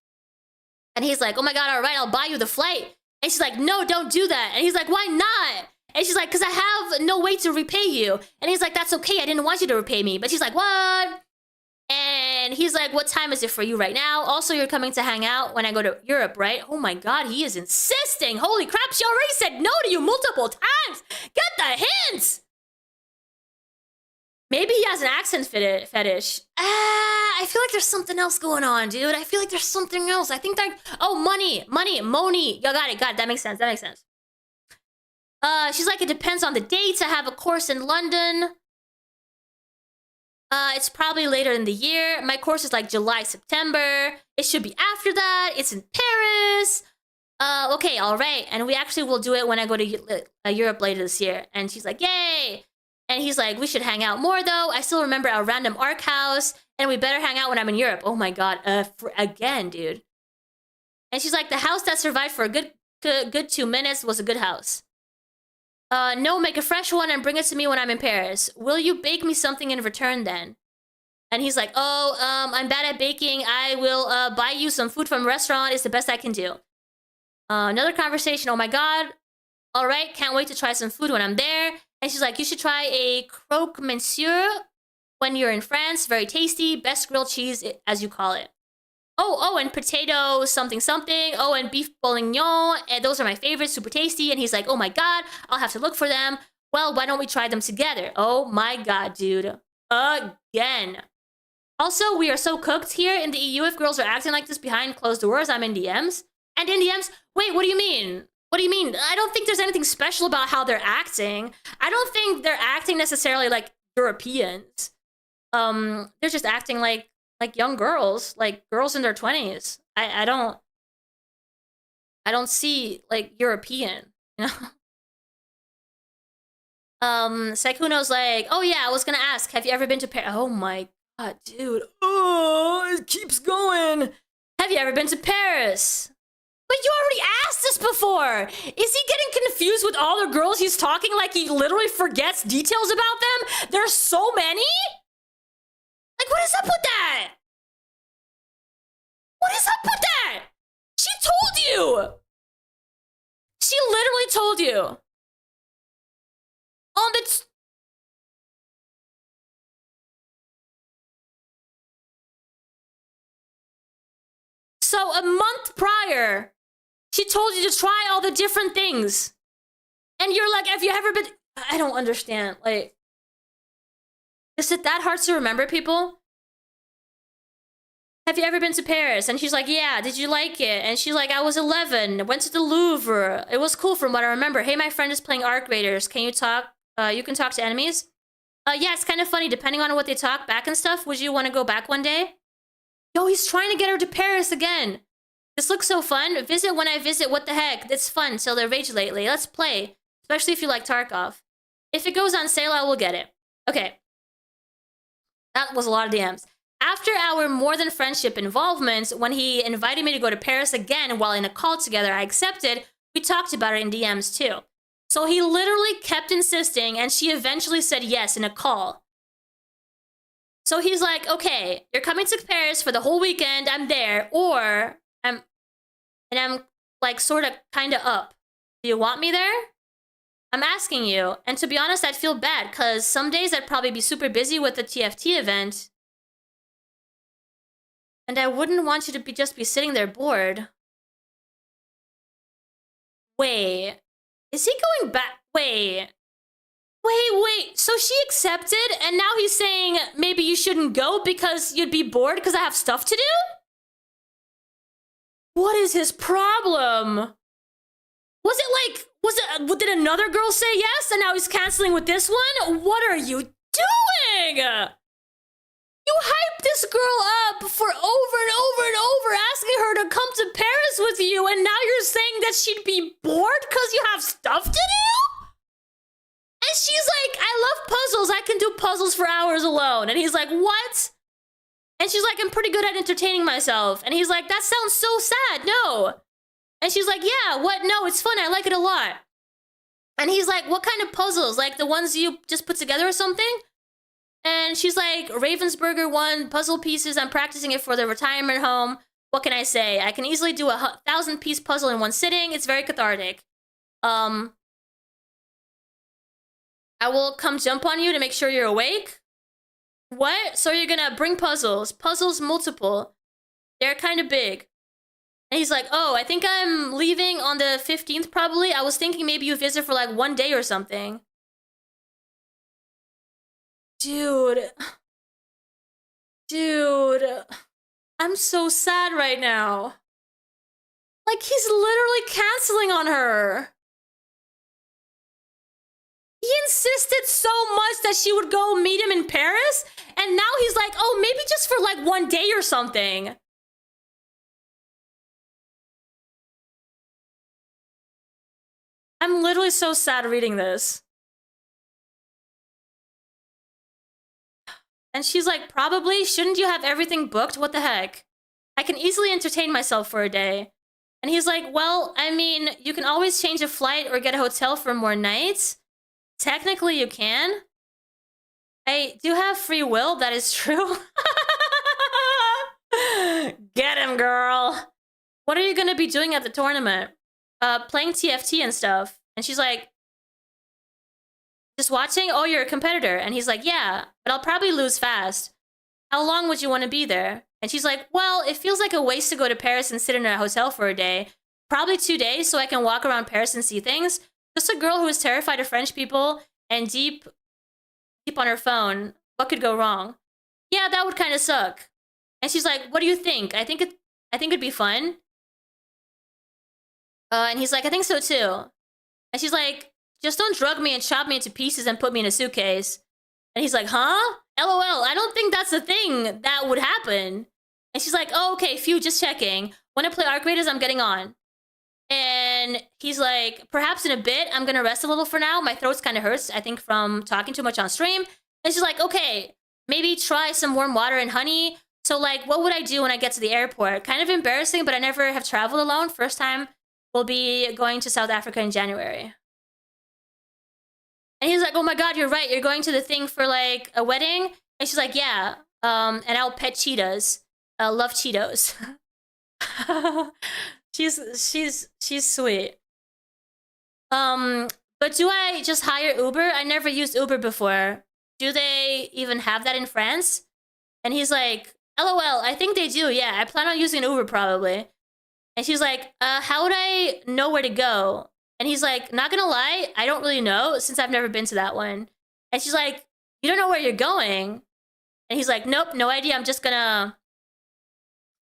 And he's like, oh my god, all right, I'll buy you the flight. And she's like, no, don't do that. And he's like, why not? And she's like, because I have no way to repay you. And he's like, that's okay, I didn't want you to repay me. But she's like, what? And he's like, what time is it for you right now? Also, you're coming to hang out when I go to Europe, right? Oh my god, he is insisting. Holy crap, she already said no to you multiple times. Get the hints. Maybe he has an accent fetish. I feel like there's something else going on, dude. I feel like there's something else. I think that, oh, money, Moni. You got it. That makes sense. She's like, it depends on the dates. I have a course in London. It's probably later in the year. My course is like July, September. It should be after that. It's in Paris. Okay, all right. And we actually will do it when I go to Europe later this year. And she's like, yay. And he's like, we should hang out more though. I still remember our random ARC house. And we better hang out when I'm in Europe. Oh my god, again, dude. And she's like, the house that survived for a good 2 minutes was a good house. No, make a fresh one and bring it to me when I'm in Paris. Will you bake me something in return then? And he's like, oh, I'm bad at baking. I will buy you some food from a restaurant. It's the best I can do. Another conversation. Oh my god. All right, can't wait to try some food when I'm there. And she's like, you should try a croque monsieur when you're in France. Very tasty. Best grilled cheese, as you call it. Oh, and potato something something. Oh, and beef bourguignon. And those are my favorites. Super tasty. And he's like, oh my god, I'll have to look for them. Well, why don't we try them together? Oh my god, dude. Again. Also, we are so cooked here in the EU. If girls are acting like this behind closed doors, I'm in DMs. And in DMs? Wait, what do you mean? What do you mean? I don't think there's anything special about how they're acting. I don't think they're acting necessarily like Europeans. They're just acting like young girls, like girls in their 20s. I don't see like European, you know? Sykkuno's like, oh yeah, I was gonna ask, have you ever been to Paris? Oh my god, dude. Oh, it keeps going. Have you ever been to Paris? But you already asked this before! Is he getting confused with all the girls he's talking like he literally forgets details about them? There's so many? Like, what is up with that? What is up with that? She told you! She literally told you. On the... So a month prior, she told you to try all the different things. And you're like, have you ever been... I don't understand. Like, is it that hard to remember, people? Have you ever been to Paris? And she's like, yeah, did you like it? And she's like, I was 11, went to the Louvre. It was cool from what I remember. Hey, my friend is playing Arc Raiders. Can you talk? You can talk to enemies? Yeah, it's kind of funny. Depending on what they talk back and stuff, would you want to go back one day? Yo, he's trying to get her to Paris again. This looks so fun. Visit when I visit. What the heck? It's fun till they're rage lately. Let's play. Especially if you like Tarkov. If it goes on sale, I will get it. Okay. That was a lot of DMs. After our more than friendship involvements, when he invited me to go to Paris again while in a call together, I accepted. We talked about it in DMs too. So he literally kept insisting, and she eventually said yes in a call. So he's like, okay, you're coming to Paris for the whole weekend, I'm there, or I'm like sort of kind of up. Do you want me there? I'm asking you. And to be honest, I'd feel bad because some days I'd probably be super busy with the TFT event. And I wouldn't want you to just be sitting there bored. Wait, is he going back? Wait. So she accepted, and now he's saying maybe you shouldn't go because you'd be bored because I have stuff to do? What is his problem? Did another girl say yes, and now he's canceling with this one? What are you doing? You hyped this girl up for over and over and over, asking her to come to Paris with you, and now you're saying that she'd be bored because you have stuff to do? And she's like, I love puzzles. I can do puzzles for hours alone. And he's like, what? And she's like, I'm pretty good at entertaining myself. And he's like, that sounds so sad. No. And she's like, yeah, what? No, it's fun. I like it a lot. And he's like, what kind of puzzles? Like the ones you just put together or something? And she's like, Ravensburger 1, puzzle pieces. I'm practicing it for the retirement home. What can I say? I can easily do a 1,000-piece puzzle in one sitting. It's very cathartic. I will come jump on you to make sure you're awake. What? So you're gonna bring puzzles. Puzzles multiple. They're kind of big. And he's like, oh, I think I'm leaving on the 15th probably. I was thinking maybe you visit for like 1 day or something. Dude, I'm so sad right now. Like, he's literally canceling on her. He insisted so much that she would go meet him in Paris, and now he's like, oh, maybe just for like 1 day or something. I'm literally so sad reading this. And she's like, probably, shouldn't you have everything booked? What the heck? I can easily entertain myself for a day. And he's like, well, I mean, you can always change a flight or get a hotel for more nights. Technically, you can. I do have free will, that is true. Get him, girl. What are you gonna be doing at the tournament? Playing TFT and stuff. And she's like, just watching? Oh, you're a competitor. And he's like, yeah, but I'll probably lose fast. How long would you want to be there? And she's like, well, it feels like a waste to go to Paris and sit in a hotel for a day. Probably 2 days so I can walk around Paris and see things. Just a girl who is terrified of French people and deep on her phone. What could go wrong? Yeah, that would kind of suck. And she's like, what do you think? I think it'd be fun. And he's like, I think so too. And she's like, just don't drug me and chop me into pieces and put me in a suitcase. And he's like, huh? LOL, I don't think that's the thing that would happen. And she's like, oh, okay, phew, just checking. When I play Arc Raiders, I'm getting on. And he's like, perhaps in a bit, I'm gonna rest a little for now. My throat's kind of hurts, I think, from talking too much on stream. And she's like, okay, maybe try some warm water and honey. So like, what would I do when I get to the airport? Kind of embarrassing, but I never have traveled alone. First time we'll be going to South Africa in January. And he's like, oh my God, you're right. You're going to the thing for like a wedding? And she's like, yeah. And I'll pet cheetahs. Love Cheetos. She's sweet. But do I just hire Uber? I never used Uber before. Do they even have that in France? And he's like, LOL, I think they do. Yeah, I plan on using Uber probably. And she's like, how would I know where to go? And he's like, not gonna lie, I don't really know since I've never been to that one. And she's like, you don't know where you're going? And he's like, nope, no idea. I'm just gonna...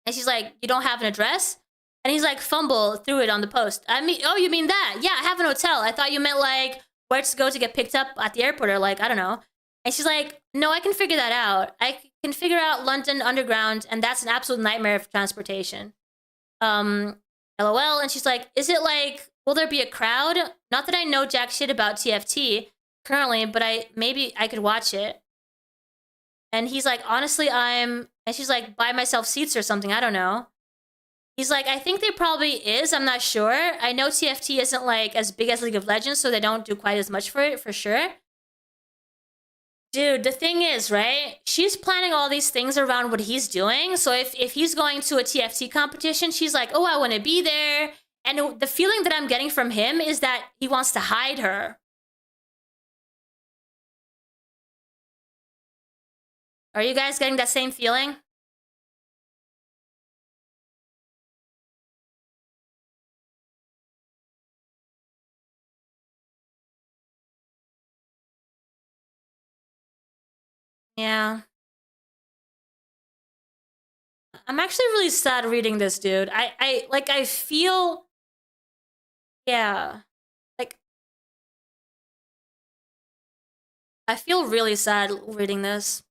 And she's like, you don't have an address? And he's like, fumble through it on the post. I mean, oh, you mean that? Yeah, I have an hotel. I thought you meant like where to go to get picked up at the airport or like, I don't know. And she's like, no, I can figure that out. I can figure out London Underground, and that's an absolute nightmare of transportation. LOL. And she's like, is it like, will there be a crowd? Not that I know jack shit about TFT currently, but maybe I could watch it. And he's like, honestly, and she's like, buy myself seats or something. I don't know. He's like, I think there probably is. I'm not sure. I know TFT isn't like as big as League of Legends, so they don't do quite as much for it, for sure. Dude, the thing is, right? She's planning all these things around what he's doing. So if he's going to a TFT competition, she's like, oh, I want to be there. And the feeling that I'm getting from him is that he wants to hide her. Are you guys getting that same feeling? Yeah. I'm actually really sad reading this, dude. I feel... Yeah. Like... I feel really sad reading this.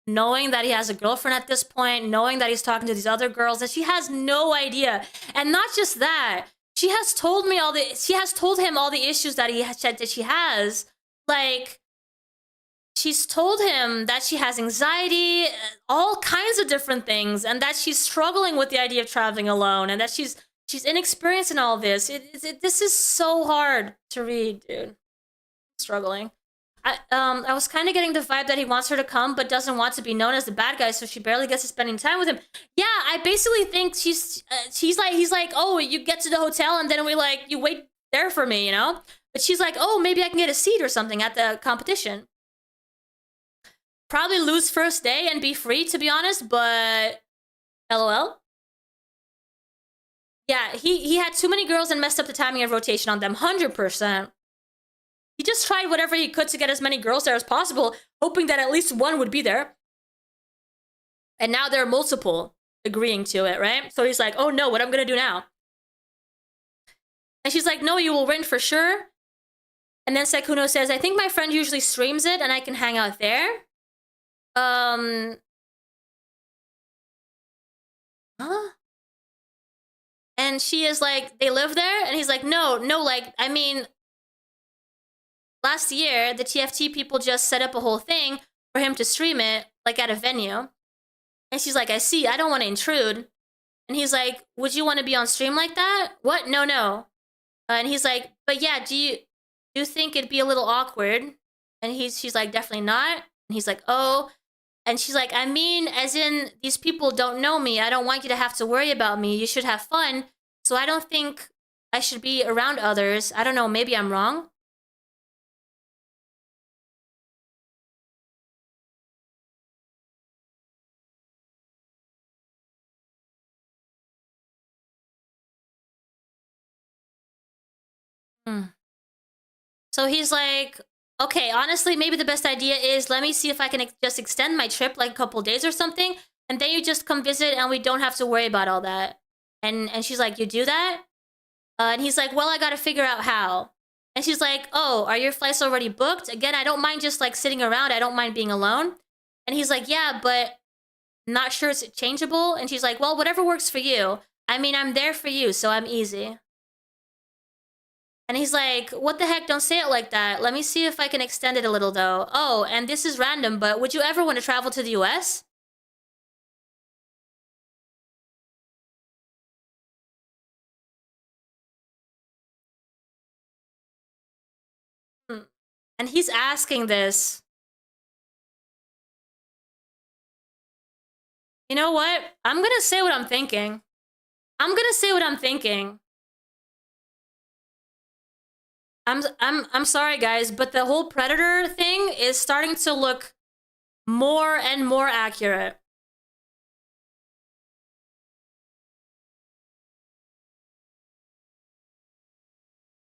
knowing that he has a girlfriend at this point, knowing that he's talking to these other girls, that she has no idea. And not just that, she has told him all the issues that she has. Like, she's told him that she has anxiety, all kinds of different things, and that she's struggling with the idea of traveling alone, and that she's inexperienced in all this. This is so hard to read, dude. I'm struggling. I was kind of getting the vibe that he wants her to come, but doesn't want to be known as the bad guy, so she barely gets to spending time with him. Yeah, I basically think he's like, oh, you get to the hotel and then you wait there for me, you know? But she's like, oh, maybe I can get a seat or something at the competition. Probably lose first day and be free, to be honest, but LOL. Yeah, he had too many girls and messed up the timing of rotation on them, 100%. He just tried whatever he could to get as many girls there as possible, hoping that at least one would be there. And now there are multiple agreeing to it, right? So he's like, oh no, what am I gonna do now? And she's like, no, you will win for sure. And then Sykkuno says, I think my friend usually streams it and I can hang out there. Huh? And she is like, they live there? And he's like, no, like, I mean, last year, the TFT people just set up a whole thing for him to stream it, like at a venue. And she's like, I see, I don't want to intrude. And he's like, would you want to be on stream like that? What? No. And he's like, but yeah, do you think it'd be a little awkward? And she's like, definitely not. And he's like, oh. And she's like, I mean, as in, these people don't know me. I don't want you to have to worry about me. You should have fun. So I don't think I should be around others. I don't know, maybe I'm wrong. So he's like, okay, honestly, maybe the best idea is let me see if I can just extend my trip like a couple days or something, and then you just come visit and we don't have to worry about all that. And she's like, you do that? And he's like, well, I gotta figure out how. And she's like, oh, are your flights already booked? Again, I don't mind just like sitting around. I don't mind being alone. And he's like, yeah, but not sure it's changeable. And she's like, well, whatever works for you. I mean, I'm there for you, so I'm easy. And he's like, what the heck, don't say it like that. Let me see if I can extend it a little, though. Oh, and this is random, but would you ever want to travel to the US? And he's asking this. You know what? I'm gonna say what I'm thinking. I'm sorry, guys, but the whole Predator thing is starting to look more and more accurate.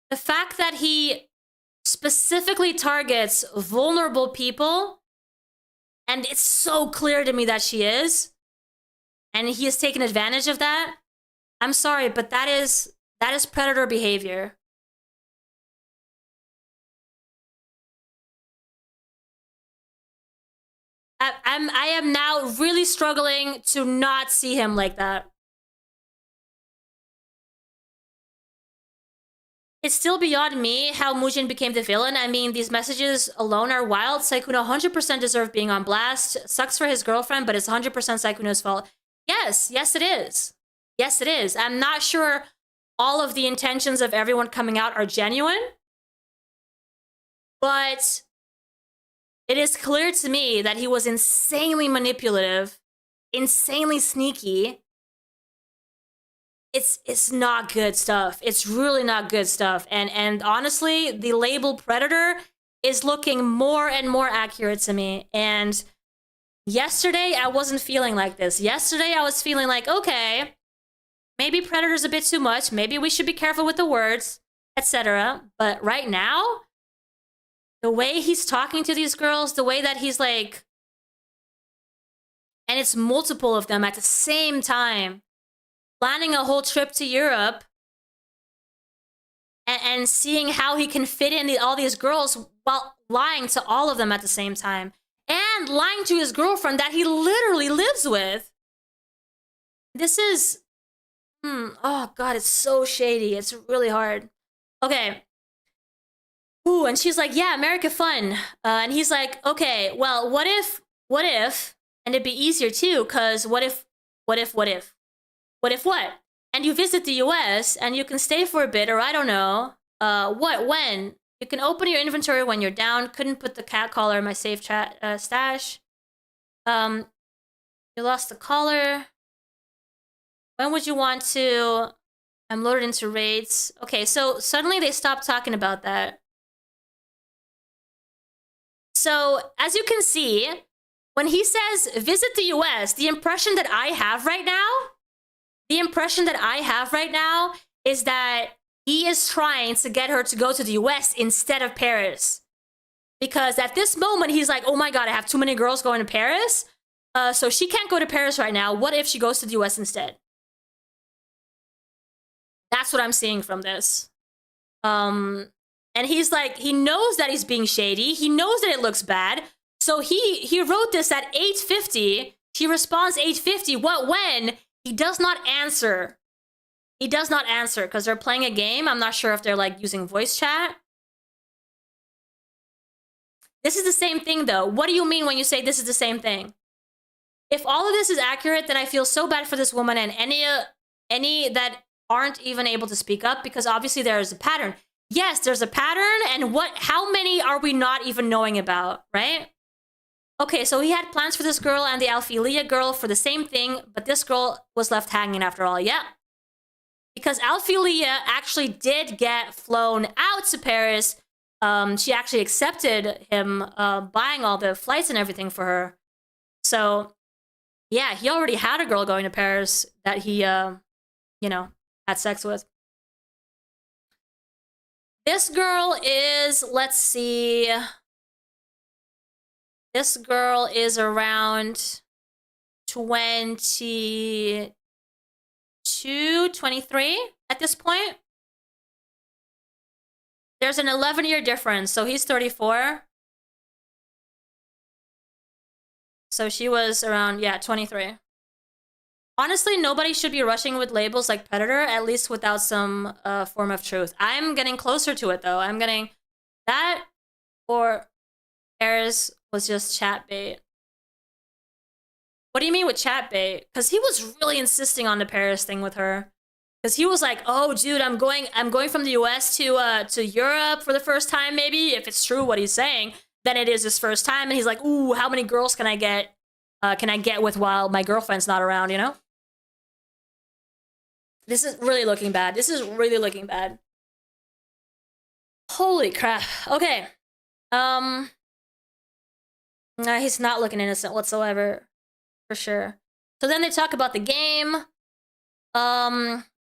The fact that he specifically targets vulnerable people, and it's so clear to me that she is, and he has taken advantage of that. I'm sorry, but that is Predator behavior. I am now really struggling to not see him like that. It's still beyond me how Mujin became the villain. I mean, these messages alone are wild. Sykkuno 100% deserved being on blast. Sucks for his girlfriend, but it's 100% Sykkuno's fault. Yes it is. Yes, it is. I'm not sure all of the intentions of everyone coming out are genuine, but it is clear to me that he was insanely manipulative, insanely sneaky. It's not good stuff. It's really not good stuff. And honestly, the label Predator is looking more and more accurate to me. And yesterday, I wasn't feeling like this. Yesterday, I was feeling like, okay, maybe Predator's a bit too much. Maybe we should be careful with the words, etc. But right now, the way he's talking to these girls, the way that he's like, and it's multiple of them at the same time, planning a whole trip to Europe and seeing how he can fit in all these girls while lying to all of them at the same time. And and lying to his girlfriend that he literally lives with. This is... oh, God, it's so shady. It's really hard. Okay. Ooh, and she's like, yeah, America fun. And he's like, okay, well, what if, and it'd be easier too, because what if what? And you visit the US and you can stay for a bit, or I don't know. When? You can open your inventory when you're down. Couldn't put the cat collar in my safe stash. You lost the collar. When would you want to? I'm loaded into raids. Okay, so suddenly they stopped talking about that. So, as you can see, when he says visit the US, the impression that I have right now is that he is trying to get her to go to the US instead of Paris. Because at this moment, he's like, oh my God, I have too many girls going to Paris. So she can't go to Paris right now. What if she goes to the US instead? That's what I'm seeing from this. And he's like, he knows that he's being shady. He knows that it looks bad. So he wrote this at 8:50. She responds 8:50. What, when? He does not answer. He does not answer because they're playing a game. I'm not sure if they're like using voice chat. This is the same thing though. What do you mean when you say this is the same thing? If all of this is accurate, then I feel so bad for this woman and any that aren't even able to speak up, because obviously there is a pattern. Yes, there's a pattern, and how many are we not even knowing about, right? Okay, so he had plans for this girl and the Alphelia girl for the same thing, but this girl was left hanging after all, yeah. Because Alphelia actually did get flown out to Paris. She actually accepted him buying all the flights and everything for her. So, yeah, he already had a girl going to Paris that he, had sex with. This girl is, let's see. This girl is around 22, 23 at this point. There's an 11-year difference, so he's 34. So she was around, 23. Honestly, nobody should be rushing with labels like Predator, at least without some form of truth. I'm getting closer to it, though. I'm getting... That or Paris was just chat bait. What do you mean with chat bait? Because he was really insisting on the Paris thing with her. Because he was like, oh, dude, I'm going from the US to Europe for the first time, maybe. If it's true what he's saying, then it is his first time. And he's like, ooh, how many girls can I get with while my girlfriend's not around, you know? This is really looking bad. This is really looking bad. Holy crap. Okay. No, he's not looking innocent whatsoever. For sure. So then they talk about the game.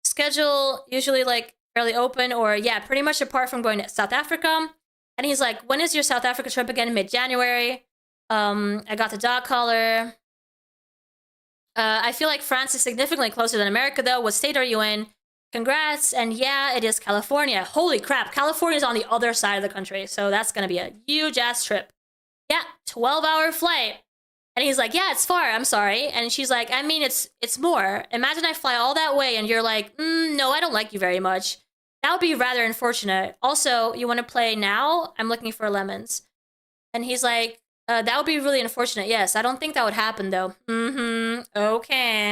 Schedule usually like fairly open, or yeah, pretty much apart from going to South Africa. And he's like, when is your South Africa trip again? Mid-January. I got the dog collar. I feel like France is significantly closer than America, though. What state are you in? Congrats. And yeah, it is California. Holy crap. California is on the other side of the country. So that's going to be a huge-ass trip. Yeah, 12-hour flight. And he's like, yeah, it's far. I'm sorry. And she's like, I mean, it's more. Imagine I fly all that way and you're like, no, I don't like you very much. That would be rather unfortunate. Also, you want to play now? I'm looking for lemons. And he's like, that would be really unfortunate. Yes, I don't think that would happen, though. Okay.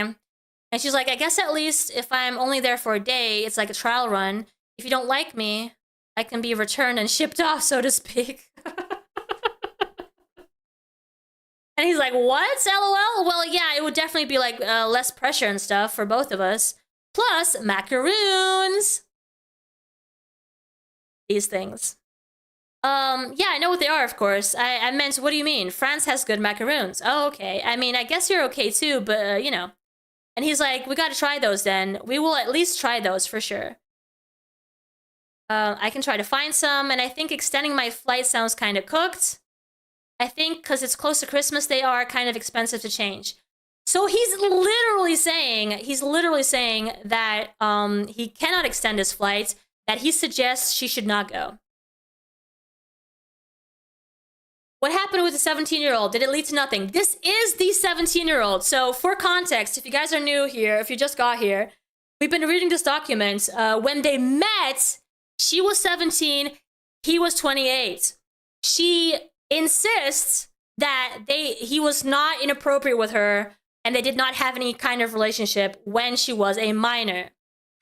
And she's like, I guess at least if I'm only there for a day, it's like a trial run. If you don't like me, I can be returned and shipped off, so to speak. And he's like, what? LOL? Well, yeah, it would definitely be like less pressure and stuff for both of us. Plus, macaroons. These things. Yeah, I know what they are, of course. I meant, what do you mean? France has good macaroons. Oh, okay. I mean, I guess you're okay too, but, you know. And he's like, we gotta try those then. We will at least try those for sure. I can try to find some, and I think extending my flight sounds kind of cooked. I think because it's close to Christmas, they are kind of expensive to change. So he's literally saying that he cannot extend his flight, that he suggests she should not go. What happened with the 17-year-old? Did it lead to nothing? This is the 17-year-old. So for context, if you guys are new here, if you just got here, we've been reading this document. When they met, she was 17, he was 28. She insists that he was not inappropriate with her and they did not have any kind of relationship when she was a minor.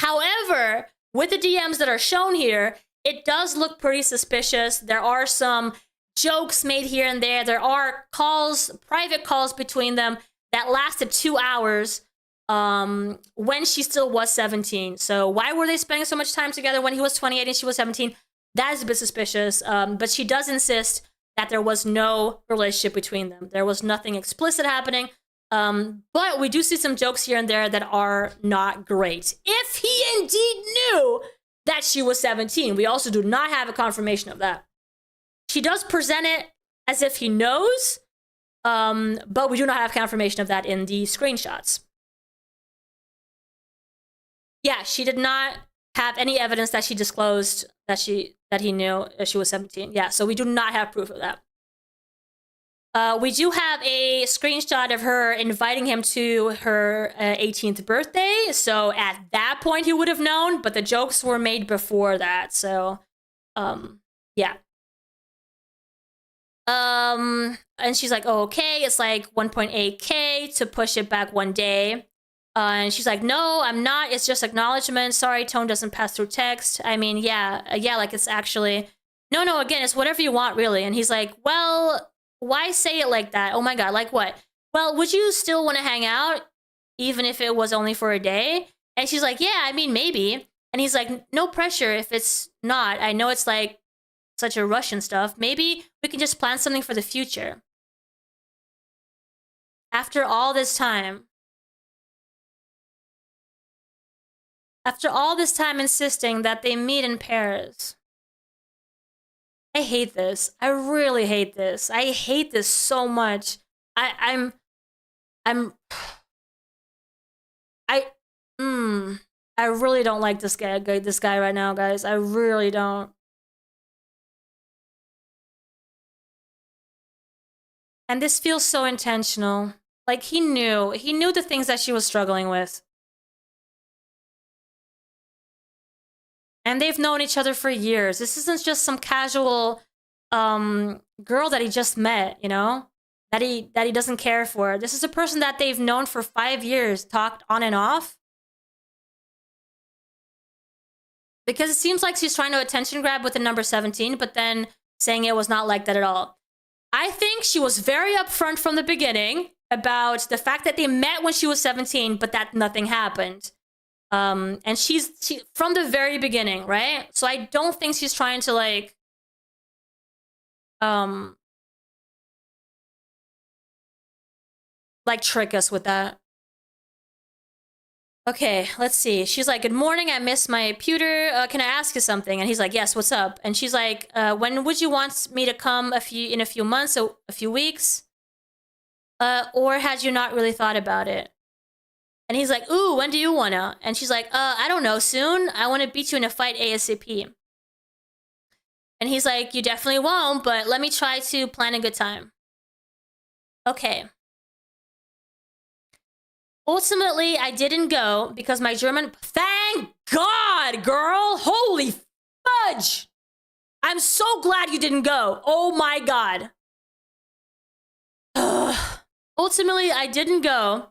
However, with the DMs that are shown here, it does look pretty suspicious. There are some jokes made here and there. There are calls, private calls between them that lasted 2 hours when she still was 17. So why were they spending so much time together when he was 28 and she was 17? That is a bit suspicious. But she does insist that there was no relationship between them. There was nothing explicit happening. But we do see some jokes here and there that are not great. If he indeed knew that she was 17, we also do not have a confirmation of that. She does present it as if he knows, but we do not have confirmation of that in the screenshots. Yeah, she did not have any evidence that she disclosed that he knew she was 17. Yeah, so we do not have proof of that. We do have a screenshot of her inviting him to her 18th birthday. So at that point, he would have known, but the jokes were made before that. So, yeah. And she's like, oh, okay, it's like 1.8K to push it back 1 day. And she's like, no, I'm not. It's just acknowledgement. Sorry, tone doesn't pass through text. I mean, yeah, like it's actually, no, again, it's whatever you want, really. And he's like, well, why say it like that? Oh my God, like what? Well, would you still want to hang out even if it was only for a day? And she's like, yeah, I mean, maybe. And he's like, no pressure if it's not. I know it's like such a rush and stuff. Maybe we can just plan something for the future. After all this time insisting that they meet in Paris. I hate this. I really hate this. I hate this so much. I really don't like this guy right now, guys. I really don't. And this feels so intentional. Like he knew the things that she was struggling with. And they've known each other for years. This isn't just some casual girl that he just met, you know? That he doesn't care for. This is a person that they've known for 5 years, talked on and off. Because it seems like she's trying to attention grab with the number 17, but then saying it was not like that at all. I think she was very upfront from the beginning about the fact that they met when she was 17, but that nothing happened. And she from the very beginning, right? So I don't think she's trying to like trick us with that. Okay, let's see. She's like, good morning, I missed my pewter. Can I ask you something? And he's like, yes, what's up? And she's like, when would you want me to come in a few months, so a few weeks? Or had you not really thought about it? And he's like, ooh, when do you wanna? And she's like, I don't know, soon. I wanna beat you in a fight ASAP. And he's like, you definitely won't, but let me try to plan a good time. Okay. Ultimately, I didn't go because my German... Thank God, girl! Holy fudge! I'm so glad you didn't go. Oh my God. Ultimately, I didn't go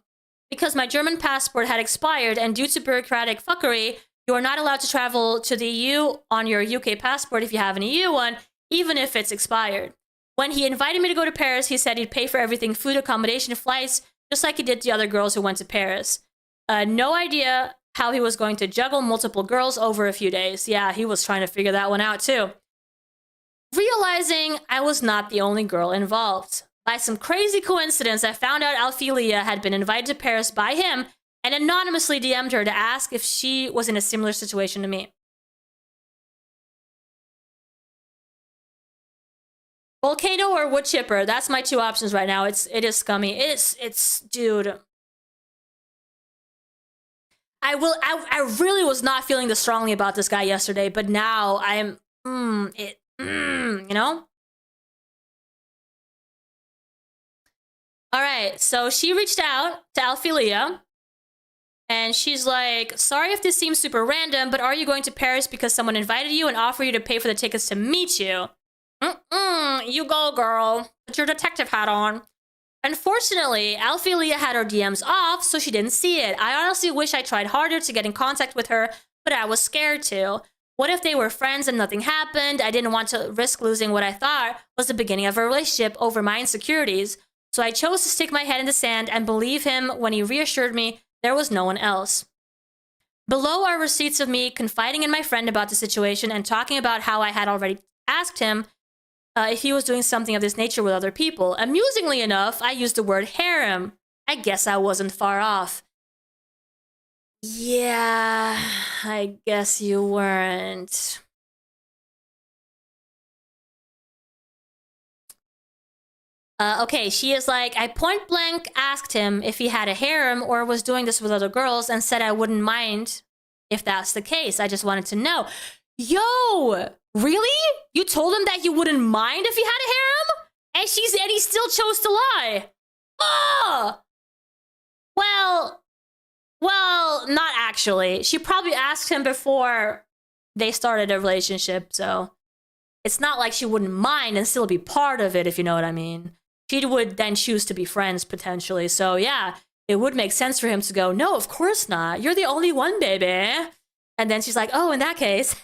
because my German passport had expired, and due to bureaucratic fuckery, you are not allowed to travel to the EU on your UK passport if you have an EU one, even if it's expired. When he invited me to go to Paris, he said he'd pay for everything, food, accommodation, flights, just like he did the other girls who went to Paris. No idea how he was going to juggle multiple girls over a few days. Yeah, he was trying to figure that one out too. Realizing I was not the only girl involved. By some crazy coincidence, I found out Alphelia had been invited to Paris by him and anonymously DM'd her to ask if she was in a similar situation to me. Volcano or wood chipper? That's my two options right now. It is scummy. It's dude. I really was not feeling this strongly about this guy yesterday, but now I'm you know? All right, so she reached out to Alphelia, and she's like, sorry if this seems super random, but are you going to Paris because someone invited you and offered you to pay for the tickets to meet you? You go, girl. Put your detective hat on. Unfortunately, Alphelia had her DMs off, so she didn't see it. I honestly wish I tried harder to get in contact with her, but I was scared to. What if they were friends and nothing happened? I didn't want to risk losing what I thought was the beginning of a relationship over my insecurities. So I chose to stick my head in the sand and believe him when he reassured me there was no one else. Below are receipts of me confiding in my friend about the situation and talking about how I had already asked him if he was doing something of this nature with other people. Amusingly enough, I used the word harem. I guess I wasn't far off. Yeah, I guess you weren't. Okay, she is like, I point blank asked him if he had a harem or was doing this with other girls and said I wouldn't mind if that's the case. I just wanted to know. Yo, really? You told him that you wouldn't mind if he had a harem? And he still chose to lie. Oh! Well, not actually. She probably asked him before they started a relationship, so it's not like she wouldn't mind and still be part of it, if you know what I mean. She would then choose to be friends, potentially. So, yeah, it would make sense for him to go, no, of course not. You're the only one, baby. And then she's like, oh, in that case,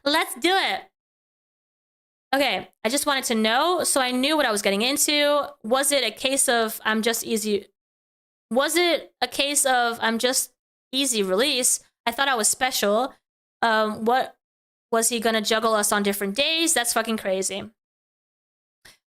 let's do it. Okay, I just wanted to know, so I knew what I was getting into. Was it a case of I'm just easy release? I thought I was special. What was he gonna juggle us on different days? That's fucking crazy.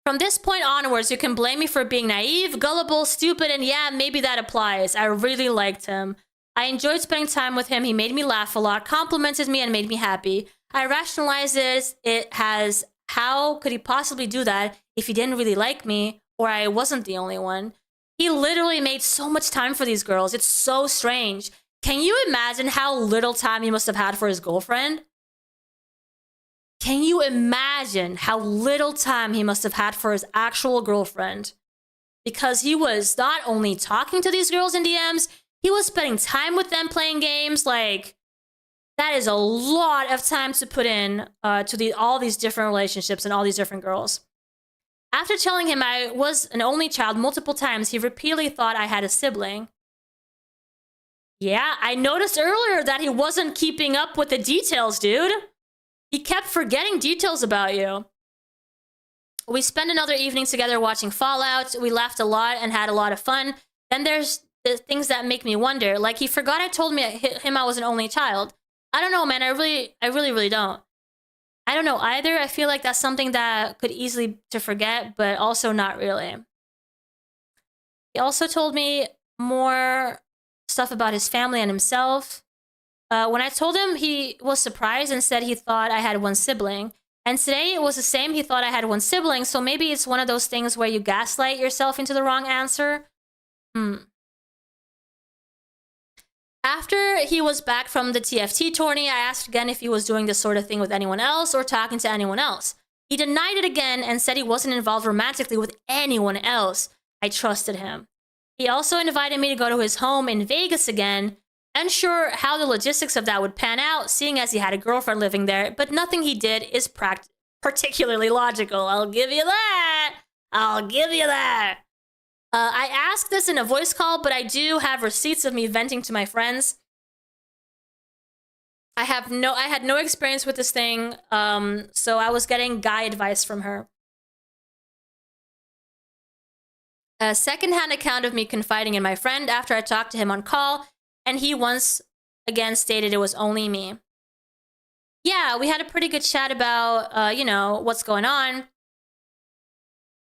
From this point onwards, you can blame me for being naive, gullible, stupid, and yeah, maybe that applies. I really liked him. I enjoyed spending time with him. He made me laugh a lot, complimented me, and made me happy. I rationalized it as, how could he possibly do that if he didn't really like me or I wasn't the only one? He literally made so much time for these girls. It's so strange. Can you imagine how little time he must have had for his girlfriend? Can you imagine how little time he must have had for his actual girlfriend? Because he was not only talking to these girls in DMs, he was spending time with them playing games. Like, that is a lot of time to put in to all these different relationships and all these different girls. After telling him I was an only child multiple times, he repeatedly thought I had a sibling. Yeah, I noticed earlier that he wasn't keeping up with the details, dude. He kept forgetting details about you. We spent another evening together watching Fallout. We laughed a lot and had a lot of fun. Then there's the things that make me wonder. Like, he forgot I told him I was an only child. I don't know, man. I really don't. I don't know either. I feel like that's something that could easily to forget, but also not really. He also told me more stuff about his family and himself. When I told him, he was surprised and said he thought I had one sibling. And today it was the same. He thought I had one sibling. So maybe it's one of those things where you gaslight yourself into the wrong answer. After he was back from the TFT tourney, I asked again if he was doing this sort of thing with anyone else or talking to anyone else. He denied it again and said he wasn't involved romantically with anyone else. I trusted him. He also invited me to go to his home in Vegas again. Unsure how the logistics of that would pan out, seeing as he had a girlfriend living there, but nothing he did is particularly logical. I'll give you that. I asked this in a voice call, but I do have receipts of me venting to my friends. I had no experience with this thing, so I was getting guy advice from her. A secondhand account of me confiding in my friend after I talked to him on call, and he once again stated it was only me. Yeah, we had a pretty good chat about, what's going on.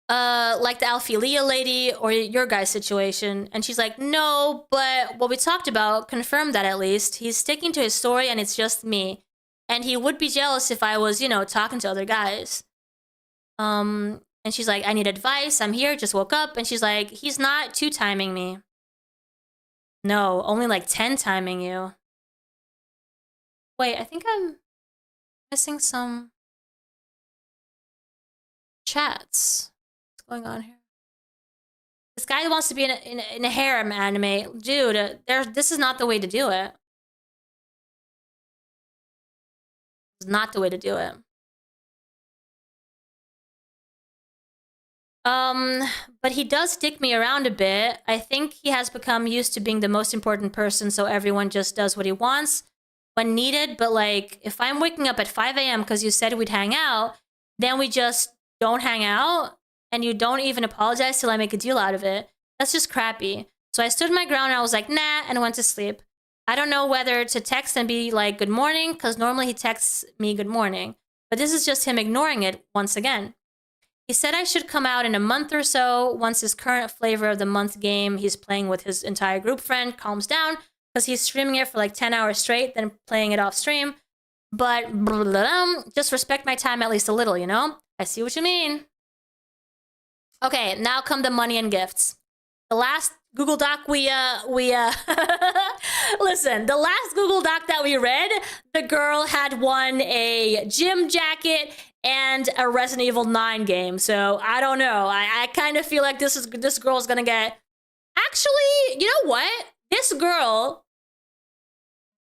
Like the Alphelia lady or your guy's situation. And she's like, no, but what we talked about confirmed that at least. He's sticking to his story and it's just me. And he would be jealous if I was, talking to other guys. And she's like, I need advice. I'm here, just woke up. And she's like, he's not 2-timing me. No, only like 10-timing you. Wait, I think I'm missing some chats. What's going on here? This guy wants to be in a harem anime. Dude, this is not the way to do it. This is not the way to do it. But he does dick me around a bit. I think he has become used to being the most important person, so everyone just does what he wants when needed. But like, if I'm waking up at 5 a.m. because you said we'd hang out, then we just don't hang out, and you don't even apologize till I make a deal out of it. That's just crappy. So I stood my ground and I was like, nah, and went to sleep. I don't know whether to text and be like, good morning, because normally he texts me good morning. But this is just him ignoring it once again. He said I should come out in a month or so once his current flavor of the month game he's playing with his entire group friend calms down, because he's streaming it for like 10 hours straight, then playing it off stream. But just respect my time at least a little, you know? I see what you mean. Okay, now come the money and gifts. The last Google Doc listen, the last Google Doc that we read, the girl had won a gym jacket and a Resident Evil 9 game. So I don't know. I kind of feel like this girl's gonna get. Actually, you know what? This girl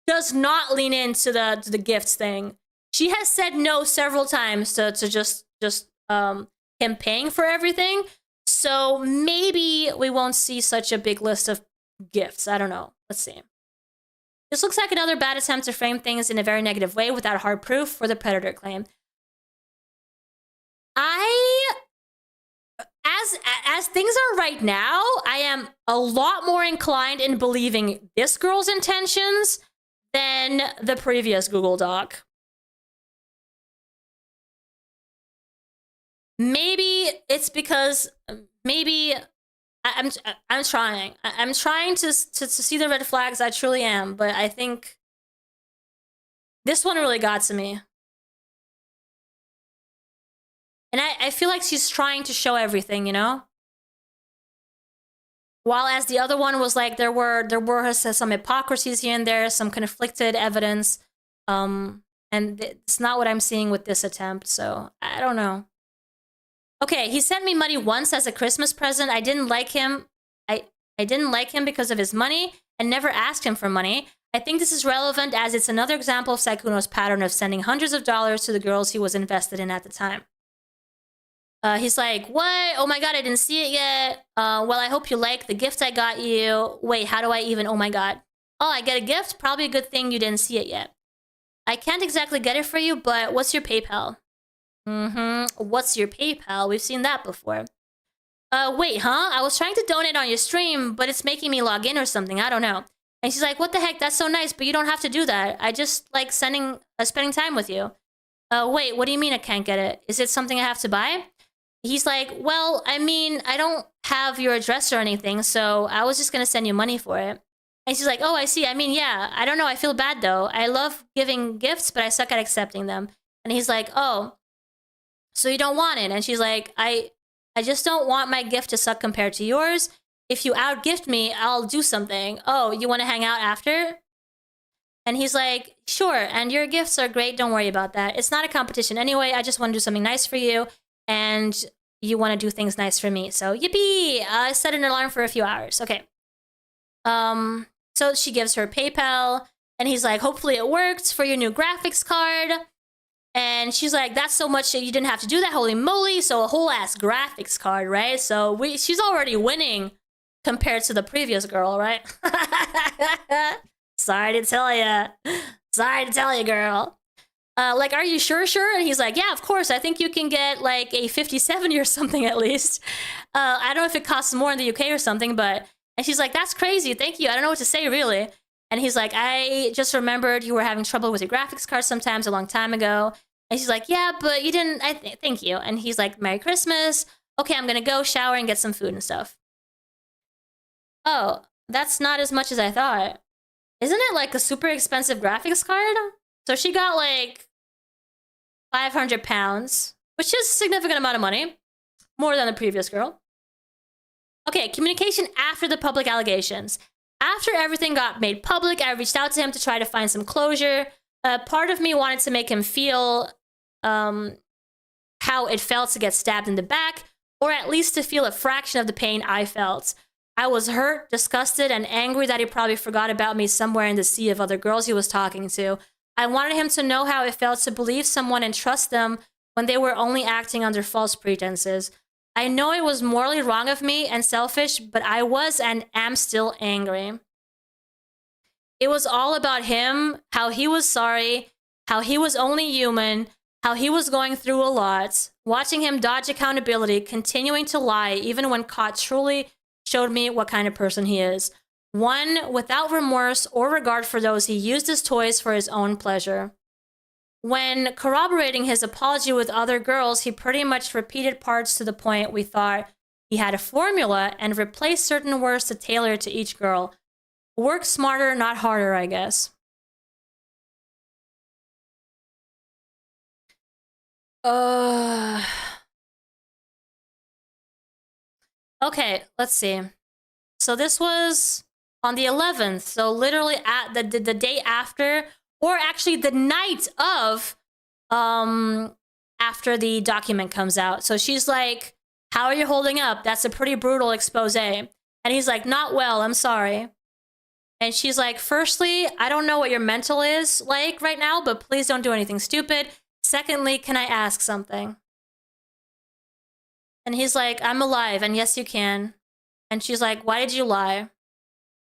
does not lean into the gifts thing. She has said no several times to just him paying for everything. So maybe we won't see such a big list of gifts. I don't know. Let's see. This looks like another bad attempt to frame things in a very negative way without hard proof for the predator claim. As things are right now, I am a lot more inclined in believing this girl's intentions than the previous Google Doc. Maybe it's because I'm trying. I'm trying to see the red flags. I truly am, but I think this one really got to me. And I feel like she's trying to show everything, you know? While as the other one was like, there were some hypocrisies here and there, some conflicted evidence. And it's not what I'm seeing with this attempt, so I don't know. Okay, he sent me money once as a Christmas present. I didn't like him. I didn't like him because of his money and never asked him for money. I think this is relevant as it's another example of Sykkuno's pattern of sending hundreds of dollars to the girls he was invested in at the time. He's like, what? Oh my god, I didn't see it yet. Well, I hope you like the gift I got you. Wait, how do I even? Oh my god. Oh, I get a gift? Probably a good thing you didn't see it yet. I can't exactly get it for you, but what's your PayPal? What's your PayPal? We've seen that before. Wait, huh? I was trying to donate on your stream, but it's making me log in or something. I don't know. And she's like, what the heck? That's so nice, but you don't have to do that. I just like spending time with you. Wait, what do you mean I can't get it? Is it something I have to buy? He's like, well, I mean, I don't have your address or anything, so I was just gonna send you money for it. And she's like, oh, I see. I mean, yeah, I don't know. I feel bad, though. I love giving gifts, but I suck at accepting them. And he's like, oh, so you don't want it? And she's like, I just don't want my gift to suck compared to yours. If you outgift me, I'll do something. Oh, you want to hang out after? And he's like, sure, and your gifts are great. Don't worry about that. It's not a competition anyway. I just want to do something nice for you. And you want to do things nice for me. So, yippee! I set an alarm for a few hours. Okay. So she gives her PayPal. And he's like, hopefully it worked for your new graphics card. And she's like, that's so much that you didn't have to do that. Holy moly. So a whole ass graphics card, right? So she's already winning compared to the previous girl, right? Sorry to tell ya. Sorry to tell you, girl. Like, are you sure? And he's like, yeah, of course. I think you can get like a 5070 or something at least. I don't know if it costs more in the UK or something, but... And she's like, that's crazy. Thank you. I don't know what to say, really. And he's like, I just remembered you were having trouble with your graphics card sometimes a long time ago. And she's like, yeah, but you didn't... Thank you. And he's like, Merry Christmas. Okay, I'm gonna go shower and get some food and stuff. Oh, that's not as much as I thought. Isn't it like a super expensive graphics card? So she got like... £500, which is a significant amount of money. More than the previous girl. Okay, communication after the public allegations. After everything got made public, I reached out to him to try to find some closure. Part of me wanted to make him feel how it felt to get stabbed in the back, or at least to feel a fraction of the pain I felt. I was hurt, disgusted, and angry that he probably forgot about me somewhere in the sea of other girls he was talking to. I wanted him to know how it felt to believe someone and trust them when they were only acting under false pretenses. I know it was morally wrong of me and selfish, but I was and am still angry. It was all about him, how he was sorry, how he was only human, how he was going through a lot. Watching him dodge accountability, continuing to lie, even when caught, truly showed me what kind of person he is. One without remorse or regard for those he used as toys for his own pleasure. When corroborating his apology with other girls, he pretty much repeated parts to the point we thought he had a formula and replaced certain words to tailor to each girl. Work smarter, not harder, I guess. Okay, let's see. So this was on the 11th, so literally at the day after, or actually the night of, after the document comes out. So she's like, how are you holding up? That's a pretty brutal expose. And he's like, not well, I'm sorry. And she's like, firstly, I don't know what your mental is like right now, but please don't do anything stupid. Secondly, can I ask something? And he's like, I'm alive, and yes, you can. And she's like, why did you lie?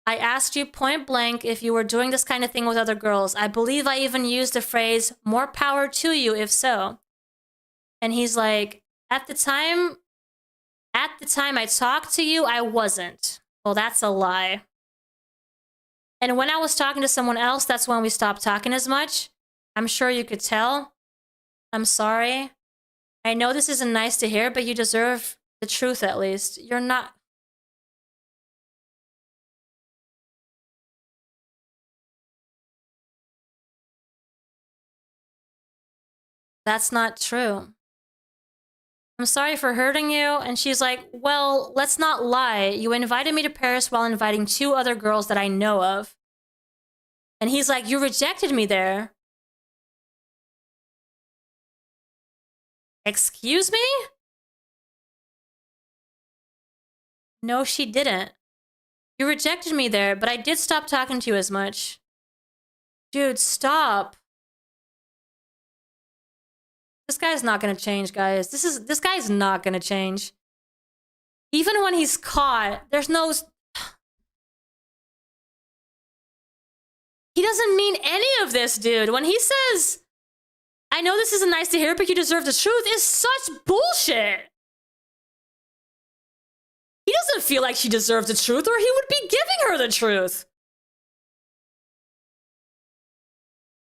I asked you point blank if you were doing this kind of thing with other girls. I believe I even used the phrase, more power to you if so. And he's like, at the time I talked to you, I wasn't. Well, that's a lie. And when I was talking to someone else, that's when we stopped talking as much. I'm sure you could tell. I'm sorry. I know this isn't nice to hear, but you deserve the truth at least. You're not... That's not true. I'm sorry for hurting you. And she's like, well, let's not lie. You invited me to Paris while inviting 2 other girls that I know of. And he's like, you rejected me there. Excuse me? No, she didn't. You rejected me there, but I did stop talking to you as much. Dude, stop. This guy's not gonna change, guys. This guy's not gonna change. Even when he's caught, there's no... He doesn't mean any of this, dude. When he says, I know this isn't nice to hear, but you deserve the truth, is such bullshit. He doesn't feel like she deserves the truth, or he would be giving her the truth.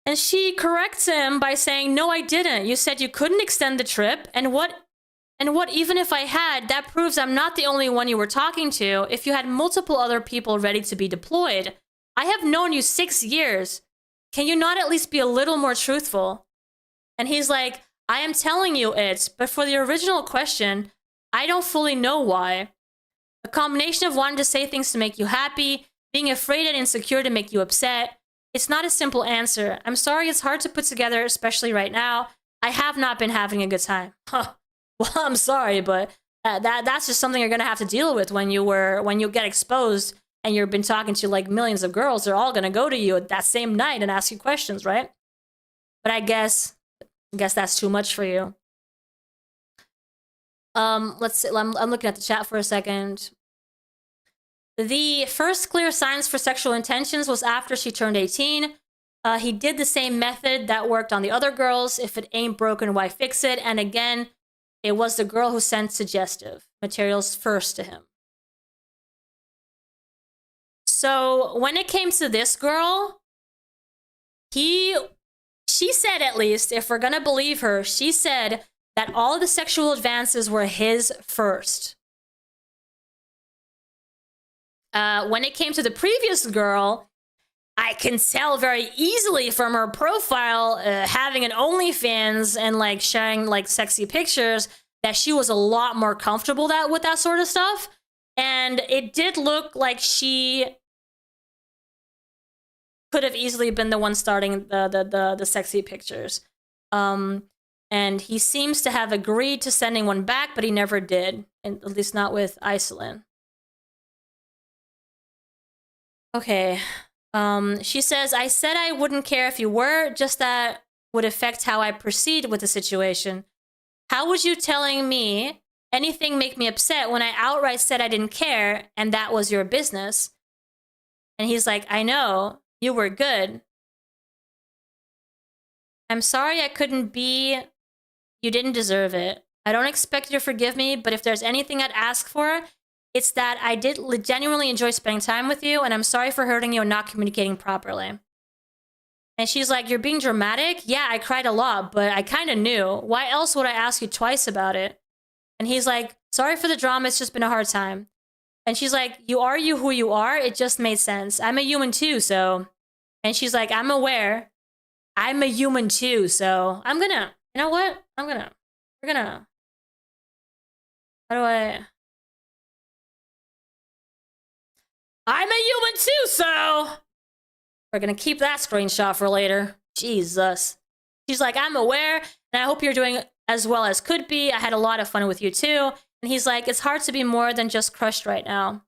And she corrects him by saying, no, I didn't. You said you couldn't extend the trip. And what even if I had, that proves I'm not the only one you were talking to. If you had multiple other people ready to be deployed, I have known you 6 years. Can you not at least be a little more truthful? And he's like, I am telling you it, but for the original question, I don't fully know why. A combination of wanting to say things to make you happy, being afraid and insecure to make you upset. It's not a simple answer. I'm sorry it's hard to put together, especially right now. I have not been having a good time. Huh. Well, I'm sorry, but that's just something you're gonna have to deal with when you get exposed and you've been talking to like millions of girls. They're all gonna go to you that same night and ask you questions, right? But I guess that's too much for you. Let's see. I'm looking at the chat for a second. The first clear signs for sexual intentions was after she turned 18. He did the same method that worked on the other girls. If it ain't broken, why fix it? And again, it was the girl who sent suggestive materials first to him. So when it came to this girl, she said, at least, if we're gonna believe her, she said that all of the sexual advances were his first. When it came to the previous girl, I can tell very easily from her profile, having an OnlyFans and like sharing like sexy pictures, that she was a lot more comfortable with that sort of stuff. And it did look like she could have easily been the one starting the sexy pictures. And he seems to have agreed to sending one back, but he never did. and at least not with Iselin. Okay. She says, I said I wouldn't care if you were, just that would affect how I proceed with the situation. How would you telling me anything make me upset when I outright said I didn't care and that was your business? And he's like, I know, you were good. I'm sorry I couldn't be. You didn't deserve it. I don't expect you to forgive me, but if there's anything I'd ask for, it's that I did genuinely enjoy spending time with you, and I'm sorry for hurting you and not communicating properly. And she's like, you're being dramatic? Yeah, I cried a lot, but I kind of knew. Why else would I ask you twice about it? And he's like, sorry for the drama, it's just been a hard time. And she's like, you are you who you are? It just made sense. I'm a human too, so... And she's like, I'm aware. I'm a human too, so... I'm gonna... You know what? We're gonna... How do I... I'm a human too, so... We're gonna keep that screenshot for later. Jesus. She's like, I'm aware, and I hope you're doing as well as could be. I had a lot of fun with you too. And he's like, it's hard to be more than just crushed right now.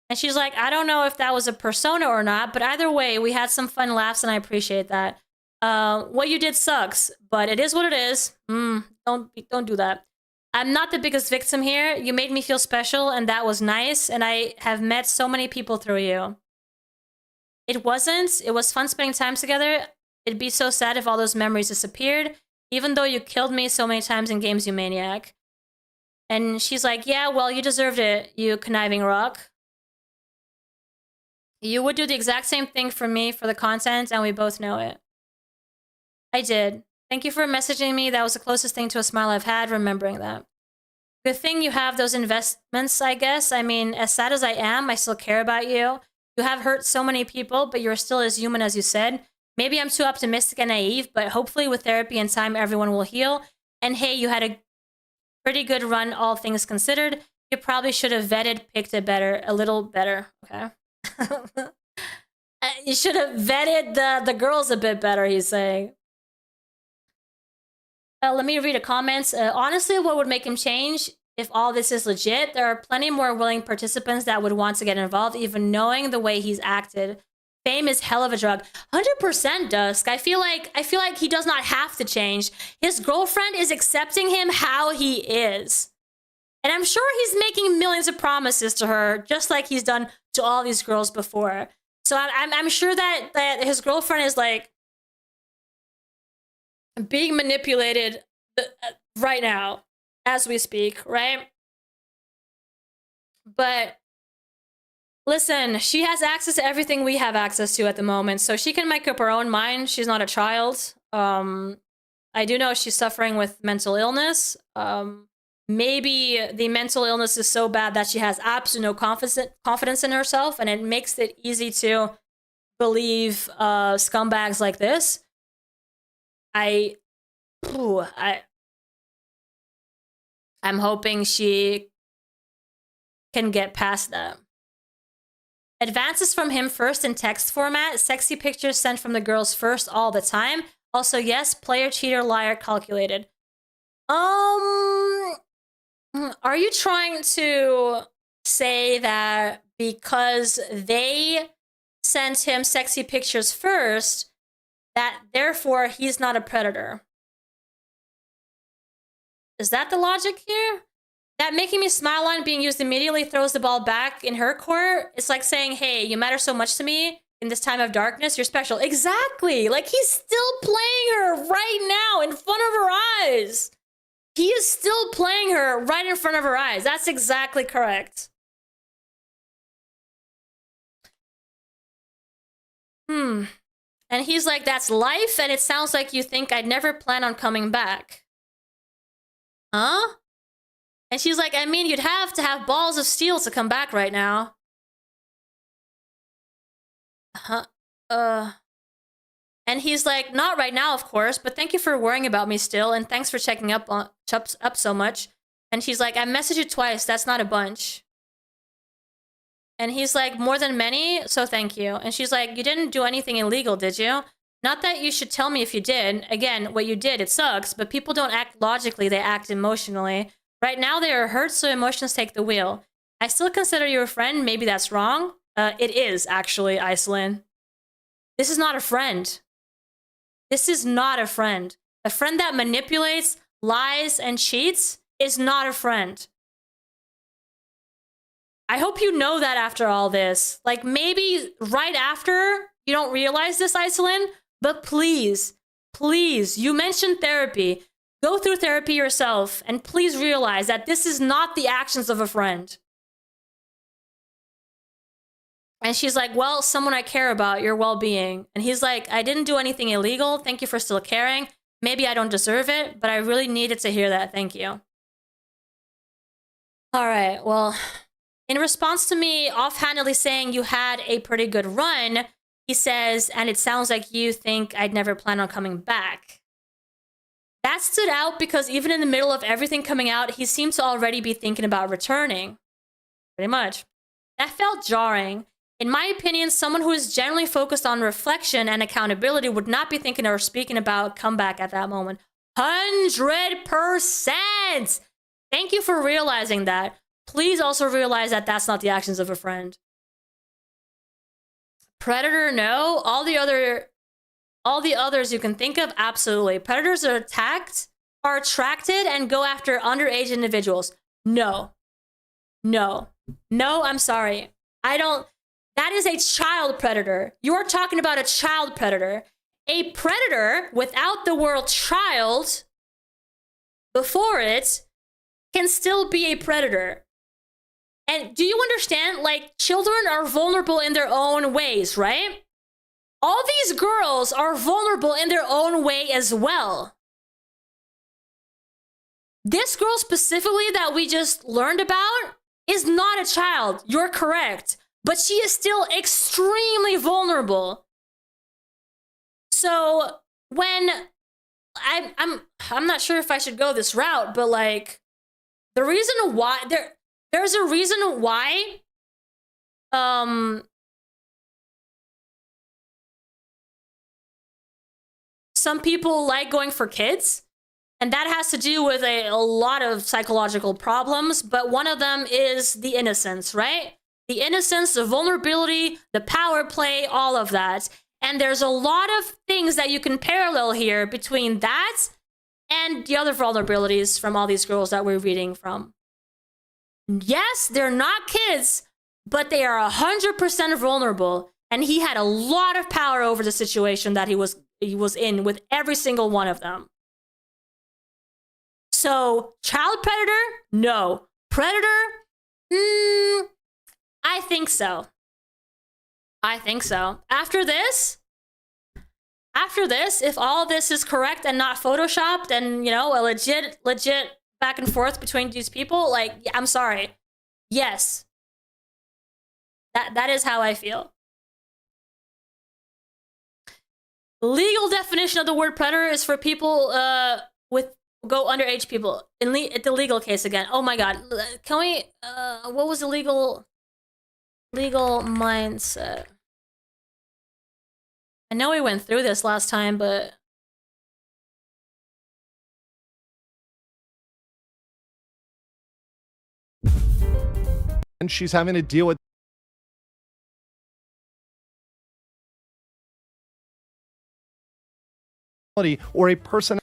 And she's like, I don't know if that was a persona or not, but either way, we had some fun laughs, and I appreciate that. What you did sucks, but it is what it is. Don't do that. I'm not the biggest victim here. You made me feel special, and that was nice, and I have met so many people through you. It wasn't. It was fun spending time together. It'd be so sad if all those memories disappeared, even though you killed me so many times in games, you maniac. And she's like, yeah, well, you deserved it, you conniving rock. You would do the exact same thing for me for the content, and we both know it. I did. Thank you for messaging me. That was the closest thing to a smile I've had, remembering that. Good thing you have those investments, I guess. I mean, as sad as I am, I still care about you. You have hurt so many people, but you're still as human as you said. Maybe I'm too optimistic and naive, but hopefully with therapy and time, everyone will heal. And hey, you had a pretty good run, all things considered. You probably should have picked a little better, okay? You should have vetted the girls a bit better, he's saying. Let me read the comments. Honestly, what would make him change if all this is legit? There are plenty more willing participants that would want to get involved, even knowing the way he's acted. Fame is hell of a drug. 100% Dusk. I feel like he does not have to change. His girlfriend is accepting him how he is. And I'm sure he's making millions of promises to her, just like he's done to all these girls before. So I'm sure that his girlfriend is like being manipulated right now as we speak, right? But listen, she has access to everything we have access to at the moment, so she can make up her own mind. She's not a child. I do know she's suffering with mental illness. Maybe the mental illness is so bad that she has absolutely no confidence in herself, and it makes it easy to believe scumbags like this. I'm hoping she can get past that. Advances from him first in text format. Sexy pictures sent from the girls first all the time. Also, yes, player, cheater, liar, calculated. Are you trying to say that because they sent him sexy pictures first, that therefore he's not a predator? Is that the logic here? That making me smile line being used immediately throws the ball back in her court. It's like saying, hey, you matter so much to me in this time of darkness, you're special. Exactly. Like, he's still playing her right now in front of her eyes. He is still playing her right in front of her eyes. That's exactly correct. And he's like, that's life, and it sounds like you think I'd never plan on coming back. Huh? And she's like, I mean, you'd have to have balls of steel to come back right now. And he's like, not right now, of course, but thank you for worrying about me still, and thanks for checking up so much. And she's like, I messaged you twice, that's not a bunch. And he's like, more than many, so thank you. And she's like, you didn't do anything illegal, did you? Not that you should tell me if you did. Again, what you did, it sucks, but people don't act logically, they act emotionally. Right now they are hurt, so emotions take the wheel. I still consider you a friend. Maybe that's wrong. It is, actually, Iceland. This is not a friend. This is not a friend. A friend that manipulates, lies, and cheats is not a friend. I hope you know that after all this. Like, maybe right after you don't realize this, Iceland, but please, please, you mentioned therapy. Go through therapy yourself, and please realize that this is not the actions of a friend. And she's like, well, someone I care about, your well-being. And he's like, I didn't do anything illegal. Thank you for still caring. Maybe I don't deserve it, but I really needed to hear that. Thank you. All right, well, in response to me offhandedly saying you had a pretty good run, he says, and it sounds like you think I'd never plan on coming back. That stood out because even in the middle of everything coming out, he seemed to already be thinking about returning. Pretty much. That felt jarring. In my opinion, someone who is generally focused on reflection and accountability would not be thinking or speaking about comeback at that moment. 100%! Thank you for realizing that. Please also realize that that's not the actions of a friend. Predator, no. All the others you can think of, absolutely. Predators are attracted and go after underage individuals. No. No. No, I'm sorry. That is a child predator. You're talking about a child predator. A predator without the word child before it can still be a predator. And do you understand? Like, children are vulnerable in their own ways, right? All these girls are vulnerable in their own way as well. This girl specifically that we just learned about is not a child. You're correct. But she is still extremely vulnerable. So when I'm not sure if I should go this route, but like the reason why there's a reason why some people like going for kids, and that has to do with a lot of psychological problems, but one of them is the innocence, right? The innocence, the vulnerability, the power play, all of that. And there's a lot of things that you can parallel here between that and the other vulnerabilities from all these girls that we're reading from. Yes, they're not kids, but they are 100% vulnerable. And he had a lot of power over the situation that he was in with every single one of them. So, child predator? No. Predator? I think so. I think so. After this, if all of this is correct and not photoshopped and, you know, a legit back and forth between these people, like, I'm sorry. Yes. That is how I feel. Legal definition of the word predator is for people go underage people. In the legal case again. Oh my god. Can we what was the legal mindset? I know we went through this last time, but and she's having to deal with or a person.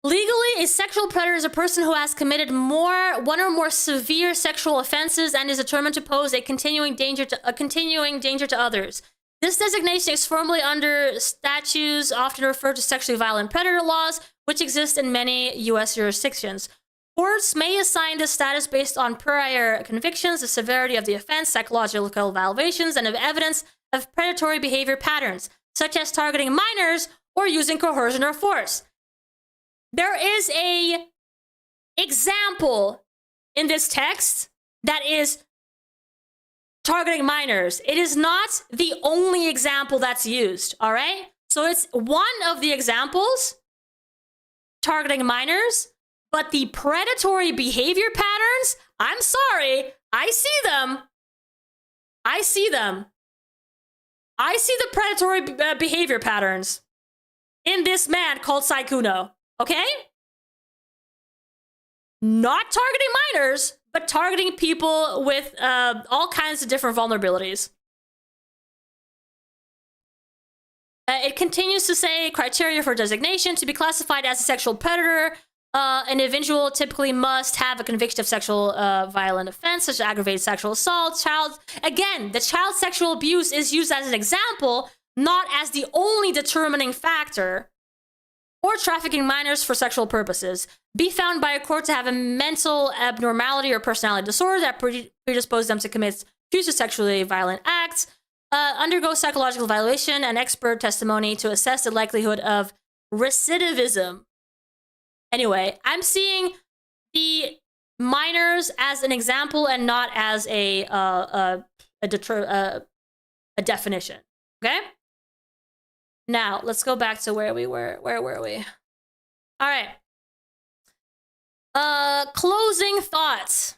Legally, a sexual predator is a person who has committed one or more severe sexual offenses and is determined to pose a continuing danger to others. This designation is formally under statutes often referred to sexually violent predator laws, which exist in many U.S. jurisdictions. Courts may assign this status based on prior convictions, the severity of the offense, psychological evaluations, and of evidence of predatory behavior patterns, such as targeting minors or using coercion or force. There is a example in this text that is targeting minors. It is not the only example that's used, all right? So it's one of the examples targeting minors, but the predatory behavior patterns, I'm sorry, I see them. I see them. I see the predatory behavior patterns. in this man called Sykkuno, okay? Not targeting minors, but targeting people with all kinds of different vulnerabilities. It continues to say criteria for designation: to be classified as a sexual predator, an individual typically must have a conviction of sexual violent offense, such as aggravated sexual assault. Again, the child sexual abuse is used as an example, not as the only determining factor. Or trafficking minors for sexual purposes. Be found by a court to have a mental abnormality or personality disorder that predisposes them to commit future sexually violent acts. Undergo psychological evaluation and expert testimony to assess the likelihood of recidivism. Anyway, I'm seeing the minors as an example and not as a definition. Okay? Now, let's go back to where we were. Where were we? All right. Closing thoughts.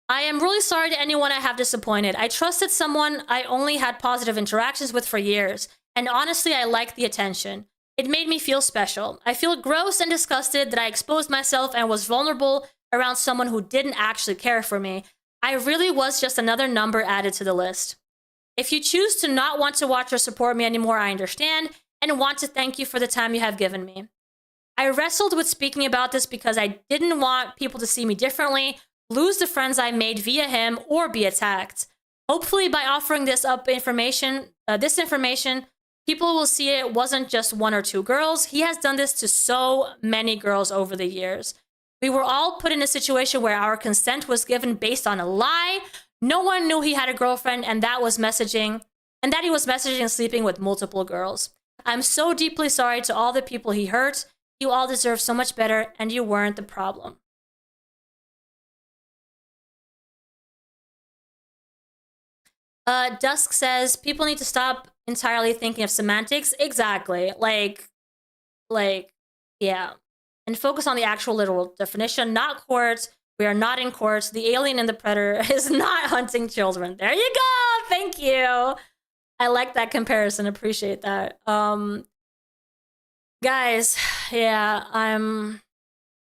I am really sorry to anyone I have disappointed. I trusted someone I only had positive interactions with for years, and honestly, I liked the attention. It made me feel special. I feel gross and disgusted that I exposed myself and was vulnerable around someone who didn't actually care for me. I really was just another number added to the list. If you choose to not want to watch or support me anymore, I understand, and want to thank you for the time you have given me. I wrestled with speaking about this because I didn't want people to see me differently, lose the friends I made via him, or be attacked. Hopefully, by offering this information, people will see it wasn't just one or two girls. He has done this to so many girls over the years. We were all put in a situation where our consent was given based on a lie. No one knew he had a girlfriend, and that he was messaging and sleeping with multiple girls. I'm so deeply sorry to all the people he hurt. You all deserve so much better, and you weren't the problem. Dusk says, people need to stop entirely thinking of semantics. Exactly. Like, yeah. And focus on the actual literal definition, not courts. We are not in court. The alien and the predator is not hunting children. There you go. Thank you. I like that comparison. Appreciate that. Guys, yeah, I'm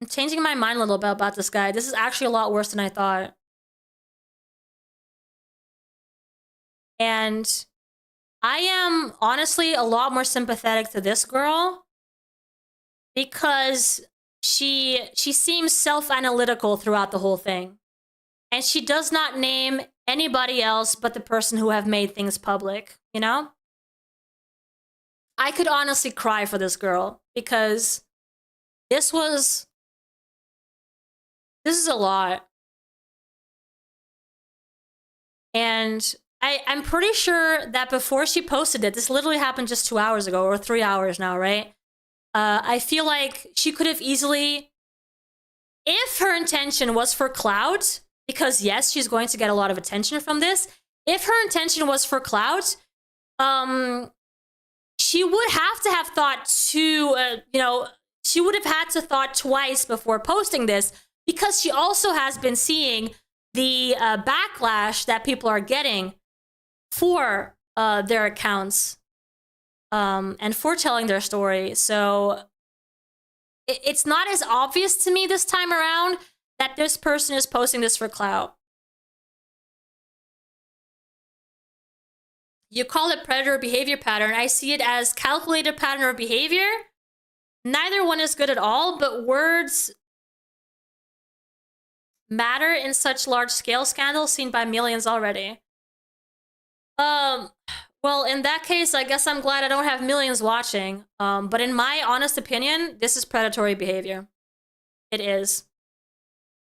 changing my mind a little bit about this guy. This is actually a lot worse than I thought. And I am honestly a lot more sympathetic to this girl because she seems self-analytical throughout the whole thing. And she does not name anybody else but the person who have made things public, you know? I could honestly cry for this girl because this is a lot. And I'm pretty sure that before she posted it, this literally happened just 2 hours ago, or 3 hours now, right? I feel like she could have easily, if her intention was for clout, because yes, she's going to get a lot of attention from this. If her intention was for clout, she would have thought she would have had to thought twice before posting this, because she also has been seeing the backlash that people are getting for their accounts and for telling their story. So it's not as obvious to me this time around that this person is posting this for clout. You call it predator behavior pattern. I see it as calculated pattern of behavior. Neither one is good at all, but words matter in such large scale scandals seen by millions already. Well, in that case, I guess I'm glad I don't have millions watching. But in my honest opinion, this is predatory behavior. It is.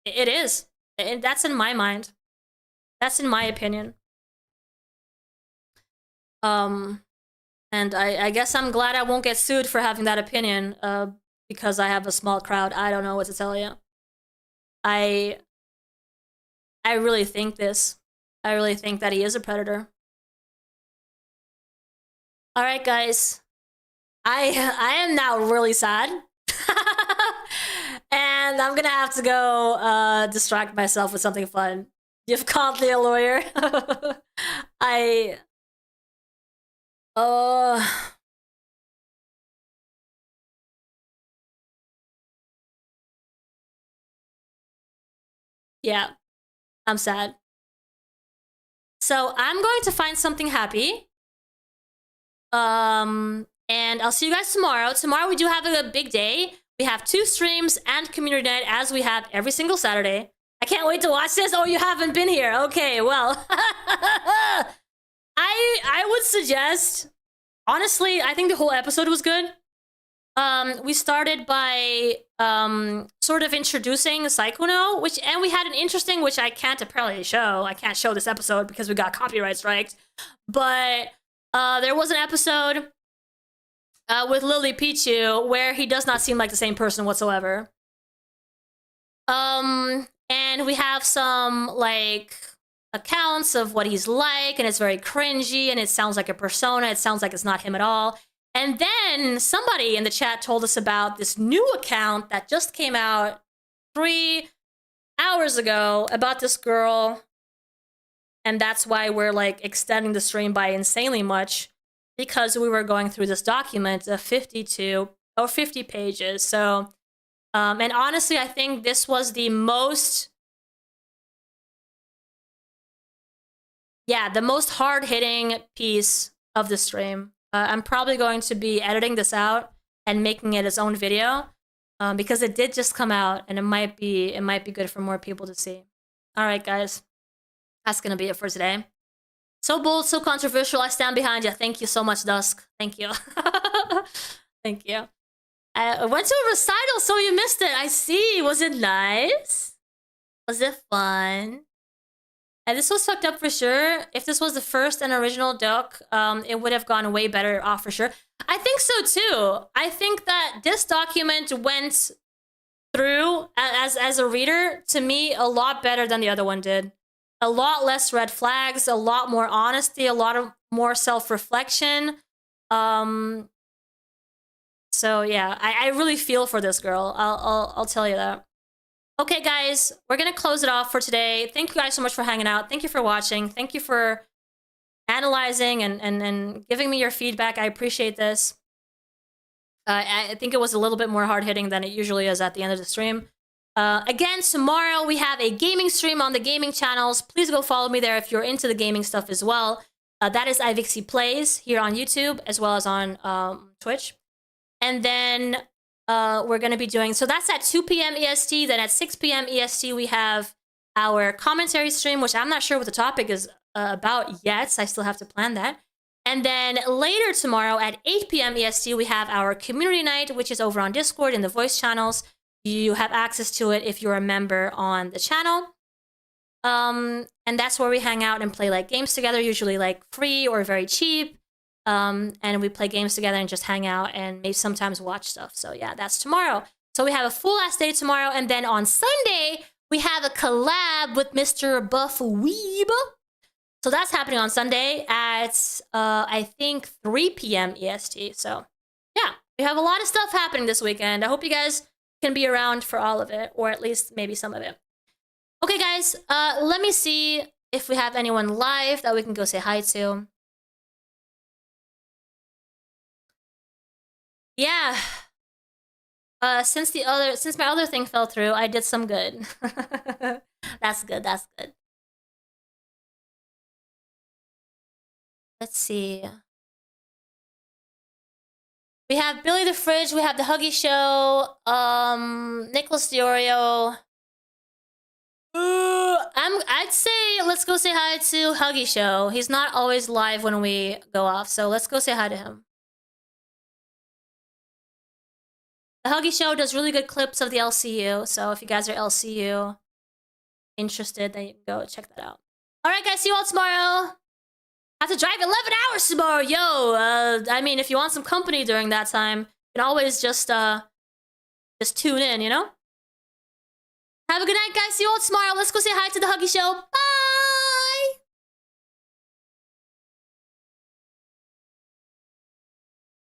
It is. And that's in my mind. That's in my opinion. And I guess I'm glad I won't get sued for having that opinion, because I have a small crowd. I don't know what to tell you. I really think this. I really think that he is a predator. All right, guys. I am now really sad. And I'm gonna have to go distract myself with something fun. You've called me a lawyer. Yeah, I'm sad. So I'm going to find something happy. And I'll see you guys tomorrow. Tomorrow we do have a big day. We have 2 streams and community night as we have every single Saturday. I can't wait to watch this. Oh, you haven't been here. Okay, well. I would suggest, honestly, I think the whole episode was good. We started by sort of introducing Sykkuno, and we had an interesting, which I can't apparently show. I can't show this episode because we got copyright strikes. But there was an episode with LilyPichu where he does not seem like the same person whatsoever. And we have some like accounts of what he's like, and it's very cringy, and it sounds like a persona. It sounds like it's not him at all. And then somebody in the chat told us about this new account that just came out 3 hours ago about this girl. And that's why we're like extending the stream by insanely much, because we were going through this document of 50 pages. So, and honestly, I think this was the most, the most hard-hitting piece of the stream. I'm probably going to be editing this out and making it its own video, because it did just come out, and it might be good for more people to see. All right, guys, that's gonna be it for today. So bold, so controversial. I stand behind you. Thank you so much, Dusk. Thank you. Thank you. I went to a recital, so you missed it. I see. Was it nice? Was it fun? And this was fucked up for sure. If this was the first and original doc, it would have gone way better off for sure. I think so too. I think that this document went through, as a reader, to me, a lot better than the other one did. A lot less red flags, a lot more honesty, a lot more self-reflection. So yeah, I really feel for this girl. I'll tell you that. Okay, guys, we're gonna close it off for today. Thank you guys so much for hanging out. Thank you for watching. Thank you for analyzing and giving me your feedback. I appreciate this. I think it was a little bit more hard-hitting than it usually is at the end of the stream. Again, tomorrow we have a gaming stream on the gaming channels. Please go follow me there if you're into the gaming stuff as well. That is iVixey Plays here on YouTube as well as on Twitch. And then we're going to be doing, so that's at 2 p.m. EST. Then at 6 p.m. EST, we have our commentary stream, which I'm not sure what the topic is about yet. So I still have to plan that. And then later tomorrow at 8 p.m. EST, we have our community night, which is over on Discord in the voice channels. You have access to it if you're a member on the channel. And that's where we hang out and play like games together, usually like free or very cheap. And we play games together and just hang out and maybe sometimes watch stuff. So yeah, that's tomorrow. So we have a full ass day tomorrow. And then on Sunday, we have a collab with Mr. Buff Weeb. So that's happening on Sunday at, I think, 3 p.m. EST. So yeah, we have a lot of stuff happening this weekend. I hope you guys can be around for all of it, or at least maybe some of it. Okay, guys, let me see if we have anyone live that we can go say hi to. Yeah. Since my other thing fell through, I did some good. That's good, that's good. Let's see. We have Billy the Fridge, we have the Huggy Show, Nicholas Diorio. I'd say let's go say hi to Huggy Show. He's not always live when we go off, so let's go say hi to him. The Huggy Show does really good clips of the LCU, so if you guys are LCU interested, then you can go check that out. Alright guys, see you all tomorrow. I have to drive 11 hours tomorrow, yo! I mean, if you want some company during that time, you can always just tune in, you know? Have a good night, guys. See you all tomorrow. Let's go say hi to the Huggy Show. Bye!